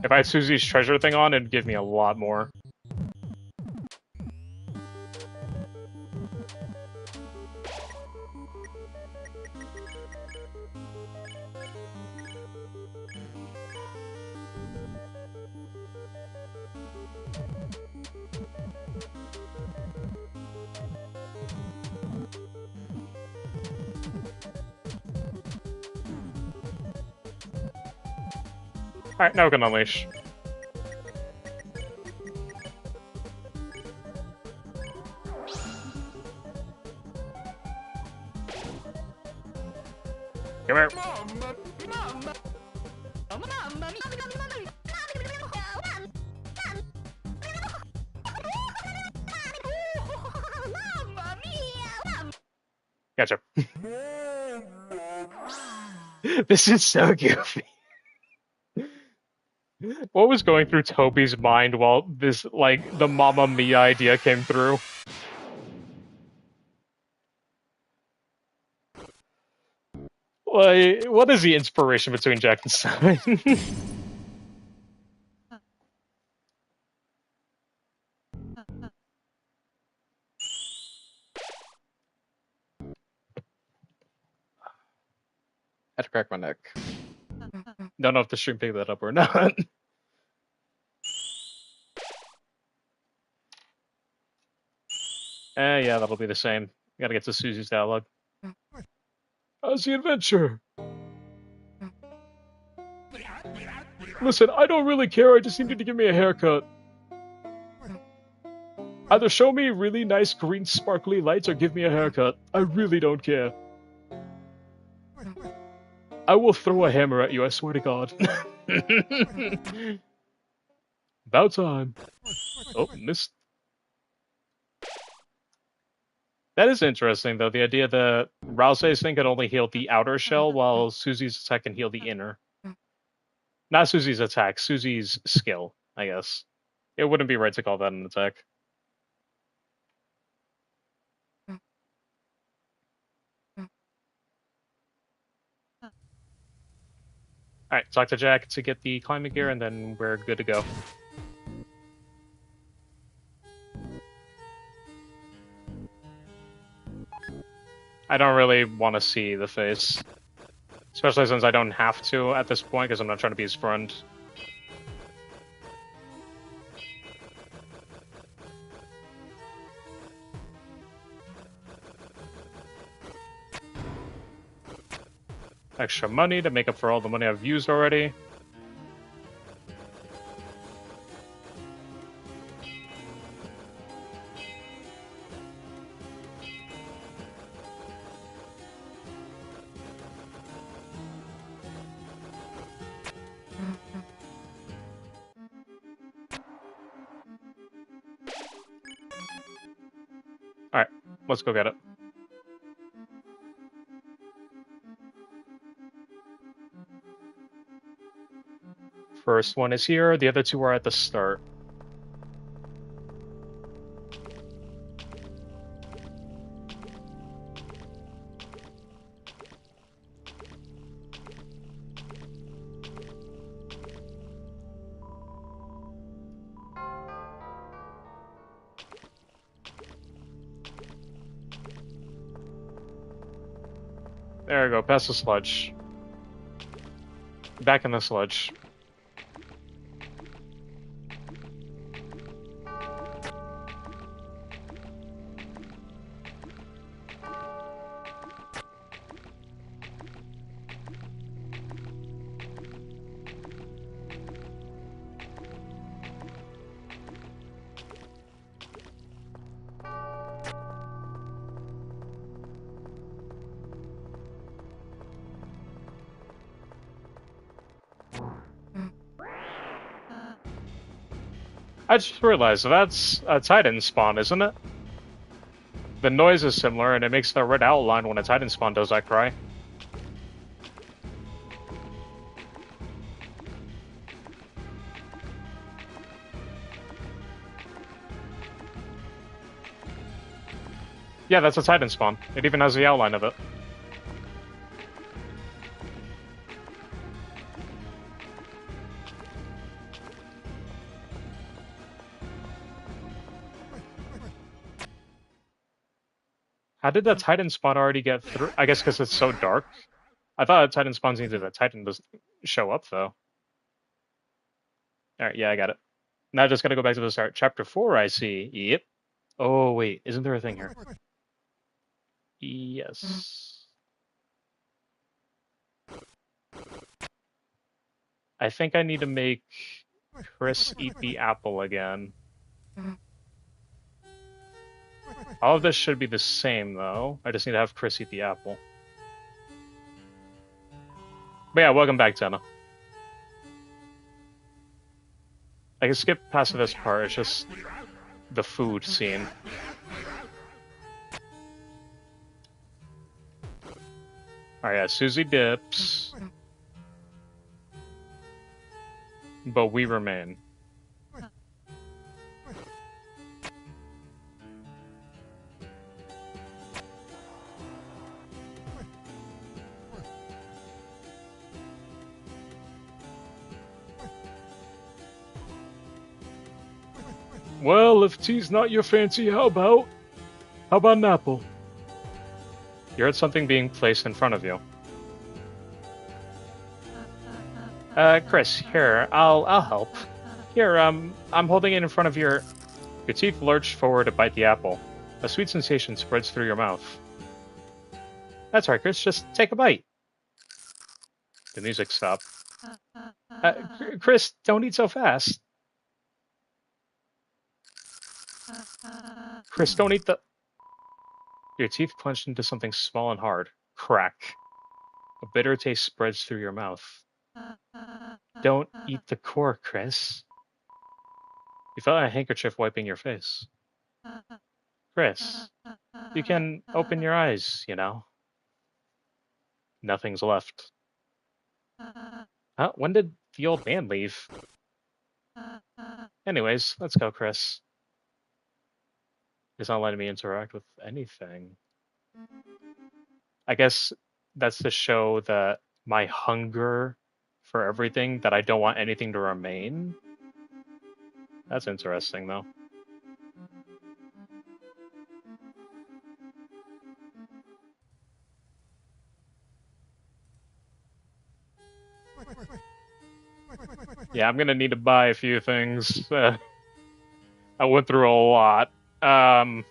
If I had Susie's treasure thing on, it'd give me a lot more. Alright, now we can unleash. Come here. Gotcha. This is so goofy. What was going through Toby's mind while this, like, the Mamma Mia idea came through? Like, what is the inspiration between Jack and Simon? Had to crack my neck. Don't know if the stream picked that up or not. Yeah, that'll be the same. Gotta get to Susie's dialogue. How's the adventure? Listen, I don't really care, I just need you to give me a haircut. Either show me really nice green sparkly lights or give me a haircut. I really don't care. I will throw a hammer at you, I swear to God. About time. Oh, missed. That is interesting, though, the idea that Rousey's thing can only heal the outer shell, while Susie's attack can heal the inner. Not Susie's attack, Susie's skill, I guess. It wouldn't be right to call that an attack. Alright, talk to Jack to get the climbing gear, and then we're good to go. I don't really want to see the face. Especially since I don't have to at this point, because I'm not trying to be his friend. Extra money to make up for all the money I've used already. Alright, let's go get it. First one is here, the other two are at the start. There we go, past the sludge. Back in the sludge. I just realized that's a Titan spawn, isn't it? The noise is similar, and it makes the red outline when a Titan spawn does that cry. Yeah, that's a Titan spawn. It even has the outline of it. How did that Titan spawn already get through? I guess because it's so dark. I thought Titan spawns needed a Titan to show up, though. Alright, yeah, I got it. Now just gotta go back to the start. Chapter 4, I see. Yep. Oh, wait. Isn't there a thing here? Yes. I think I need to make Chris eat the apple again. All of this should be the same, though. I just need to have Chris eat the apple. But yeah, welcome back, Jenna. I can skip past this part, it's just the food scene. Alright, yeah, Susie dips. But we remain. Well, if tea's not your fancy, how about an apple? You heard something being placed in front of you. Chris, here, I'll help. Here, I'm holding it in front of your teeth lurch forward to bite the apple. A sweet sensation spreads through your mouth. That's right, Chris, just take a bite. The music stopped. Chris, don't eat so fast. Chris, don't eat the... Your teeth clenched into something small and hard. Crack. A bitter taste spreads through your mouth. Don't eat the core, Chris. You felt a handkerchief wiping your face. Chris, you can open your eyes, you know. Nothing's left. When did the old man leave? Anyways, let's go, Chris. It's not letting me interact with anything. I guess that's to show that my hunger for everything, that I don't want anything to remain. That's interesting, though. Yeah, I'm gonna need to buy a few things. I went through a lot. I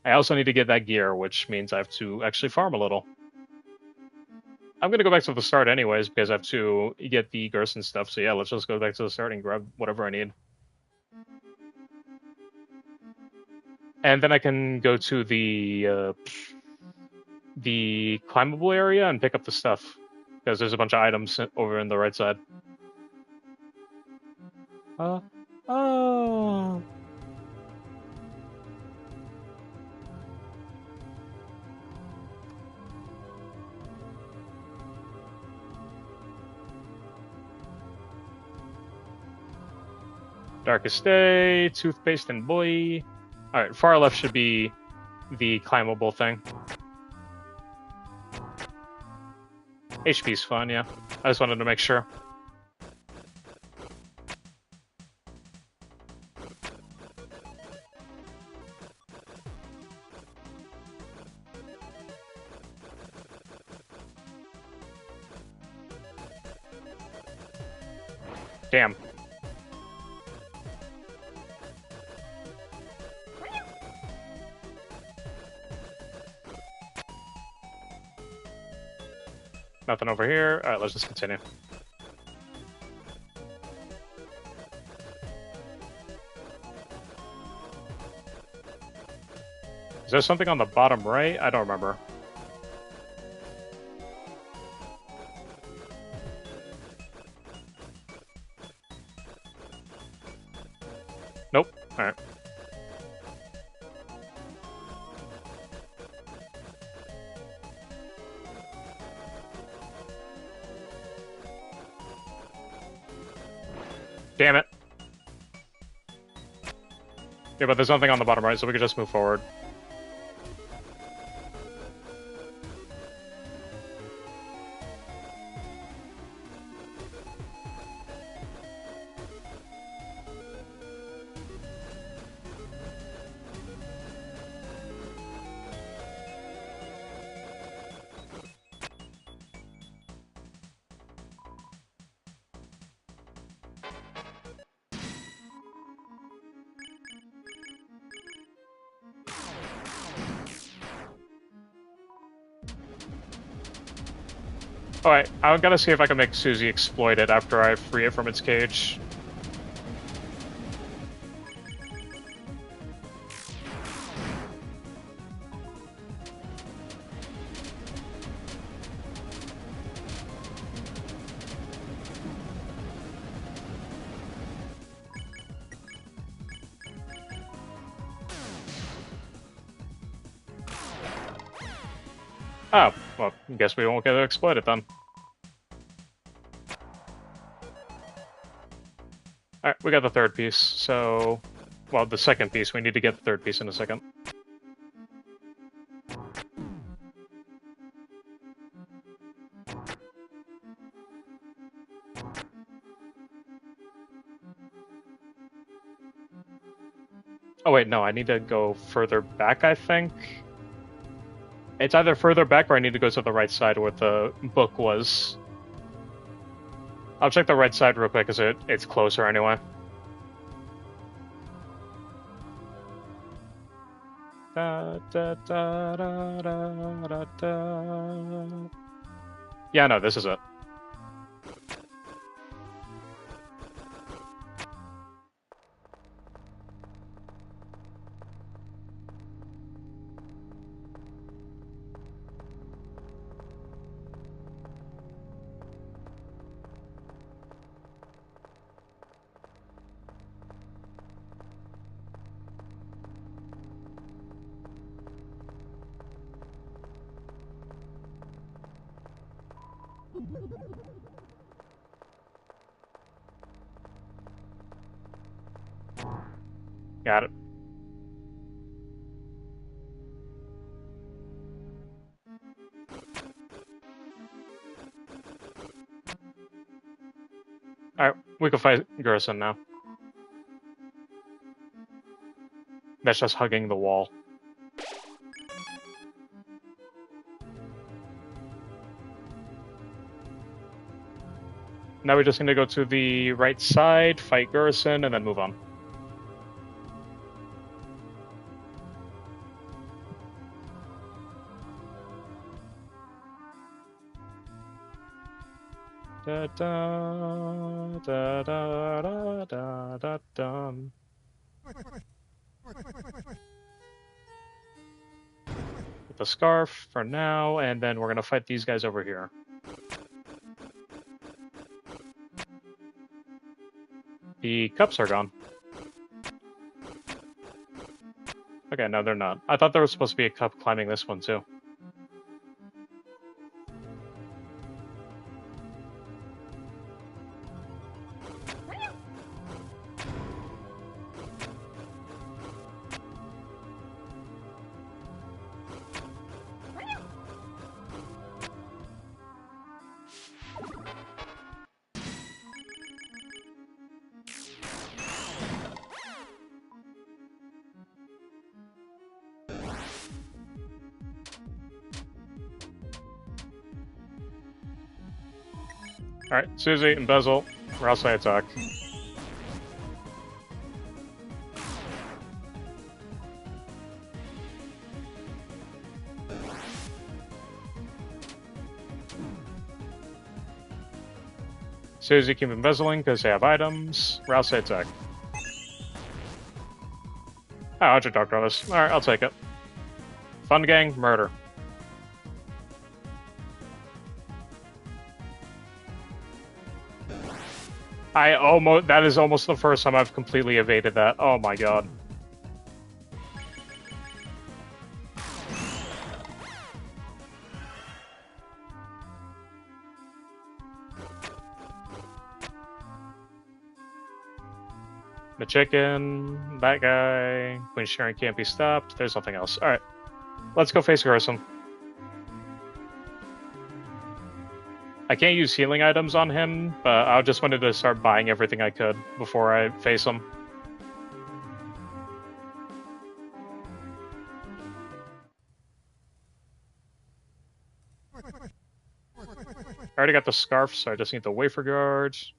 also need to get that gear, which means I have to actually farm a little. I'm gonna go back to the start anyways, because I have to get the Gerson stuff. So yeah, let's just go back to the start and grab whatever I need. And then I can go to the climbable area and pick up the stuff, because there's a bunch of items over in the right side. Oh. Darkest Day, Toothpaste and Boy. Alright, far left should be the climbable thing. HP's fun, yeah. I just wanted to make sure. Damn. Nothing over here. Alright, let's just continue. Is there something on the bottom right? I don't remember. Nope. Alright. Damn it. Yeah, but there's nothing on the bottom right, so we can just move forward. Alright, I'm gonna see if I can make Susie exploit it after I free it from its cage. Oh, well, I guess we won't get to exploit it then. Alright, we got the third piece, so... Well, the second piece. We need to get the third piece in a second. Oh wait, no, I need to go further back, I think. It's either further back or I need to go to the right side where the book was. I'll check the right side real quick, because it's closer anyway. Da, da, da, da, da, da, da. Yeah, no, this is it. Got it. Alright, we can fight Gerson now. That's just hugging the wall. Now we just need to go to the right side, fight Gerson, and then move on. Da da da da da da da da. With the scarf for now, and then we're gonna fight these guys over here. The cups are gone. Okay, no, they're not. I thought there was supposed to be a cup climbing this one too. Alright, Susie, embezzle. Rouse attack. Susie keep embezzling because they have items. Rouse attack. Oh, $100. Alright, I'll take it. Fun gang, murder. That is almost the first time I've completely evaded that. Oh my god. The chicken, that guy, Queen Sharon can't be stopped. There's nothing else. Alright. Let's go face Gerson. I can't use healing items on him, but I just wanted to start buying everything I could before I face him. I already got the scarf, so I just need the wafer guards.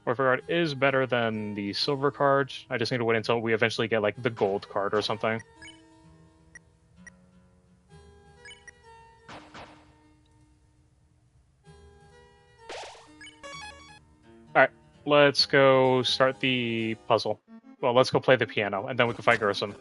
Wafer guard is better than the silver card. I just need to wait until we eventually get like the gold card or something. Alright, let's go start the puzzle. Well, let's go play the piano, and then we can fight Gerson.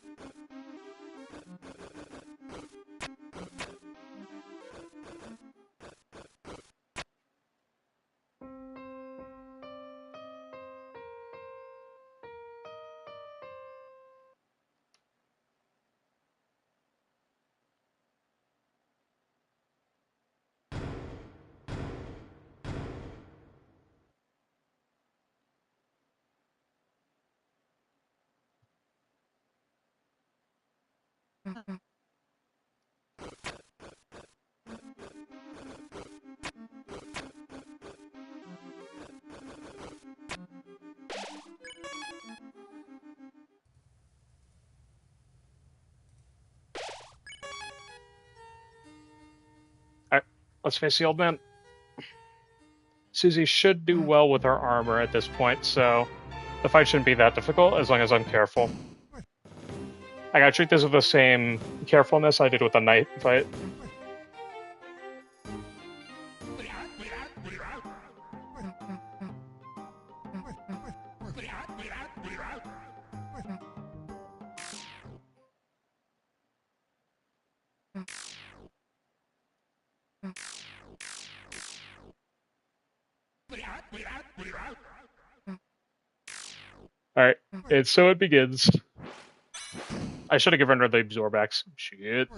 Alright, let's face the old man. Susie should do well with her armor at this point, so the fight shouldn't be that difficult as long as I'm careful. I gotta treat this with the same carefulness I did with the knight fight. Alright, so it begins. I should have given her the Zorbax. Shit.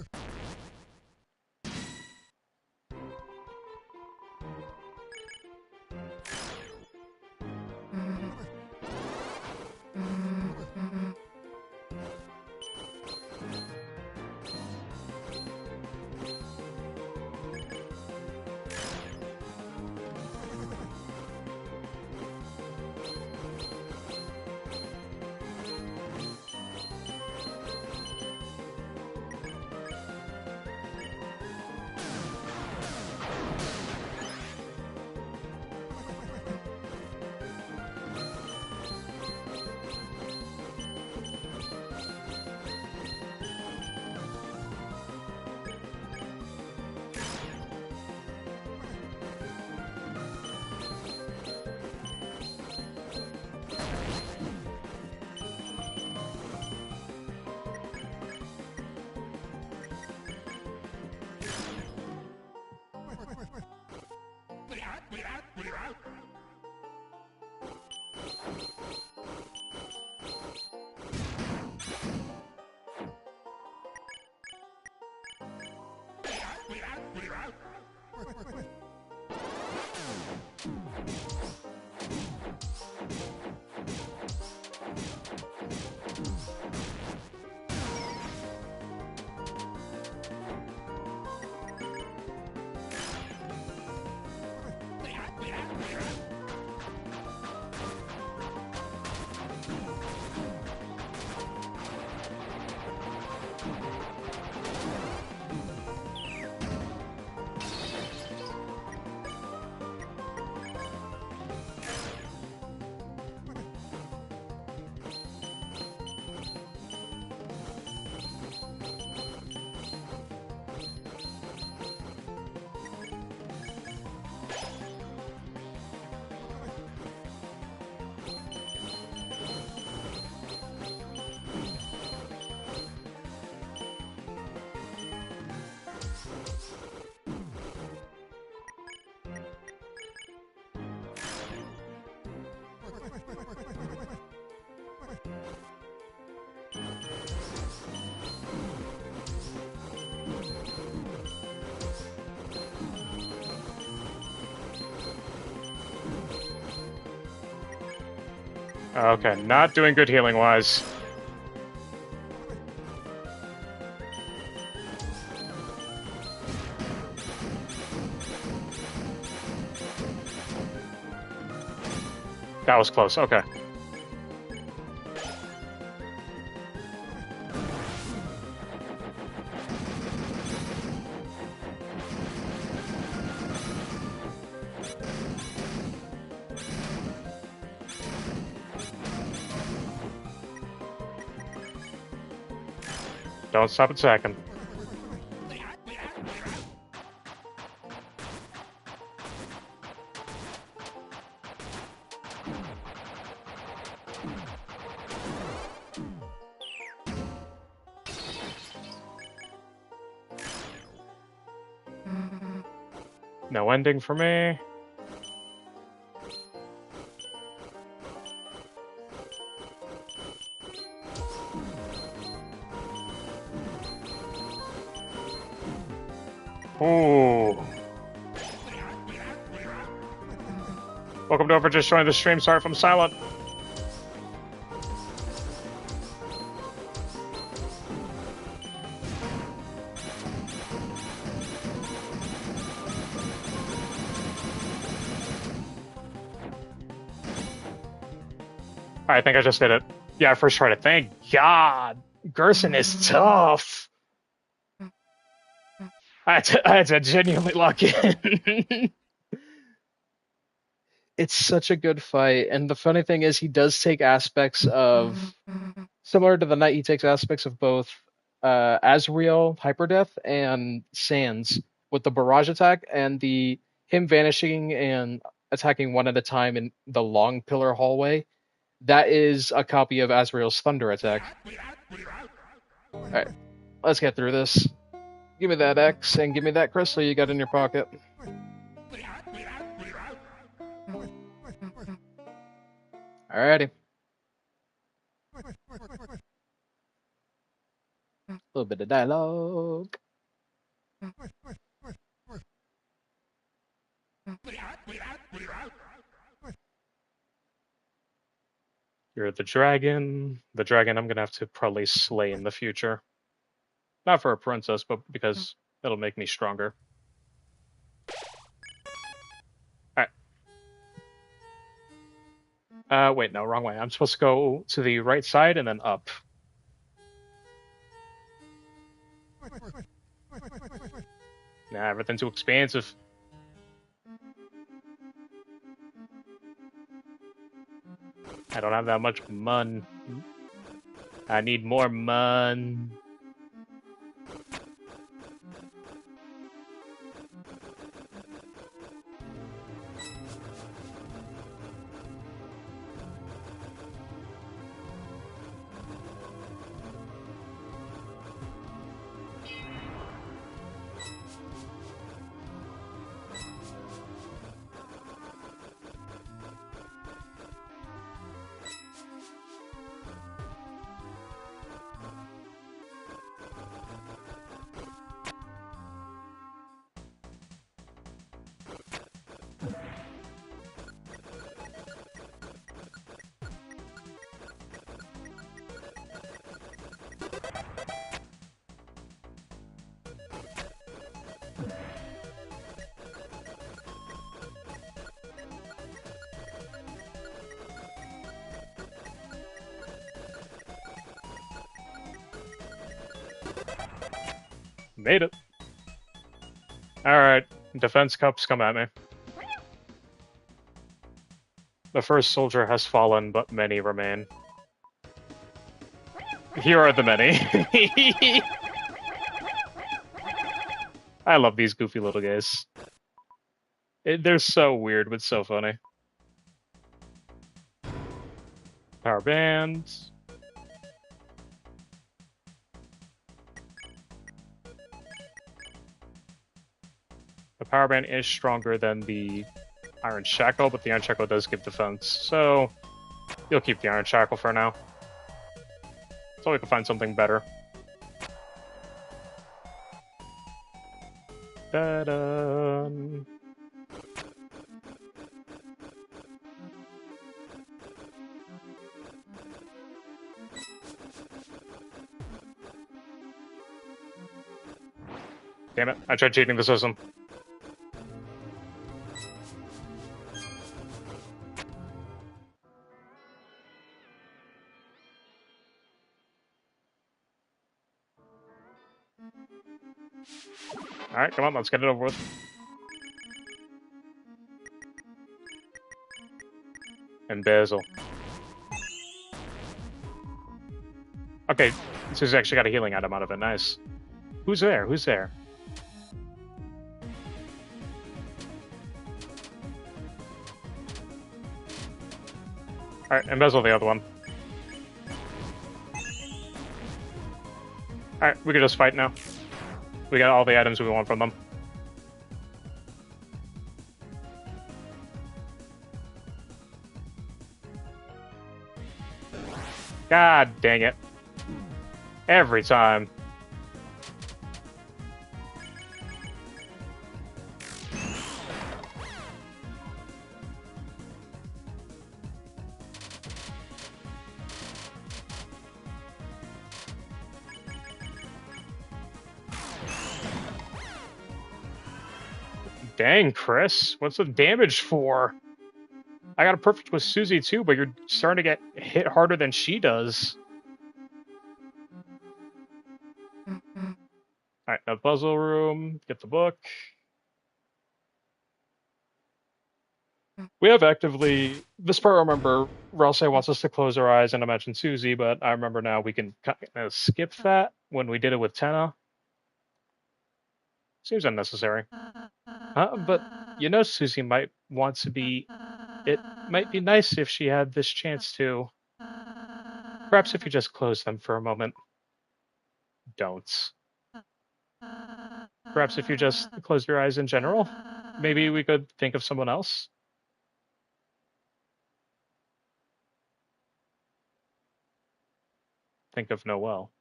Okay, not doing good healing wise. That was close. Okay. Don't stop a second. No ending for me. Ooh. Welcome to whoever just joined the stream. Sorry if I'm silent. I think I just did it. Yeah, I first tried it. Thank God. Gerson is tough. I had to genuinely lock in. It's such a good fight, and the funny thing is, he does take aspects of similar to the Knight. He takes aspects of both Azrael, Hyperdeath, and Sans with the barrage attack and the him vanishing and attacking one at a time in the long pillar hallway. That is a copy of Azrael's thunder attack. All right, let's get through this. Give me that X and give me that crystal you got in your pocket. Alrighty. A little bit of dialogue. You're the dragon. The dragon I'm gonna have to probably slay in the future. Not for a princess, but because it'll make me stronger. Alright. Wait, no, wrong way. I'm supposed to go to the right side and then up. Nah, everything's too expansive. I don't have that much mun. I need more mun. Made it. Alright, defense cups, come at me. The first soldier has fallen, but many remain. Here are the many. I love these goofy little guys. They're so weird, but so funny. Power bands. The power band is stronger than the iron shackle, but the iron shackle does give defense, so you'll keep the iron shackle for now. So we can find something better. Ta-da. Damn it, I tried cheating the system. Alright, come on, let's get it over with. And Basil. Okay, so he's actually got a healing item out of it, nice. Who's there? Who's there? Alright, embezzle the other one. Alright, we can just fight now. We got all the items we want from them. God dang it. Every time. Dang, Chris. What's the damage for? I got a perfect with Susie too, but you're starting to get hit harder than she does. Alright, now puzzle room. Get the book. We have actively... This part, I remember, Rouse wants us to close our eyes and imagine Susie, but I remember now we can kind of skip that when we did it with Tenna. Seems unnecessary. But you know Susie might want to be... It might be nice if she had this chance to... Perhaps if you just close them for a moment. Don't. Perhaps if you just close your eyes in general. Maybe we could think of someone else. Think of Noelle.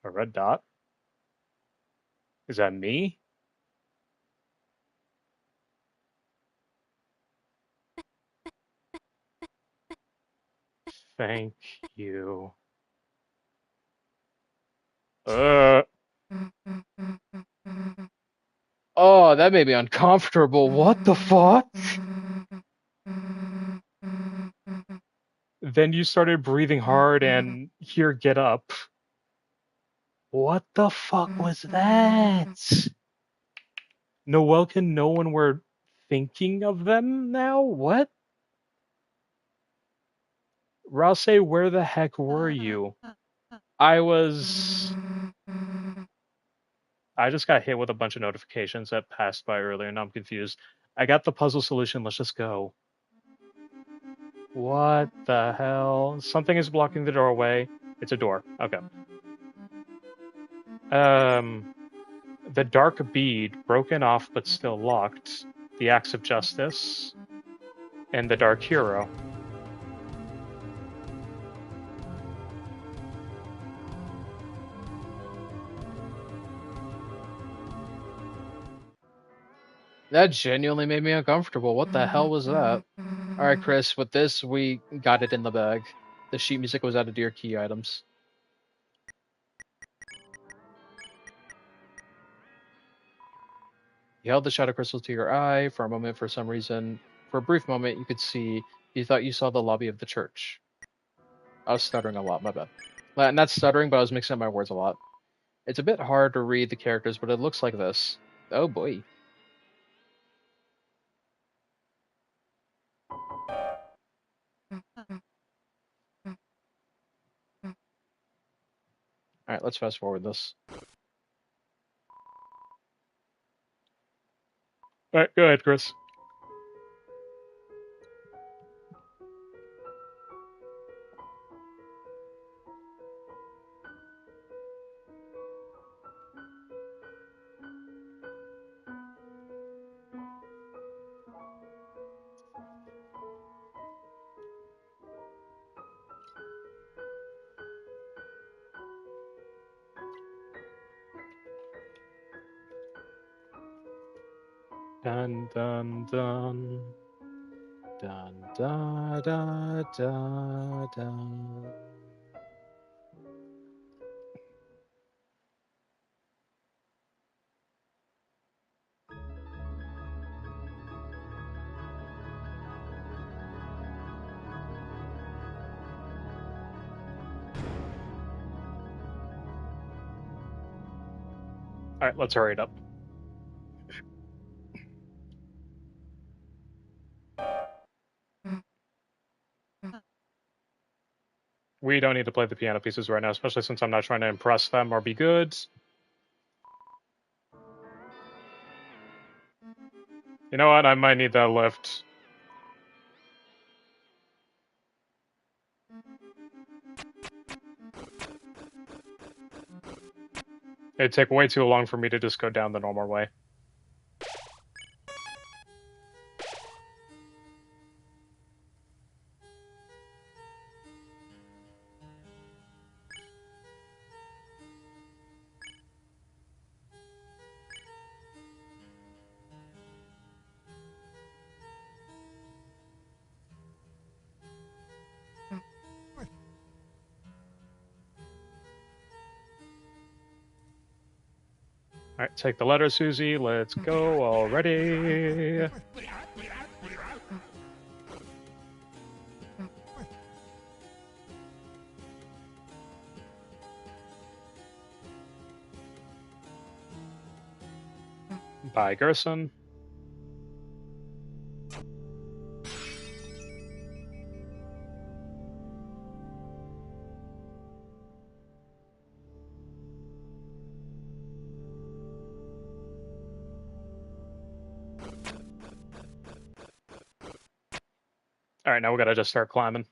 A red dot? Is that me? Thank you. Oh, that made me uncomfortable. What the fuck? Then you started breathing hard and here, get up. What the fuck was that? Noelle can know when we're thinking of them now? What? Rouse, where the heck were you? I just got hit with a bunch of notifications that passed by earlier, and I'm confused. I got the puzzle solution, let's just go. What the hell? Something is blocking the doorway. It's a door. Okay. The dark bead, broken off but still locked. The axe of justice. And the dark hero. That genuinely made me uncomfortable. What the hell was that? Alright, Chris, with this, we got it in the bag. The sheet music was added to your key items. You held the shadow crystal to your eye. For a moment, for some reason, for a brief moment, you could see. You thought you saw the lobby of the church. I was stuttering a lot. My bad. Not stuttering, but I was mixing up my words a lot. It's a bit hard to read the characters, but it looks like this. Oh boy. All right, let's fast forward this. All right, go ahead, Chris. Dun dun dun. Dun da da da da. All right, let's hurry it up. We don't need to play the piano pieces right now, especially since I'm not trying to impress them or be good. You know what? I might need that lift. It'd take way too long for me to just go down the normal way. All right, take the letter, Susie. Let's go already. Bye, Gerson. All right, now we gotta just start climbing.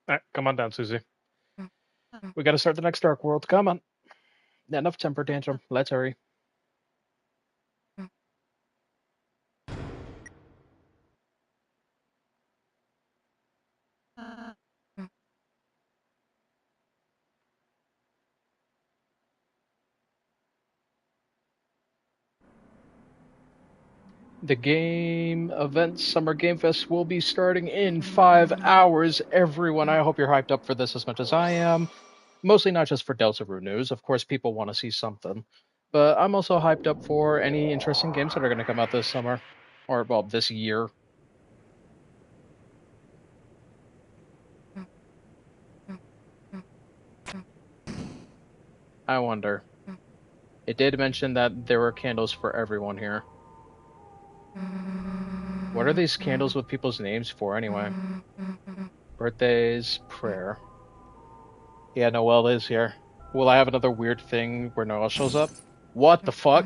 All right, come on down, Susie. We gotta start the next Dark World. Come on. Enough temper tantrum. Let's hurry. The game event Summer Game Fest will be starting in 5 hours. Everyone, I hope you're hyped up for this as much as I am. Mostly not just for Deltarune news. Of course, people want to see something. But I'm also hyped up for any interesting games that are going to come out this summer. Or, well, this year. I wonder. It did mention that there were candles for everyone here. What are these candles with people's names for, anyway? Birthdays, prayer. Yeah, Noel is here. Will I have another weird thing where Noel shows up? What the fuck?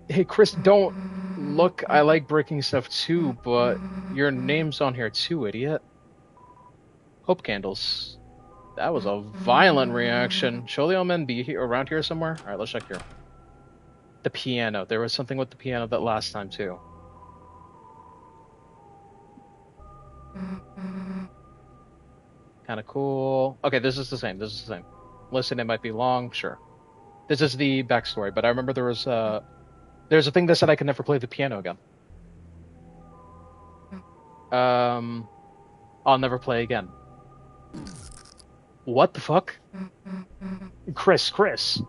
Hey, Chris, don't look. I like breaking stuff too, but your name's on here too, idiot. Hope candles. That was a violent reaction. Should the men be here, around here somewhere? Alright, let's check here. The piano. There was something with the piano that last time too. Kind of cool. Okay, this is the same. This is the same. Listen, it might be long. Sure. This is the backstory, but I remember there's a thing that said I could never play the piano again. I'll never play again. What the fuck? Chris.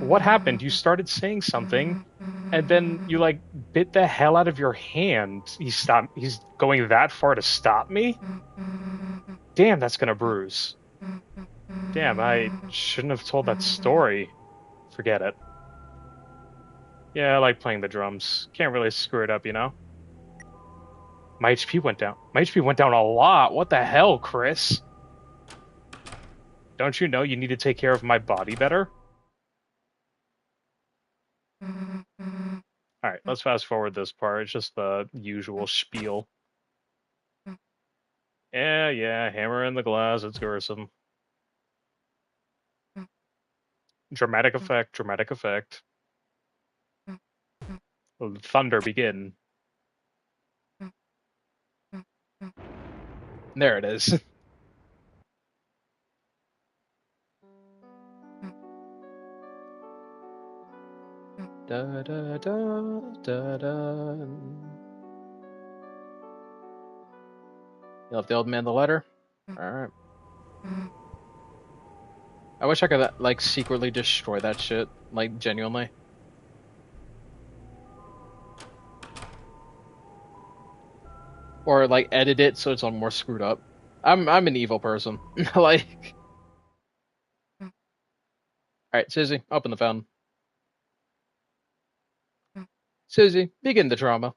What happened? You started saying something, and then you, like, bit the hell out of your hand. He's going that far to stop me? Damn, that's gonna bruise. Damn, I shouldn't have told that story. Forget it. Yeah, I like playing the drums. Can't really screw it up, you know? My HP went down. My HP went down a lot. What the hell, Chris? Don't you know you need to take care of my body better? Alright, let's fast forward this part. It's just the usual spiel. Yeah, hammer in the glass. It's gruesome. Dramatic effect. Thunder begin. There it is. Da da da da da. You left the old man the letter? Alright. I wish I could, like, secretly destroy that shit. Like, genuinely. Or, like, edit it so it's all more screwed up. I'm an evil person. Like... Alright, Susie, open the fountain. Susie, begin the drama.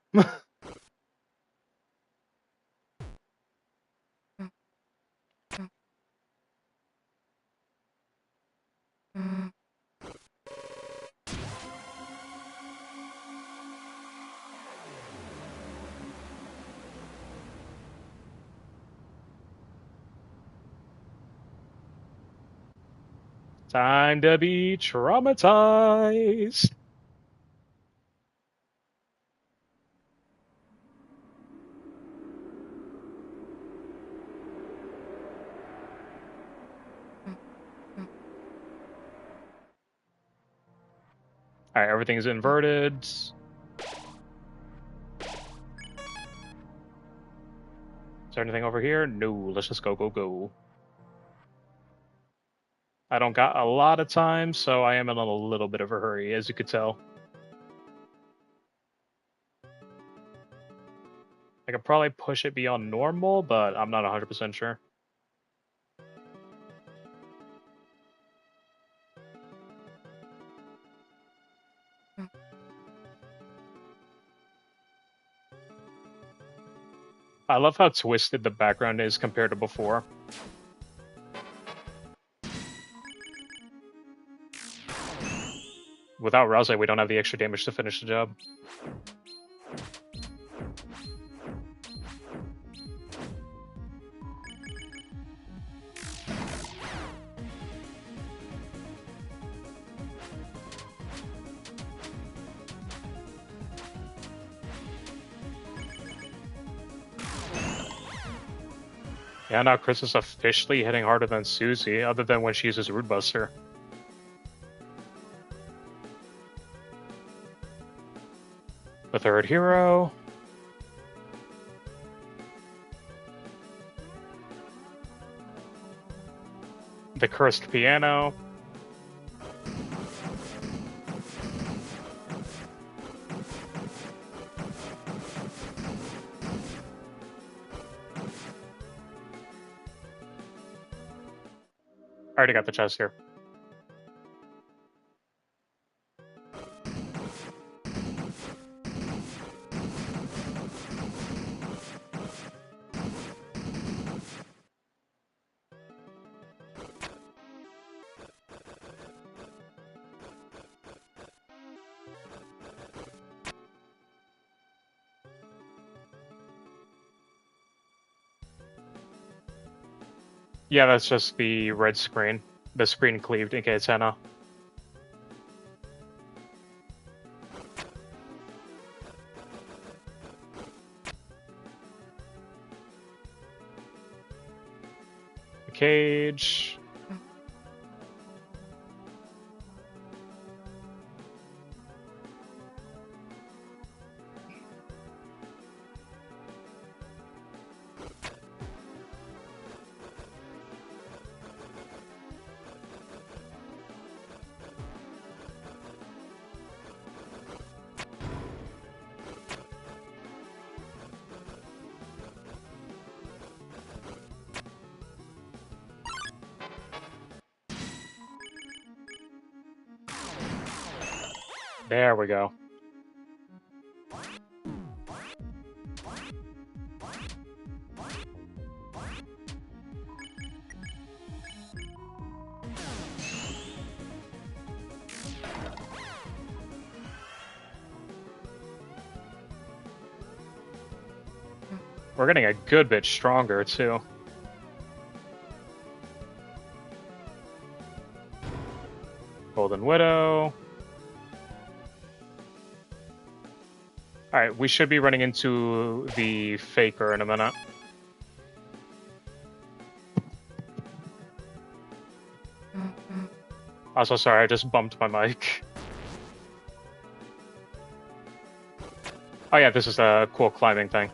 Time to be traumatized. Alright, everything's inverted. Is there anything over here? No, let's just go. I don't got a lot of time, so I am in a little bit of a hurry, as you could tell. I could probably push it beyond normal, but I'm not 100% sure. I love how twisted the background is compared to before. Without Rouse, we don't have the extra damage to finish the job. Yeah, now Chris is officially hitting harder than Susie, other than when she uses Root Buster. The third hero. The cursed piano. I already got the chest here. Yeah, that's just the red screen. The screen cleaved in case Hannah. The cage. There we go. We're getting a good bit stronger, too. Golden Widow. Alright, we should be running into the Faker in a minute. Also, sorry, I just bumped my mic. Oh yeah, this is a cool climbing thing.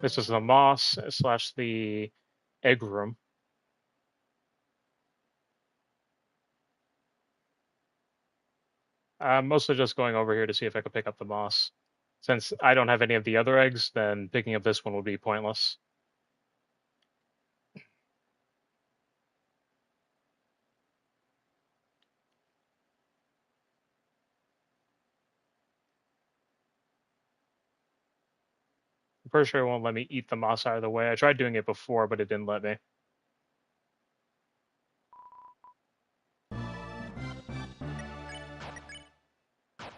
This is the moss slash the egg room. I'm mostly just going over here to see if I could pick up the moss. Since I don't have any of the other eggs, then picking up this one would be pointless. I'm pretty sure it won't let me eat the moss out of the way. I tried doing it before, but it didn't let me.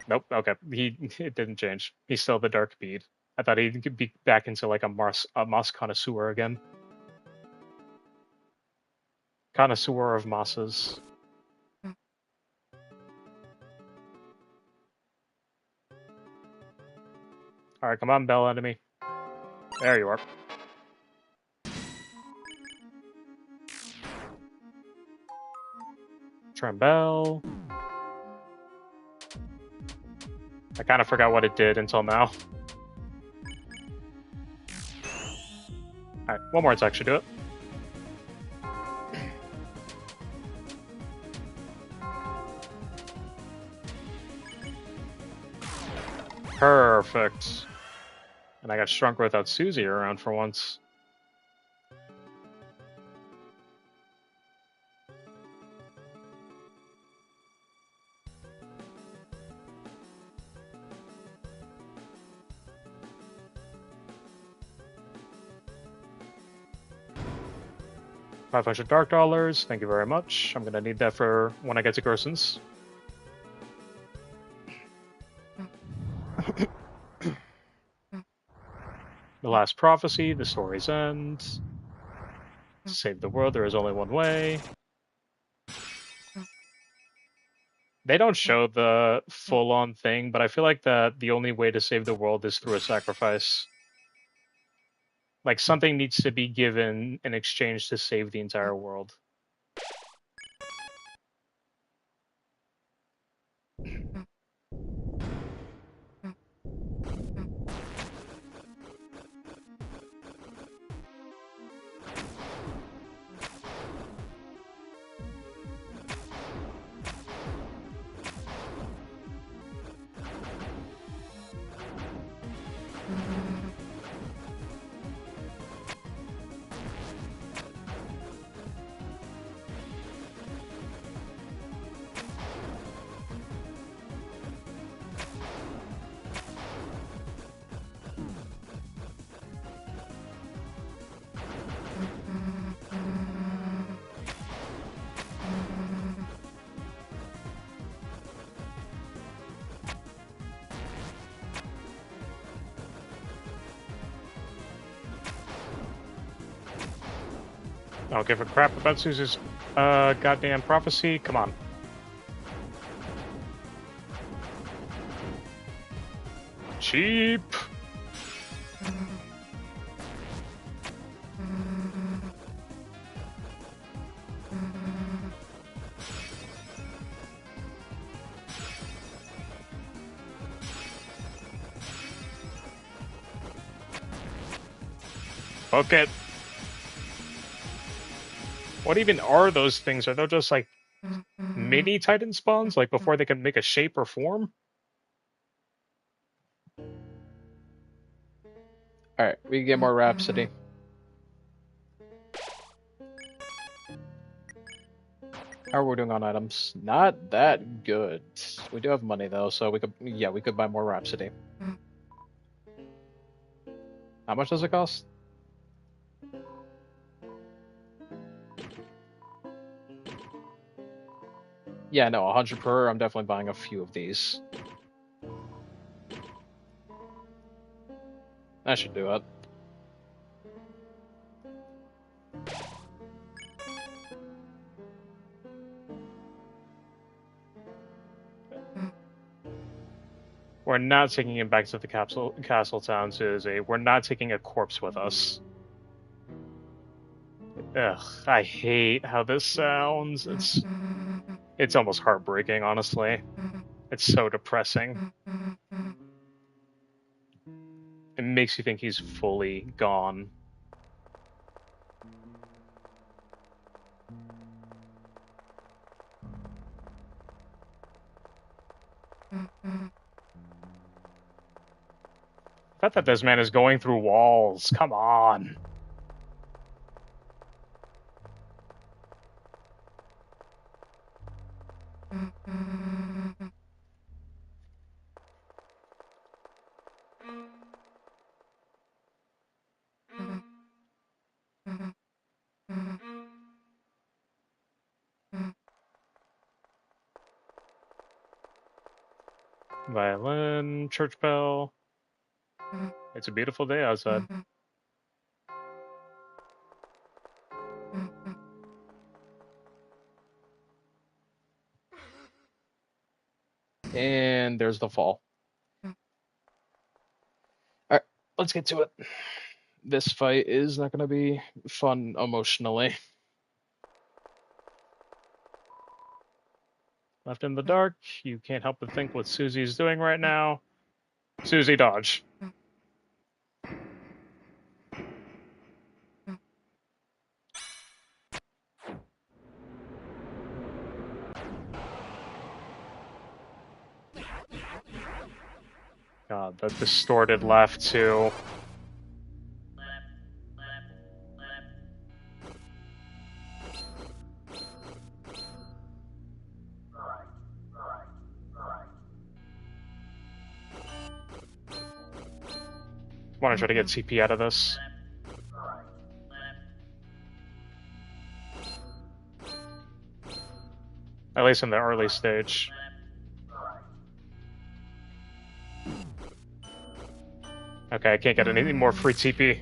Nope, okay. It didn't change. He's still the dark bead. I thought he could be back into like a moss connoisseur again. Connoisseur of mosses. Alright, come on, bell enemy. There you are. Trembel. I kind of forgot what it did until now. Alright, one more attack should do it. Perfect. And I got stronger without Susie around for once. $500 thank you very much. I'm gonna need that for when I get to Gerson's. The Last Prophecy, the story's end. To save the world, there is only one way. They don't show the full-on thing, but I feel like that the only way to save the world is through a sacrifice. Like, something needs to be given in exchange to save the entire world. I don't give a crap about Susie's goddamn prophecy. Come on. Cheap. Book it. What even are those things? Are they just like mini Titan spawns? Like before they can make a shape or form? Alright, we can get more Rhapsody. How are we doing on items? Not that good. We do have money though, so we could buy more Rhapsody. How much does it cost? Yeah, no, 100 per. I'm definitely buying a few of these. That should do it. We're not taking him back to the castle town, Susie. We're not taking a corpse with us. Ugh, I hate how this sounds. It's almost heartbreaking, honestly. It's so depressing. It makes you think he's fully gone. I thought that this man is going through walls. Come on. Violin, church bell. It's a beautiful day outside. And there's the fall. Alright, let's get to it. This fight is not going to be fun emotionally. Left in the dark, you can't help but think what Susie's doing right now. Susie, dodge. God, the distorted left too. Want to try to get CP out of this. At least in the early stage. Okay, I can't get any more free TP.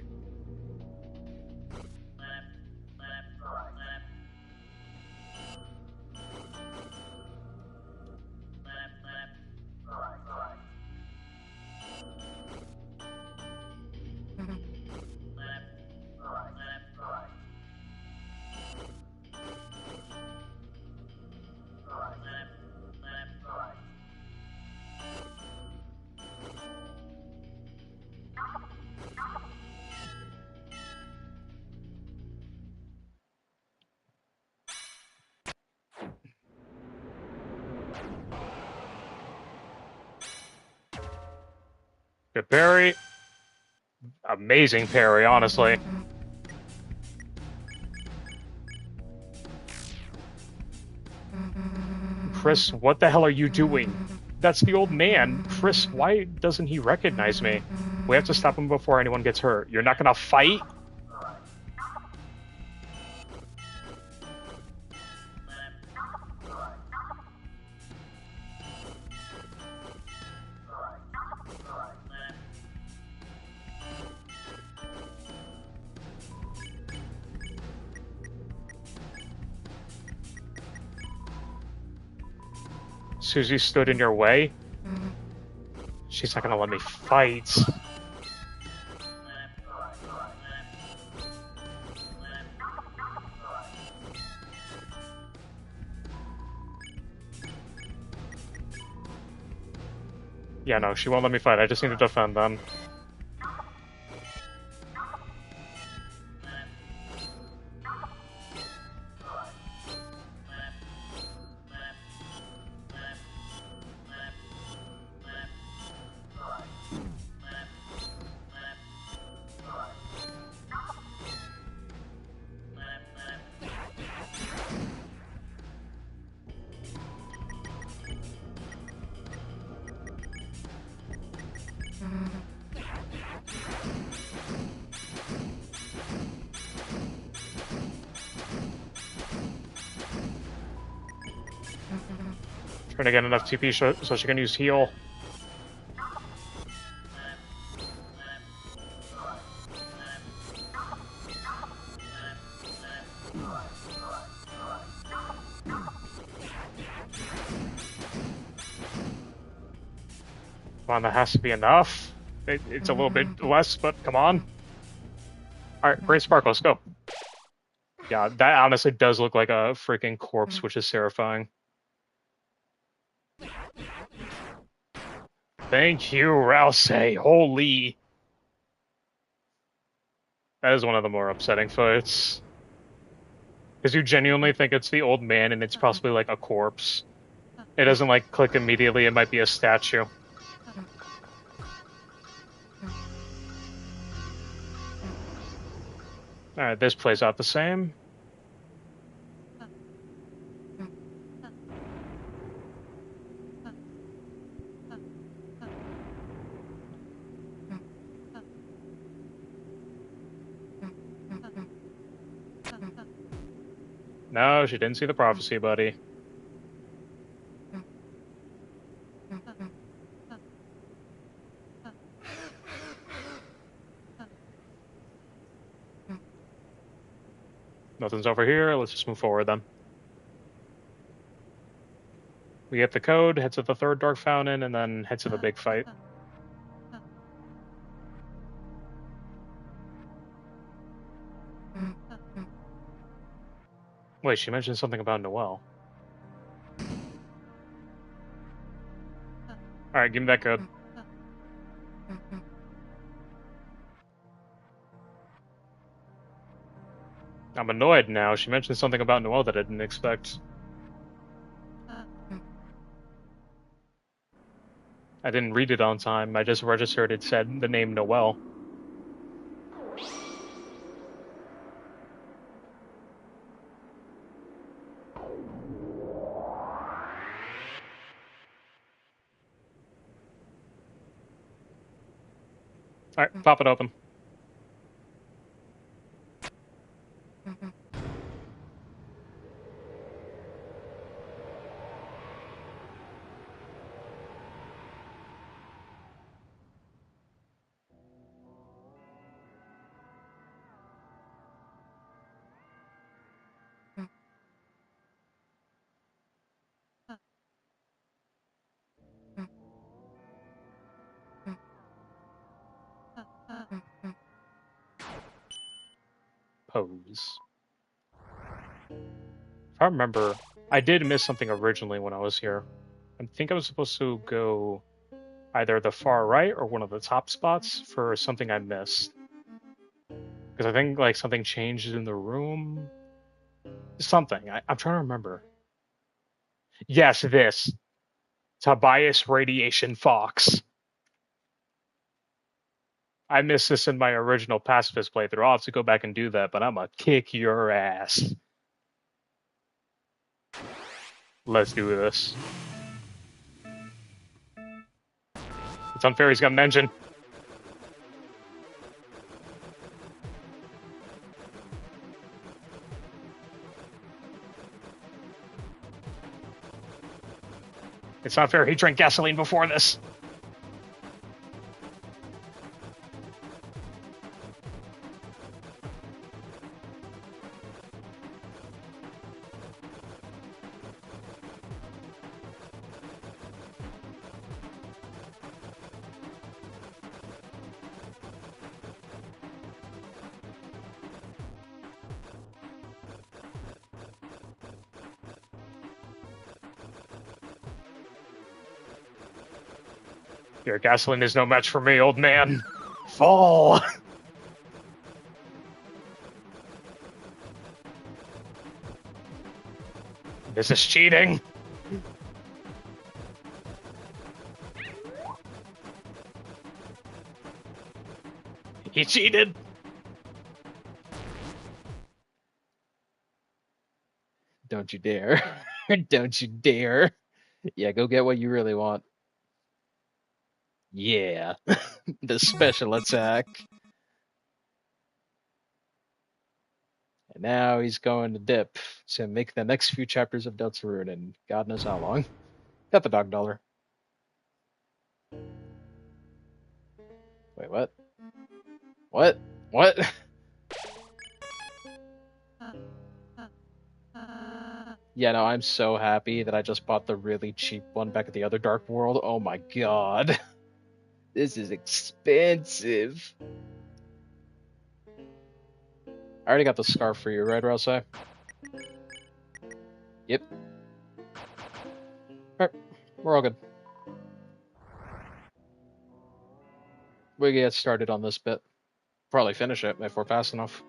Good parry. Amazing parry, honestly. Chris, what the hell are you doing? That's the old man. Chris, why doesn't he recognize me? We have to stop him before anyone gets hurt. You're not gonna fight? Susie stood in your way? She's not gonna let me fight. Yeah, no, she won't let me fight. I just need to defend them. Trying to get enough TP so she can use heal. Come on, that has to be enough. It's a little bit less, but come on. Alright, Brain Sparkle, let's go. Yeah, that honestly does look like a freaking corpse, which is terrifying. Thank you, Rouse. Holy. That is one of the more upsetting fights. Because you genuinely think it's the old man and it's possibly like a corpse. It doesn't like click immediately, it might be a statue. Alright, this plays out the same. No, she didn't see the prophecy, buddy. Nothing's over here, let's just move forward then. We get the code, head to the third Dark Fountain, and then head to the big fight. Wait, she mentioned something about Noelle. Alright, give me that code. I'm annoyed now. She mentioned something about Noelle that I didn't expect. I didn't read it on time. I just registered it said the name Noel. All right, pop it open. Pose. If I remember, I did miss something originally when I was here. I think I was supposed to go either the far right or one of the top spots for something I missed. Because I think like something changed in the room. Something. I'm trying to remember. Yes, this. Tobias Radiation Fox. I missed this in my original pacifist playthrough. I'll have to go back and do that, but I'm gonna kick your ass. Let's do this. It's unfair he's got an engine. It's not fair he drank gasoline before this. Your gasoline is no match for me, old man. Fall! This is cheating. He cheated. Don't you dare. Don't you dare. Yeah, go get what you really want. Yeah. The special attack. And now he's going to dip to make the next few chapters of Deltarune, and God knows how long. Got the dog dollar. Wait, what? What? What? Yeah, no, I'm so happy that I just bought the really cheap one back at the other Dark World. Oh my god. This is expensive. I already got the scarf for you, right, Rosa? Yep. Alright, we're all good. We can get started on this bit. Probably finish it if we're fast enough.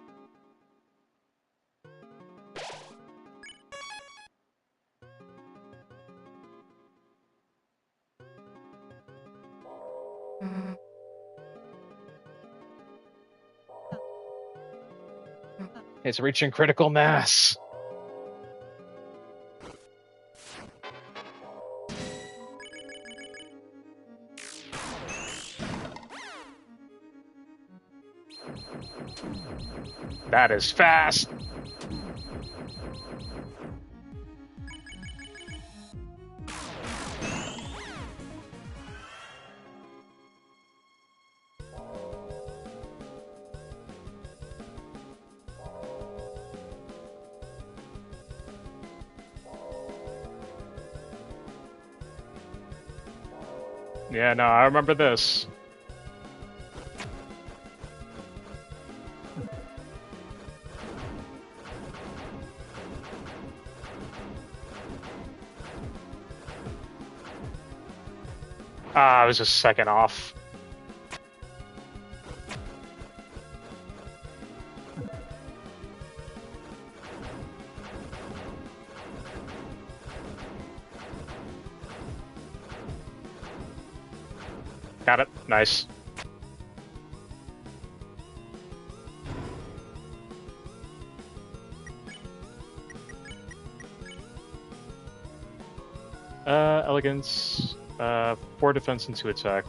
It's reaching critical mass. That is fast. Yeah, no, I remember this. I was just second off. Nice. Elegance. 4 defense and 2 attack.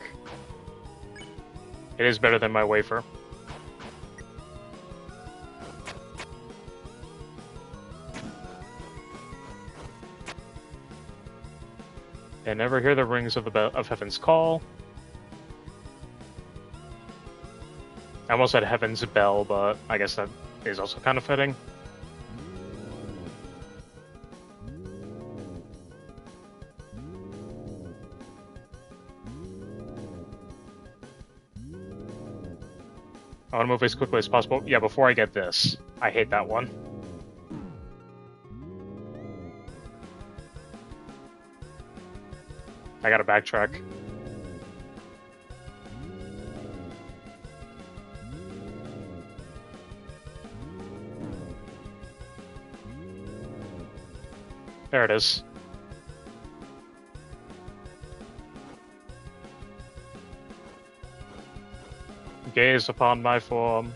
It is better than my wafer. And never hear the rings of of Heaven's Call. I almost said Heaven's Bell, but I guess that is also kind of fitting. I want to move as quickly as possible. Yeah, before I get this. I hate that one. I gotta backtrack. There it is. Gaze upon my form.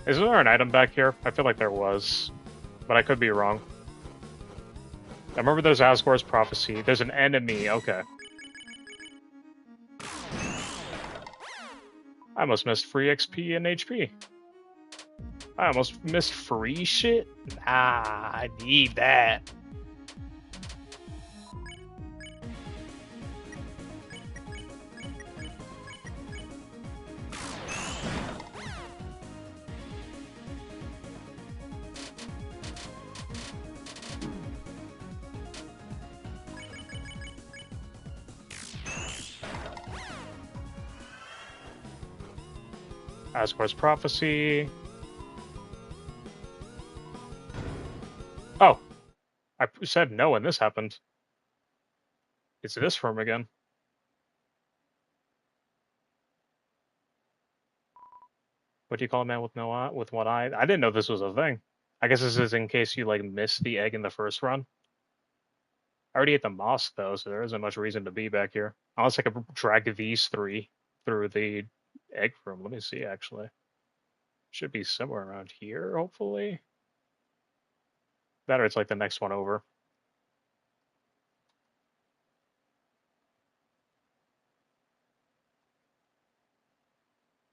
Is there an item back here? I feel like there was, but I could be wrong. I remember there's Asgore's Prophecy. There's an enemy. Okay. I almost missed free XP and HP. I almost missed free shit? Nah, I need that. Asgore's Prophecy. Oh, I said no when this happened. It's this room again. What do you call a man with no eye? With one eye? I didn't know this was a thing. I guess this is in case you like missed the egg in the first run. I already ate the moss though, so there isn't much reason to be back here. Unless I could drag these 3 through the egg room. Let me see actually. Should be somewhere around here, hopefully. That or it's like the next one over.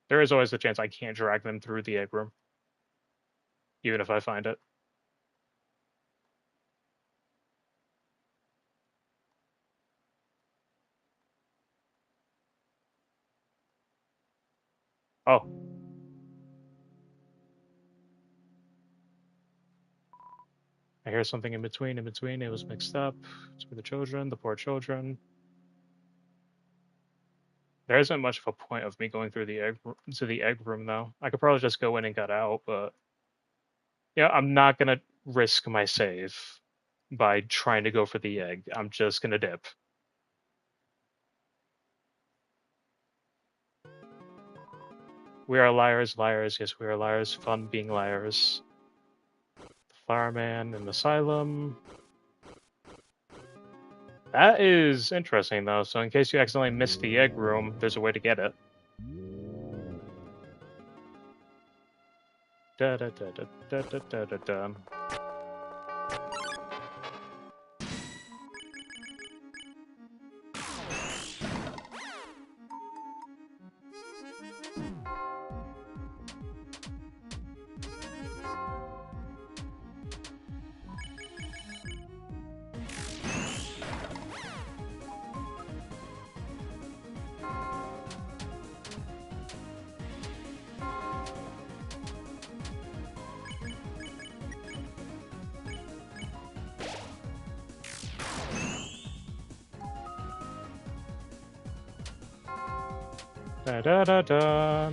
There is always the chance I can't drag them through the egg room. Even if I find it. Oh. I hear something in between. It was mixed up. It's for the children, the poor children. There isn't much of a point of me going through the egg room though. I could probably just go in and get out, but yeah, I'm not gonna risk my save by trying to go for the egg. I'm just gonna dip. We are liars, liars. Yes, we are liars. Fun being liars. The fireman in the asylum. That is interesting though. So in case you accidentally missed the egg room, there's a way to get it. Da da da da da da da da da. Da da da da.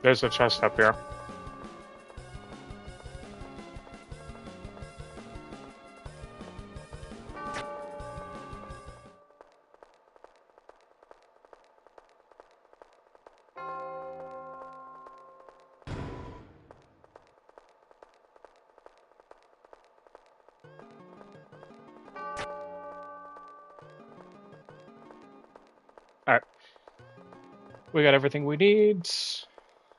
There's a chest up here. Alright. We got everything we need.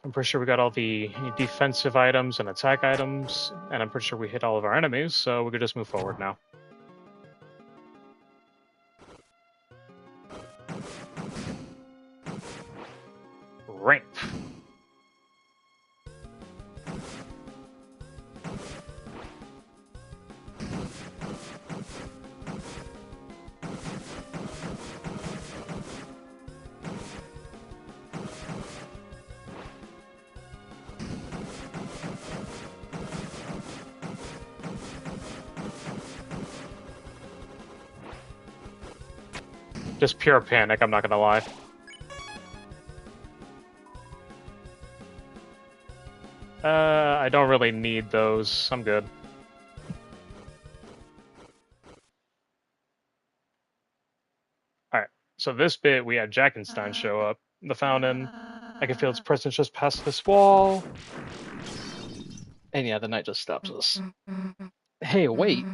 I'm pretty sure we got all the defensive items and attack items, and I'm pretty sure we hit all of our enemies, so we could just move forward now. Ramp. Just pure panic, I'm not gonna lie. I don't really need those. I'm good. Alright, so this bit, we had Jackenstein show up. The fountain. I can feel its presence just past this wall. And yeah, the knight just stops us. Hey, wait.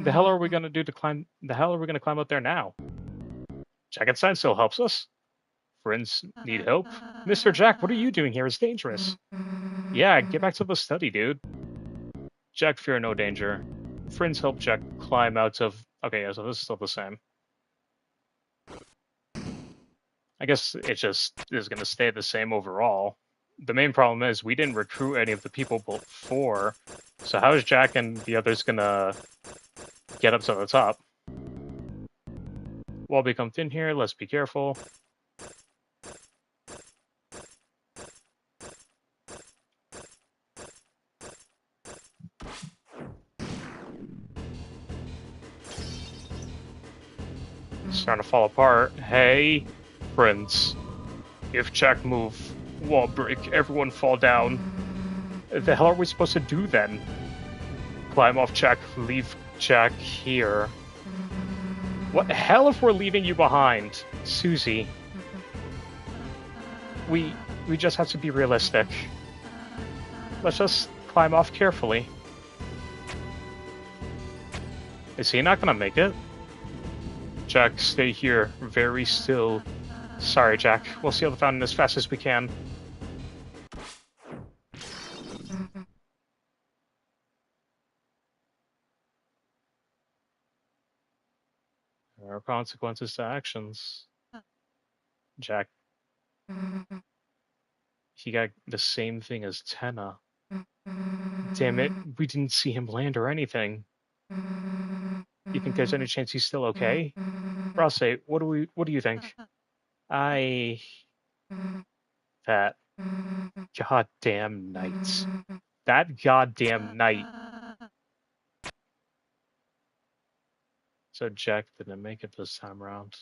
The hell are we gonna do to climb? The hell are we gonna climb up there now? Jackenstein still helps us. Friends need help. Mr. Jack, what are you doing here? It's dangerous. Yeah, get back to the study, dude. Jack, fear no danger. Friends help Jack climb out of... Okay, yeah, so this is still the same. I guess it just is going to stay the same overall. The main problem is we didn't recruit any of the people before, so how is Jack and the others going to get up to the top? Wall become thin here, let's be careful. Starting to fall apart. Hey, friends. If Jack move, wall break, everyone fall down. The hell are we supposed to do then? Climb off Jack, leave Jack here. What the hell if we're leaving you behind? Susie. We just have to be realistic. Let's just climb off carefully. Is he not gonna make it? Jack, stay here, very still. Sorry, Jack. We'll seal the fountain as fast as we can. There are consequences to actions. Jack. He got the same thing as Tenna. Damn it, we didn't see him land or anything. You think there's any chance he's still okay? Rosse, what do you think? That goddamn knight. That goddamn knight. So Jack didn't make it this time around.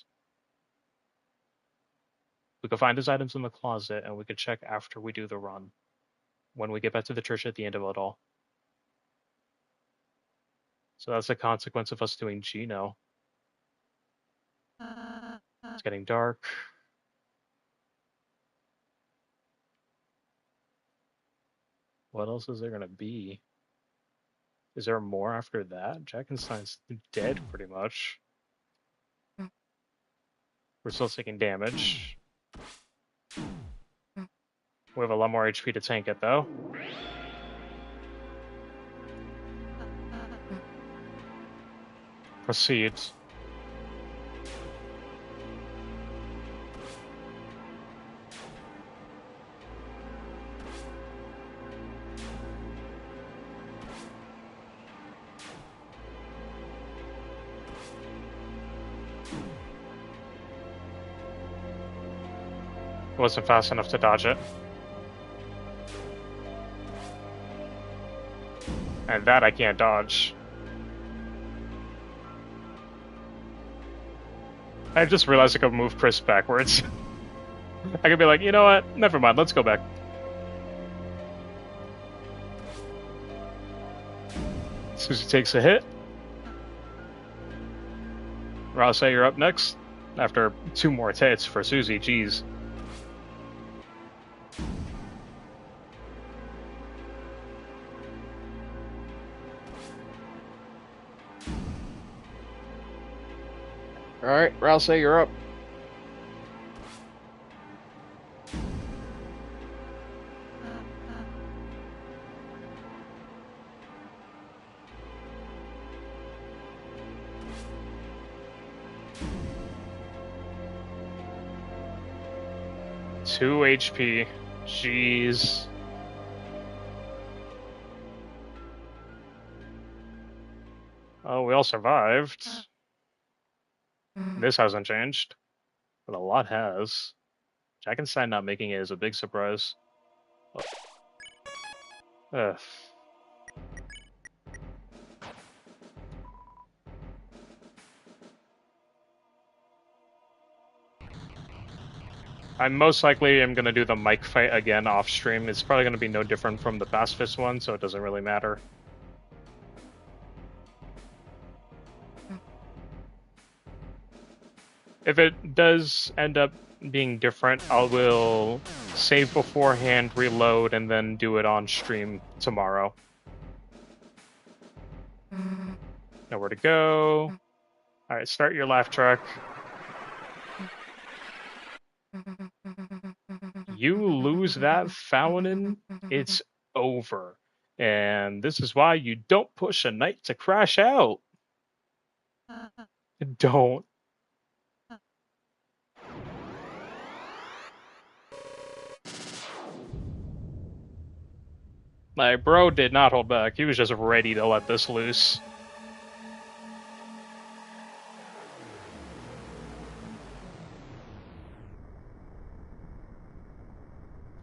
We could find his items in the closet, and we could check after we do the run. When we get back to the church at the end of it all. So that's a consequence of us doing Gino. It's getting dark. What else is there gonna be? Is there more after that? Jackenstein's dead, pretty much. We're still taking damage. We have a lot more HP to tank it, though. Proceed. Wasn't fast enough to dodge it. And that I can't dodge. I just realized I could move Chris backwards. I could be like, you know what? Never mind, let's go back. Susie takes a hit. Ralse, you're up next. After 2 more hits for Susie, jeez. Alright, Ralse, you're up. Two HP. Jeez. Oh, we all survived. This hasn't changed, but a lot has. Jackenstein not making it is a big surprise. Ugh. I most likely am going to do the mic fight again off stream. It's probably going to be no different from the Pacifist one, so it doesn't really matter. If it does end up being different, I will save beforehand, reload, and then do it on stream tomorrow. Nowhere to go. Alright, start your laugh track. You lose that fountain, it's over. And this is why you don't push a knight to crash out. Don't. Like, bro did not hold back. He was just ready to let this loose.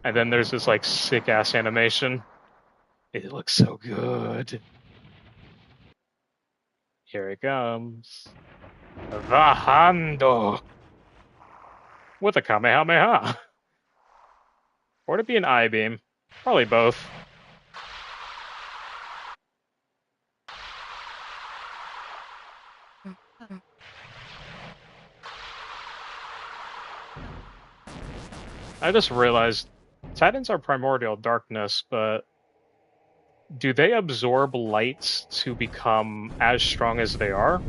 And then there's this, like, sick-ass animation. It looks so good. Here it comes. Vahando! With a Kamehameha. Or to be an I-beam. Probably both. I just realized Titans are primordial darkness, but do they absorb light to become as strong as they are?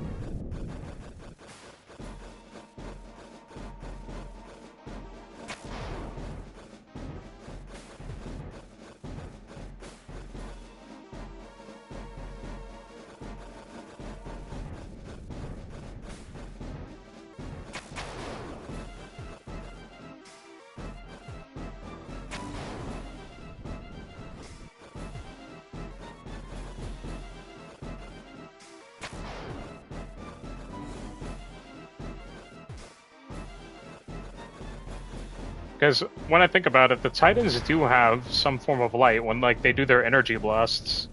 Because when I think about it, the Titans do have some form of light when, like, they do their energy blasts.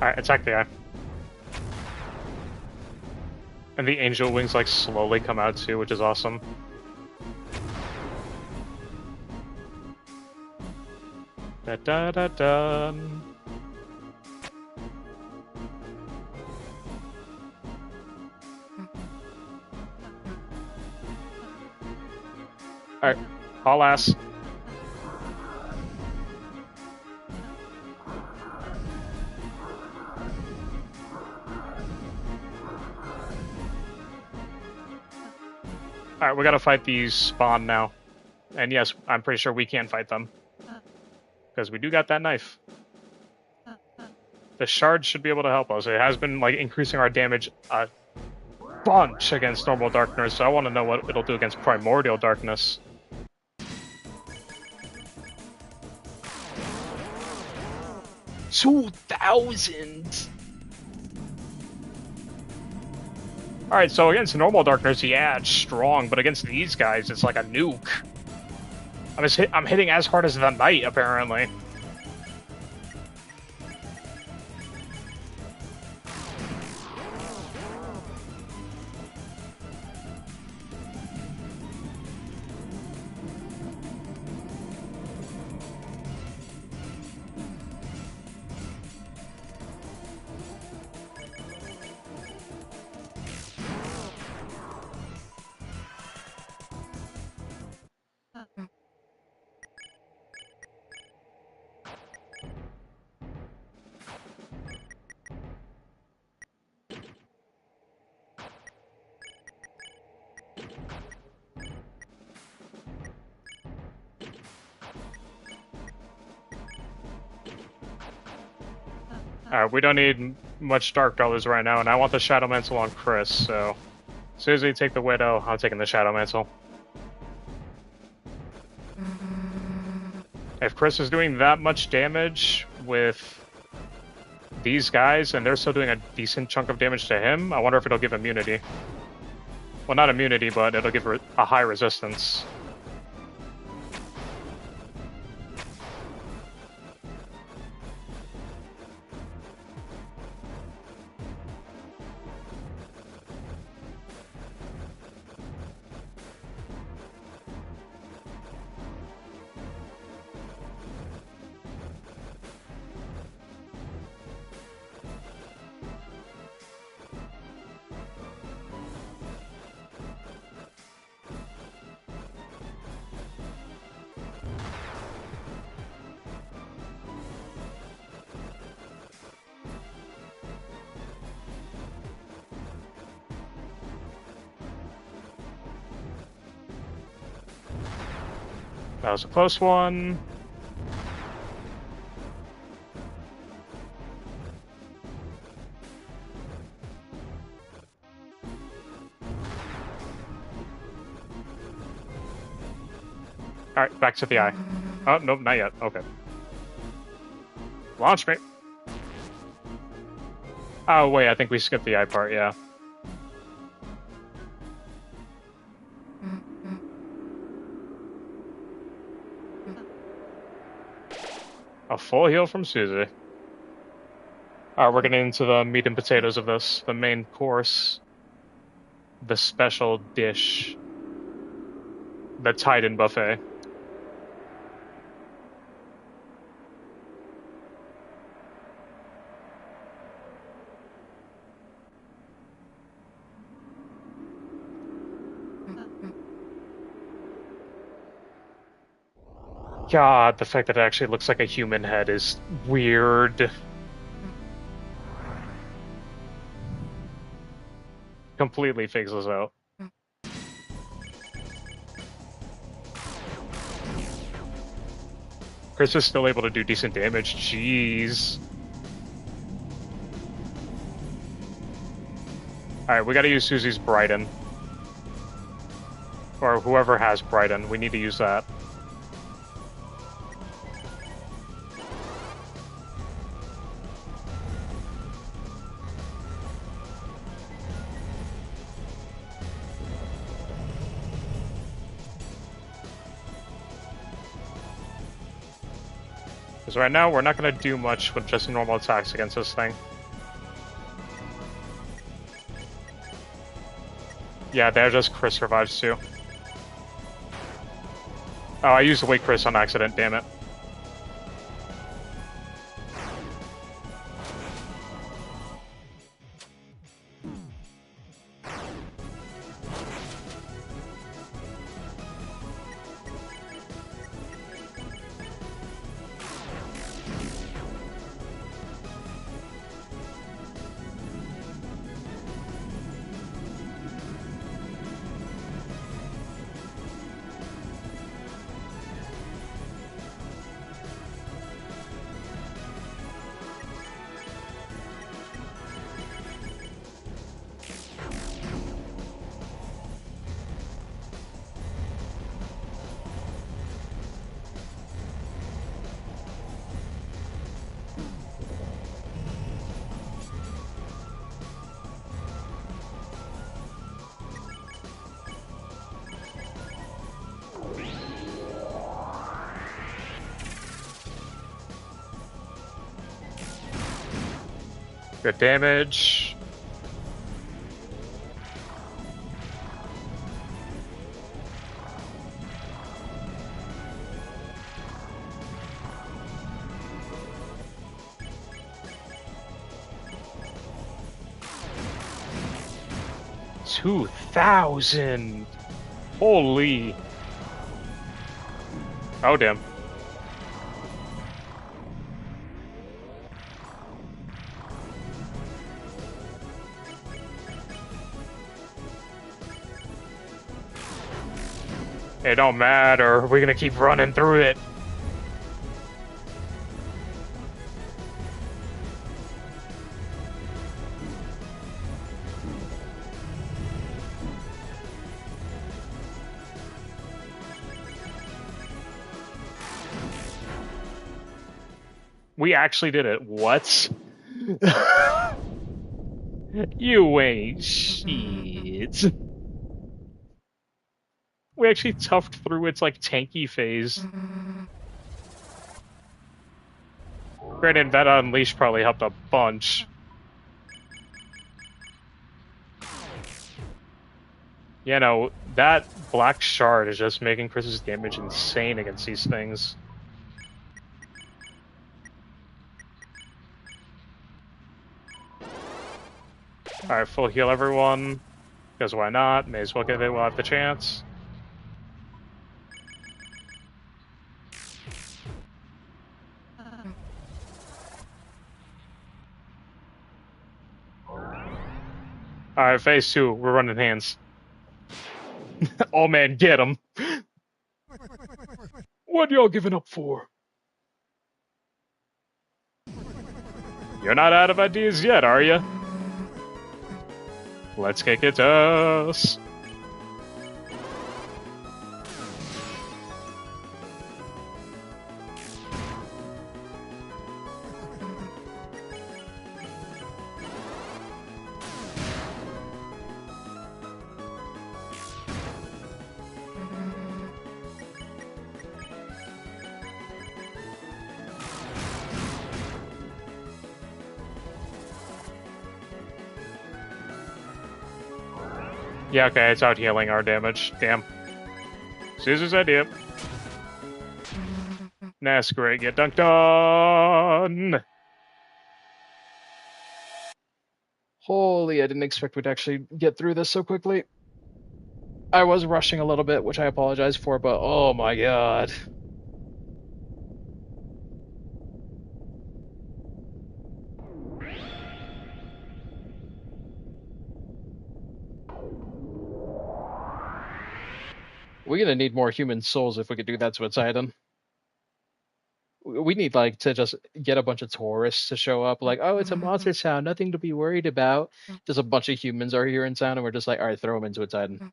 Alright, attack the eye. And the angel wings, like, slowly come out too, which is awesome. Da da da da. Alright, haul ass. Alright, we gotta fight these spawn now. And yes, I'm pretty sure we can fight them. Because we do got that knife. The shard should be able to help us. It has been, like, increasing our damage a bunch against normal darkness, so I want to know what it'll do against primordial darkness. $2,000. Alright, so against normal darkness, yeah, it's strong, but against these guys, it's like a nuke. I'm hitting as hard as the knight, apparently. Alright, we don't need much Dark Colors right now, and I want the Shadow Mantle on Chris, so... As soon as we take the Widow, I'm taking the Shadow Mantle. If Chris is doing that much damage with these guys, and they're still doing a decent chunk of damage to him, I wonder if it'll give immunity. Well, not immunity, but it'll give a high resistance. That was a close one. Alright, back to the eye. Oh, nope, not yet. Okay. Launch me. Oh, wait, I think we skipped the eye part, yeah. A full heal from Susie. Alright, we're getting into the meat and potatoes of this. The main course. The special dish. The Titan buffet. God, the fact that it actually looks like a human head is weird. Completely fakes us out. Chris is still able to do decent damage. Jeez. Alright, we gotta use Susie's Brighten. Or whoever has Brighten, we need to use that. Because right now, we're not going to do much with just normal attacks against this thing. Yeah, there just Chris survives too. Oh, I used the Wake Chris on accident, damn it. Good damage. $2,000. Holy. Oh, damn. It don't matter. We're gonna keep running through it. We actually did it. What? You ain't shit. We actually toughed through its like tanky phase. Granted, that Unleash probably helped a bunch. You know, that black shard is just making Chris's damage insane against these things. Alright, full heal everyone. Because why not? May as well give it while I have the chance. Alright, phase 2. We're running hands. Oh man, get him! What y'all giving up for? You're not out of ideas yet, are you? Let's kick its ass! Yeah, okay, it's out healing our damage. Damn. Caesar's idea. That's great. Get dunked on! Holy, I didn't expect we'd actually get through this so quickly. I was rushing a little bit, which I apologize for, but oh my god. We're gonna need more human souls if we could do that to Poseidon. We need like to just get a bunch of tourists to show up, like, oh, it's a monster town, nothing to be worried about. Just a bunch of humans are here in town, and we're just like, all right, throw them into a Titan.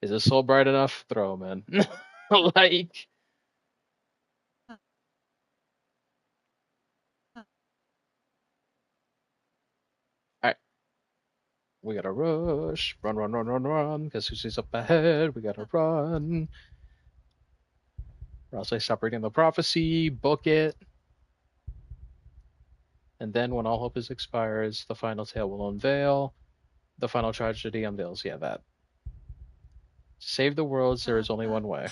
Is his soul bright enough? Throw him in. Like, all right, we gotta rush, run, run, run, run, run. Guess who sees up ahead? We gotta run. Or else I stop reading the prophecy, book it. And then when all hope is expires, the final tale will unveil. The final tragedy unveils. Yeah, that. Save the worlds, there is only one way.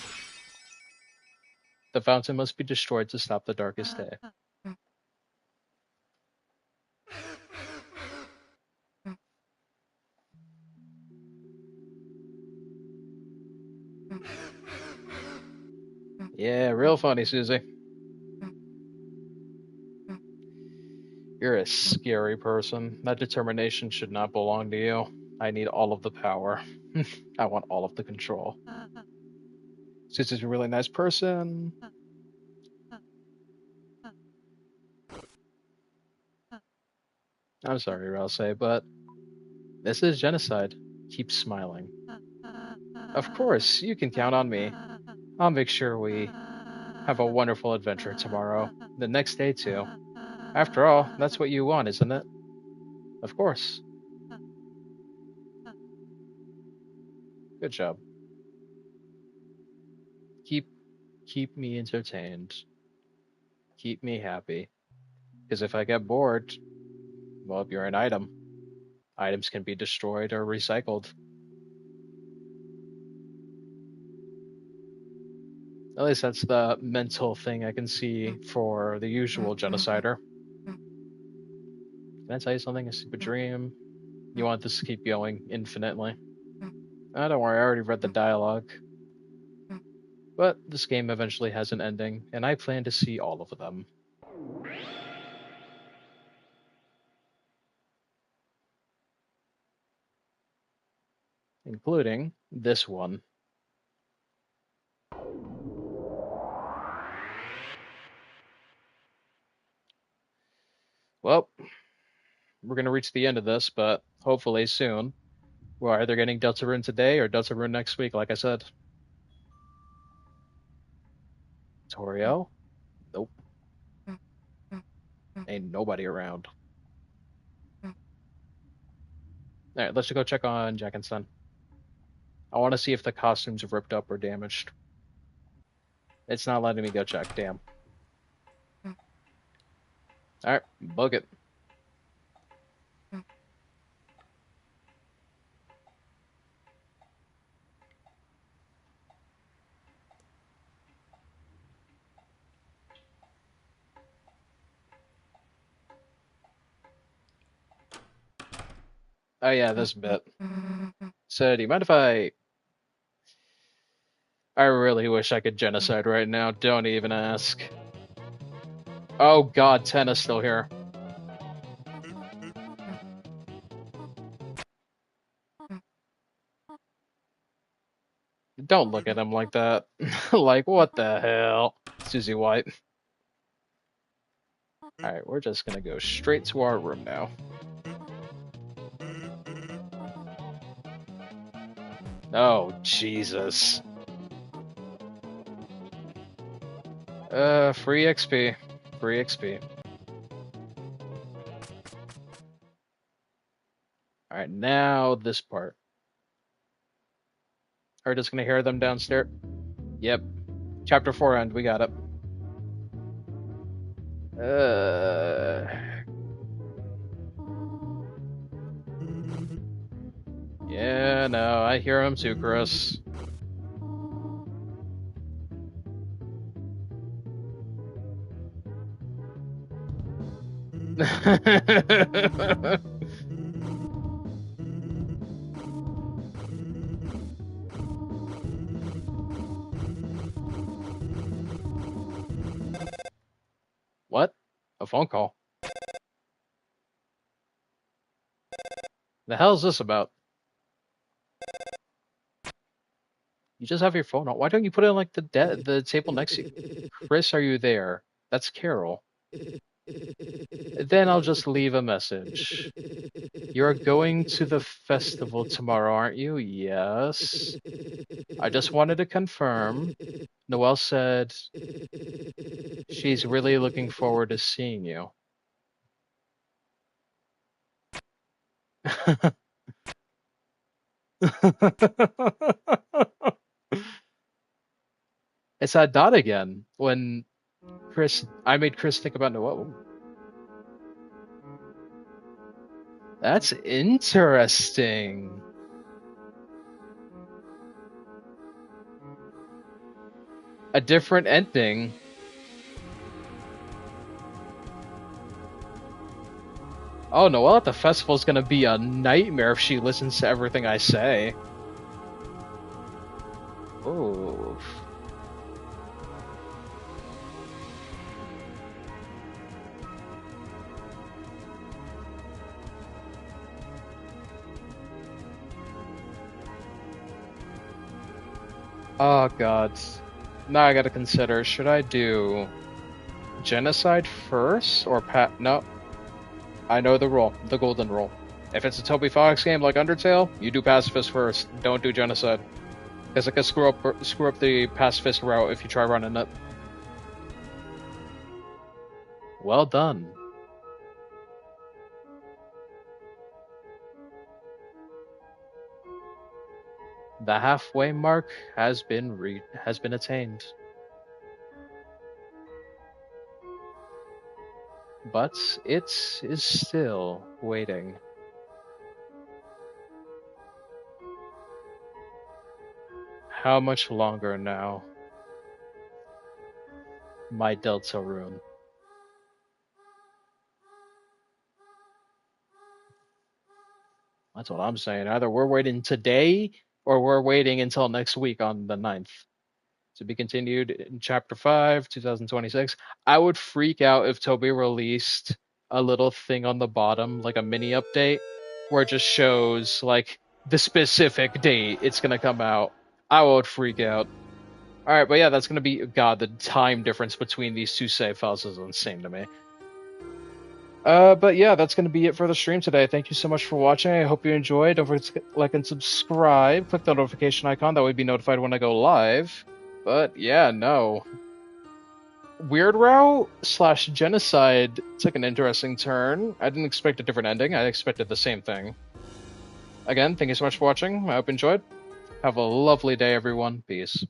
The fountain must be destroyed to stop the darkest day. Yeah, real funny, Susie. You're a scary person. That determination should not belong to you. I need all of the power. I want all of the control. Susie's a really nice person. I'm sorry, Rouse, but this is genocide. Keep smiling. Of course, you can count on me. I'll make sure we have a wonderful adventure tomorrow. The next day, too. After all, that's what you want, isn't it? Of course. Good job. Keep me entertained. keep me happy. Because if I get bored, well, you're an item. Items can be destroyed or recycled. At least that's the mental thing I can see for the usual genocider. Can I tell you something? A stupid dream? You want this to keep going infinitely. Ah, don't worry, I already read the dialogue. But this game eventually has an ending, and I plan to see all of them. Including this one. Well, we're going to reach the end of this, but hopefully soon. We're either getting Deltarune today or Deltarune next week, like I said. Toriel? Nope. Ain't nobody around. Alright, let's go check on Jack and Son. I want to see if the costumes are ripped up or damaged. It's not letting me go check, damn. Alright, book it. Oh yeah, this bit. So, do you mind if I really wish I could genocide right now. Don't even ask. Oh god, Ten is still here. Don't look at him like that. Like, what the hell? Susie White. Alright, we're just gonna go straight to our room now. Oh, Jesus. Free XP. Free XP. Alright, now this part. Are we just gonna hear them downstairs? Yep. Chapter 4 end, we got it. Yeah, no, I hear him too, Chris. What? A phone call? The hell is this about? You just have your phone on. Why don't you put it on like the table next to you? Chris, are you there? That's Carol. Then I'll just leave a message. You're going to the festival tomorrow, aren't you? Yes. I just wanted to confirm. Noelle said she's really looking forward to seeing you. It's that dot again. When I made Chris think about Noelle. That's interesting. A different ending. Oh, Noelle at the festival is gonna be a nightmare if she listens to everything I say. Oh. Oh god. Now I gotta consider, should I do genocide first or no. I know the rule, the golden rule. If it's a Toby Fox game like Undertale, you do pacifist first. Don't do genocide. Because it can screw up the pacifist route if you try running it. Well done. The halfway mark has been attained. but it is still waiting. How much longer now, my Deltarune? That's what I'm saying. Either we're waiting today or we're waiting until next week on the 9th. To be continued in Chapter 5, 2026. I would freak out if Toby released a little thing on the bottom, like a mini update, where it just shows like the specific date it's gonna come out. I would freak out. Alright, but yeah, that's gonna be God, the time difference between these two save files is insane to me. But yeah, that's going to be it for the stream today. Thank you so much for watching. I hope you enjoyed. Don't forget to like and subscribe. Click the notification icon. That way be notified when I go live. But yeah, no. Weird Route / Genocide took an interesting turn. I didn't expect a different ending. I expected the same thing. Again, thank you so much for watching. I hope you enjoyed. Have a lovely day, everyone. Peace.